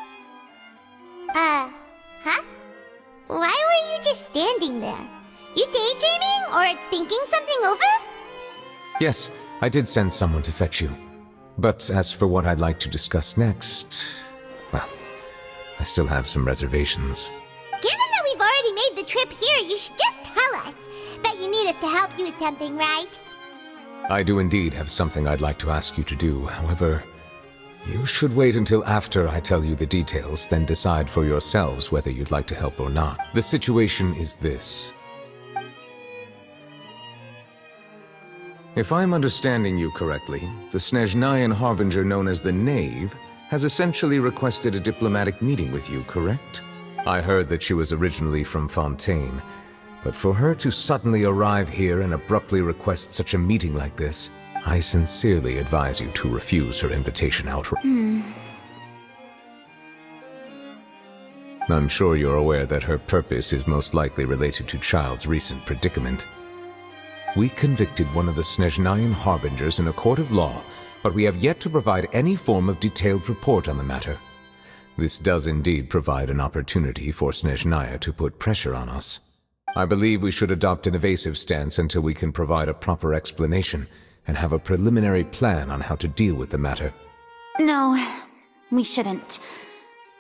Huh? Why were you just standing there? You daydreaming or thinking something over? Yes, I did send someone to fetch you. But as for what I'd like to discuss next, well, I still have some reservations. Given that we've already made the trip here, you should just tell us. Bet you need us to help you with something, right? I do indeed have something I'd like to ask you to do. However, you should wait until after I tell you the details, then decide for yourselves whether you'd like to help or not. The situation is this. If I'm understanding you correctly, the Snezhnayan Harbinger known as the Knave has essentially requested a diplomatic meeting with you, correct? I heard that she was originally from Fontaine, but for her to suddenly arrive here and abruptly request such a meeting like this, I sincerely advise you to refuse her invitation outright. I'm sure you're aware that her purpose is most likely related to Child's recent predicament. We convicted one of the Snezhnayan Harbingers in a court of law, but we have yet to provide any form of detailed report on the matter. This does indeed provide an opportunity for Snezhnaya to put pressure on us. I believe we should adopt an evasive stance until we can provide a proper explanation and have a preliminary plan on how to deal with the matter. No, we shouldn't.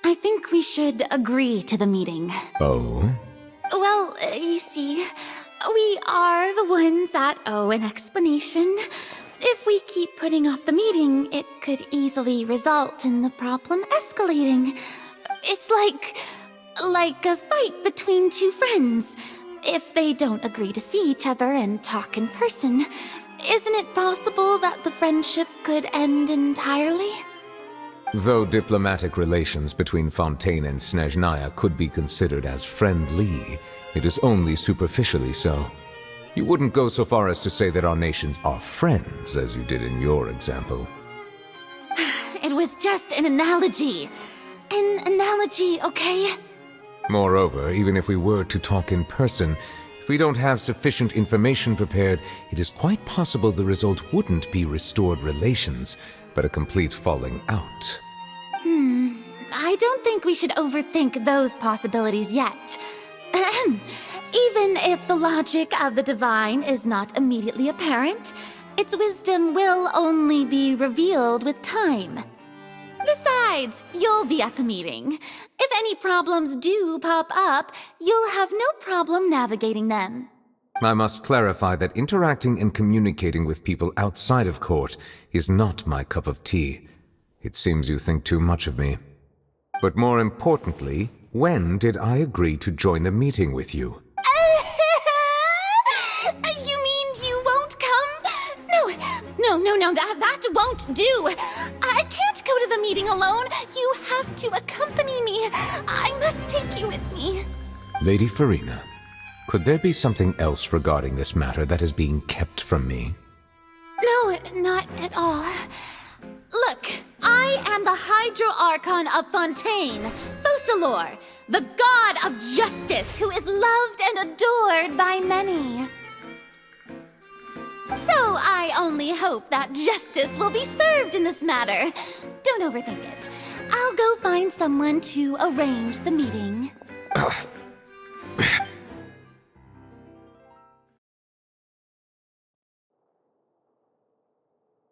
I think we should agree to the meeting. Oh? Well, you see, we are the ones that owe an explanation. If we keep putting off the meeting, it could easily result in the problem escalating. It's like a fight between two friends. If they don't agree to see each other and talk in person, isn't it possible that the friendship could end entirely? Though diplomatic relations between Fontaine and Snezhnaya could be considered as friendly, it is only superficially so. You wouldn't go so far as to say that our nations are friends, as you did in your example. was just an analogy. An analogy, okay? Moreover, even if we were to talk in person, if we don't have sufficient information prepared, it is quite possible the result wouldn't be restored relations, but a complete falling out. I don't think we should overthink those possibilities yet. Ahem. Even if the logic of the divine is not immediately apparent, its wisdom will only be revealed with time. Besides, you'll be at the meeting. If any problems do pop up, you'll have no problem navigating them. I must clarify that interacting and communicating with people outside of court is not my cup of tea. It seems you think too much of me. But more importantly, when did I agree to join the meeting with you? You mean you won't come? No, that won't do. I can't go to the meeting alone. You have to accompany me. I must take you with me. Lady Farina, could there be something else regarding this matter that is being kept from me? No, not at all. Look, I am the Hydro-Archon of Fontaine, Focalor, the god of justice who is loved and adored by many. So I only hope that justice will be served in this matter. Don't overthink it. I'll go find someone to arrange the meeting.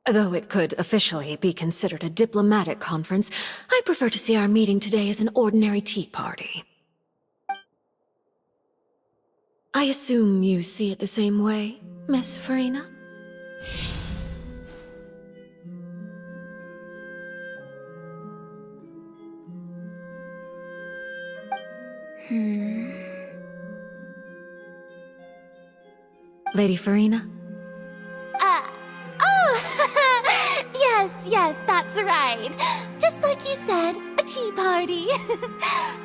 Though it could officially be considered a diplomatic conference, I prefer to see our meeting today as an ordinary tea party. I assume you see it the same way, Miss Farina? Lady Farina? Yes, that's right. Just like you said, a tea party.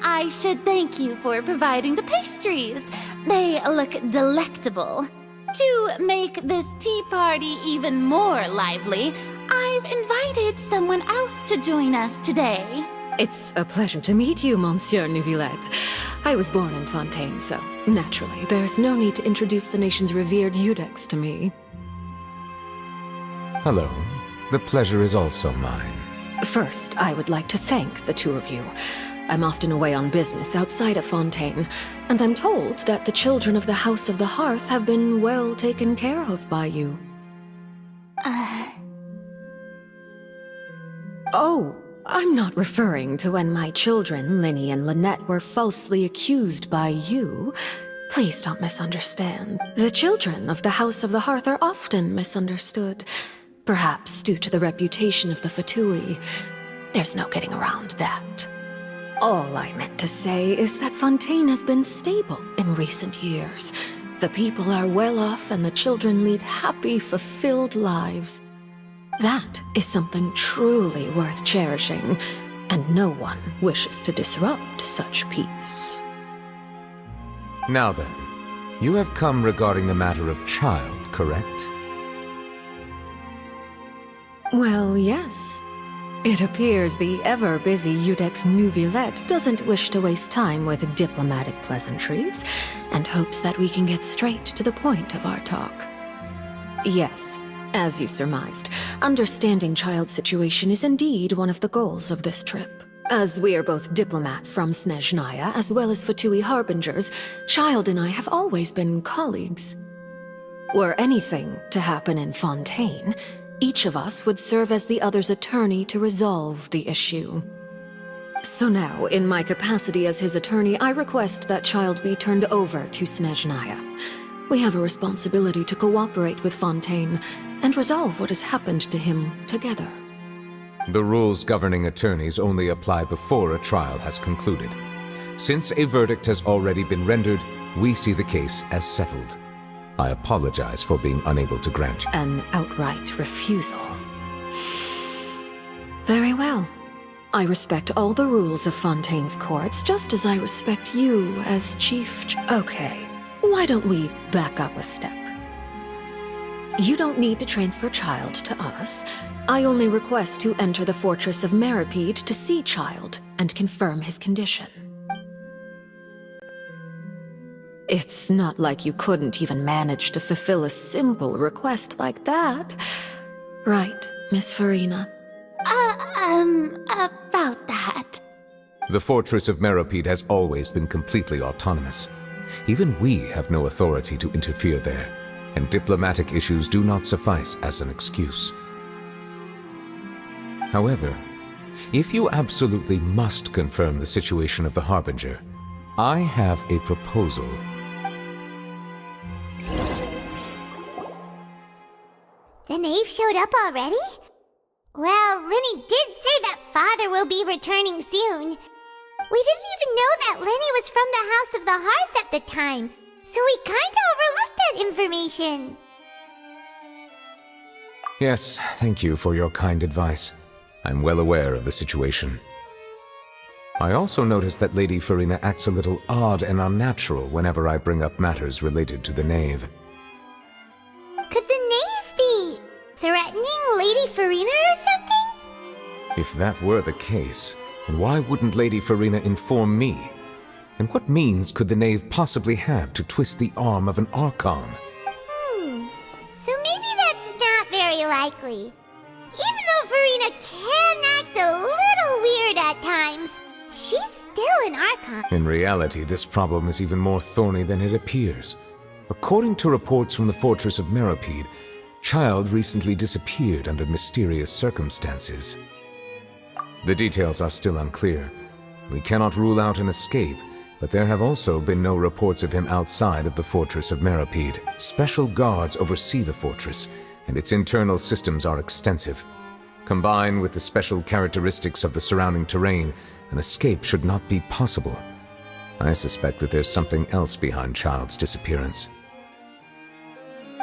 I should thank you for providing the pastries. They look delectable. To make this tea party even more lively, I've invited someone else to join us today. It's a pleasure to meet you, Monsieur Neuvillette. I was born in Fontaine, so naturally, there's no need to introduce the nation's revered Eudex to me. Hello. The pleasure is also mine. First, I would like to thank the two of you. I'm often away on business outside of Fontaine, and I'm told that the children of the House of the Hearth have been well taken care of by you. Oh, I'm not referring to when my children, Linny and Lynette, were falsely accused by you. Please don't misunderstand. The children of the House of the Hearth are often misunderstood. Perhaps due to the reputation of the Fatui. There's no getting around that. All I meant to say is that Fontaine has been stable in recent years. The people are well off and the children lead happy, fulfilled lives. That is something truly worth cherishing, and no one wishes to disrupt such peace. Now then, you have come regarding the matter of child, correct? Well, yes. It appears the ever-busy Eudex Neuvillette doesn't wish to waste time with diplomatic pleasantries, and hopes that we can get straight to the point of our talk. Yes, as you surmised, understanding child's situation is indeed one of the goals of this trip. As we are both diplomats from Snezhnaya, as well as Fatui harbingers, Child and I have always been colleagues. Were anything to happen in Fontaine, each of us would serve as the other's attorney to resolve the issue. So now, in my capacity as his attorney, I request that Child be turned over to Snezhnaya. We have a responsibility to cooperate with Fontaine and resolve what has happened to him together. The rules governing attorneys only apply before a trial has concluded. Since a verdict has already been rendered, we see the case as settled. I apologize for being unable to grant you an outright refusal. Very well. I respect all the rules of Fontaine's courts, just as I respect you as Chief Okay, why don't we back up a step? You don't need to transfer Child to us. I only request to enter the fortress of Meripede to see Child and confirm his condition. It's not like you couldn't even manage to fulfill a simple request like that. Right, Miss Farina? About that. The fortress of Meripede has always been completely autonomous. Even we have no authority to interfere there, and diplomatic issues do not suffice as an excuse. However, if you absolutely must confirm the situation of the Harbinger, I have a proposal. The knave showed up already? Well, Lenny did say that Father will be returning soon. We didn't even know that Lenny was from the House of the Hearth at the time, so we kinda overlooked that information. Yes, thank you for your kind advice. I'm well aware of the situation. I also noticed that Lady Farina acts a little odd and unnatural whenever I bring up matters related to the knave. Could the knave be threatening Lady Farina or something? If that were the case, then why wouldn't Lady Farina inform me? And what means could the knave possibly have to twist the arm of an Archon? So maybe that's not very likely. Even though Farina can act a little weird at times, she's still an Archon. In reality, this problem is even more thorny than it appears. According to reports from the Fortress of Meripede, Child recently disappeared under mysterious circumstances. The details are still unclear. We cannot rule out an escape, but there have also been no reports of him outside of the Fortress of Meripede. Special guards oversee the fortress, and its internal systems are extensive. Combined with the special characteristics of the surrounding terrain, an escape should not be possible. I suspect that there's something else behind Child's disappearance.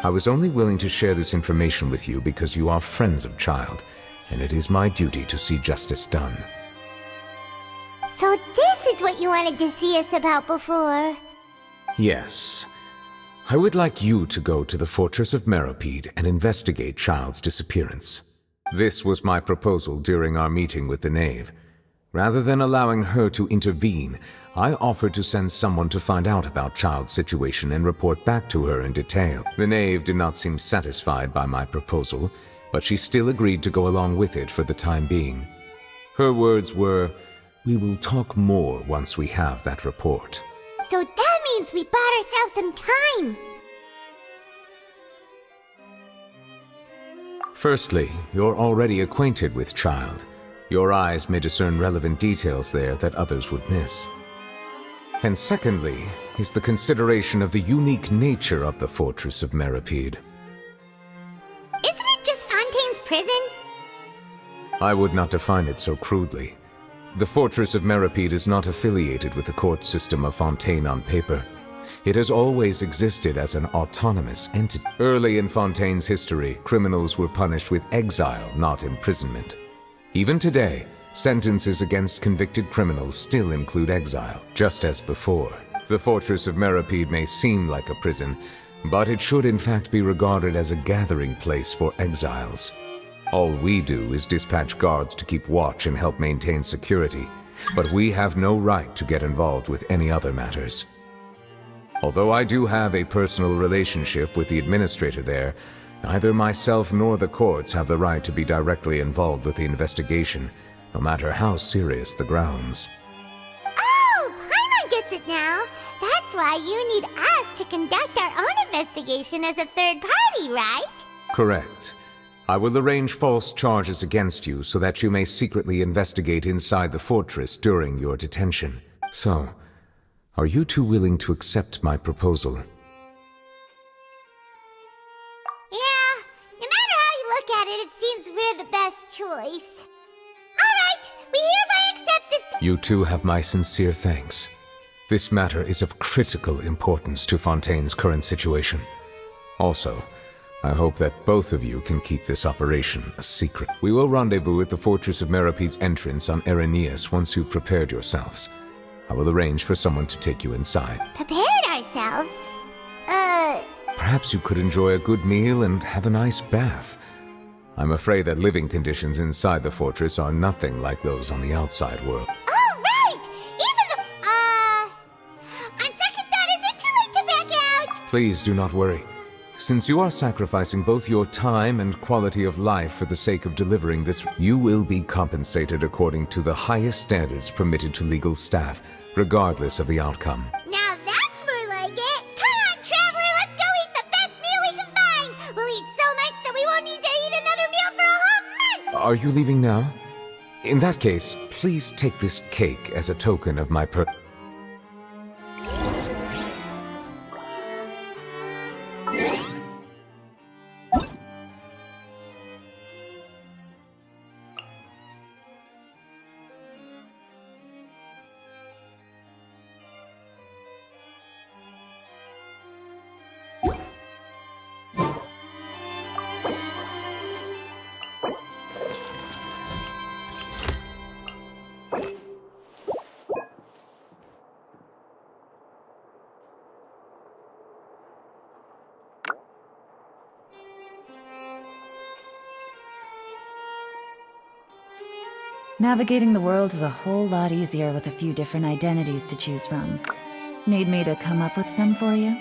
I was only willing to share this information with you because you are friends of Child, and it is my duty to see justice done. So this is what you wanted to see us about before? Yes. I would like you to go to the Fortress of Meripede and investigate Child's disappearance. This was my proposal during our meeting with the knave. Rather than allowing her to intervene, I offered to send someone to find out about Child's situation and report back to her in detail. The knave did not seem satisfied by my proposal, but she still agreed to go along with it for the time being. Her words were, "We will talk more once we have that report." So that means we bought ourselves some time! Firstly, you're already acquainted with Child. Your eyes may discern relevant details there that others would miss. And secondly, is the consideration of the unique nature of the Fortress of Meripede. Isn't it just Fontaine's prison? I would not define it so crudely. The Fortress of Meripede is not affiliated with the court system of Fontaine on paper. It has always existed as an autonomous entity. Early in Fontaine's history, criminals were punished with exile, not imprisonment. Even today, sentences against convicted criminals still include exile, just as before. The Fortress of Meripede may seem like a prison, but it should in fact be regarded as a gathering place for exiles. All we do is dispatch guards to keep watch and help maintain security, but we have no right to get involved with any other matters. Although I do have a personal relationship with the administrator there, neither myself nor the courts have the right to be directly involved with the investigation, no matter how serious the grounds. Oh, Paimon gets it now! That's why you need us to conduct our own investigation as a third party, right? Correct. I will arrange false charges against you so that you may secretly investigate inside the fortress during your detention. So, are you two willing to accept my proposal? Yeah, no matter how you look at it, it seems we're the best choice. Alright, we hereby accept this— You two have my sincere thanks. This matter is of critical importance to Fontaine's current situation. Also, I hope that both of you can keep this operation a secret. We will rendezvous at the Fortress of Meripede's entrance on Irenaeus once you've prepared yourselves. I will arrange for someone to take you inside. Prepared ourselves? Perhaps you could enjoy a good meal and have a nice bath. I'm afraid that living conditions inside the fortress are nothing like those on the outside world. Oh, right! Even the... On second thought, is it too late to back out? Please do not worry. Since you are sacrificing both your time and quality of life for the sake of delivering this, you will be compensated according to the highest standards permitted to legal staff, regardless of the outcome. Now that's more like it! Come on, Traveler, let's go eat the best meal we can find! We'll eat so much that we won't need to eat another meal for a whole month! Are you leaving now? In that case, please take this cake as a token of my Navigating the world is a whole lot easier with a few different identities to choose from. Need me to come up with some for you?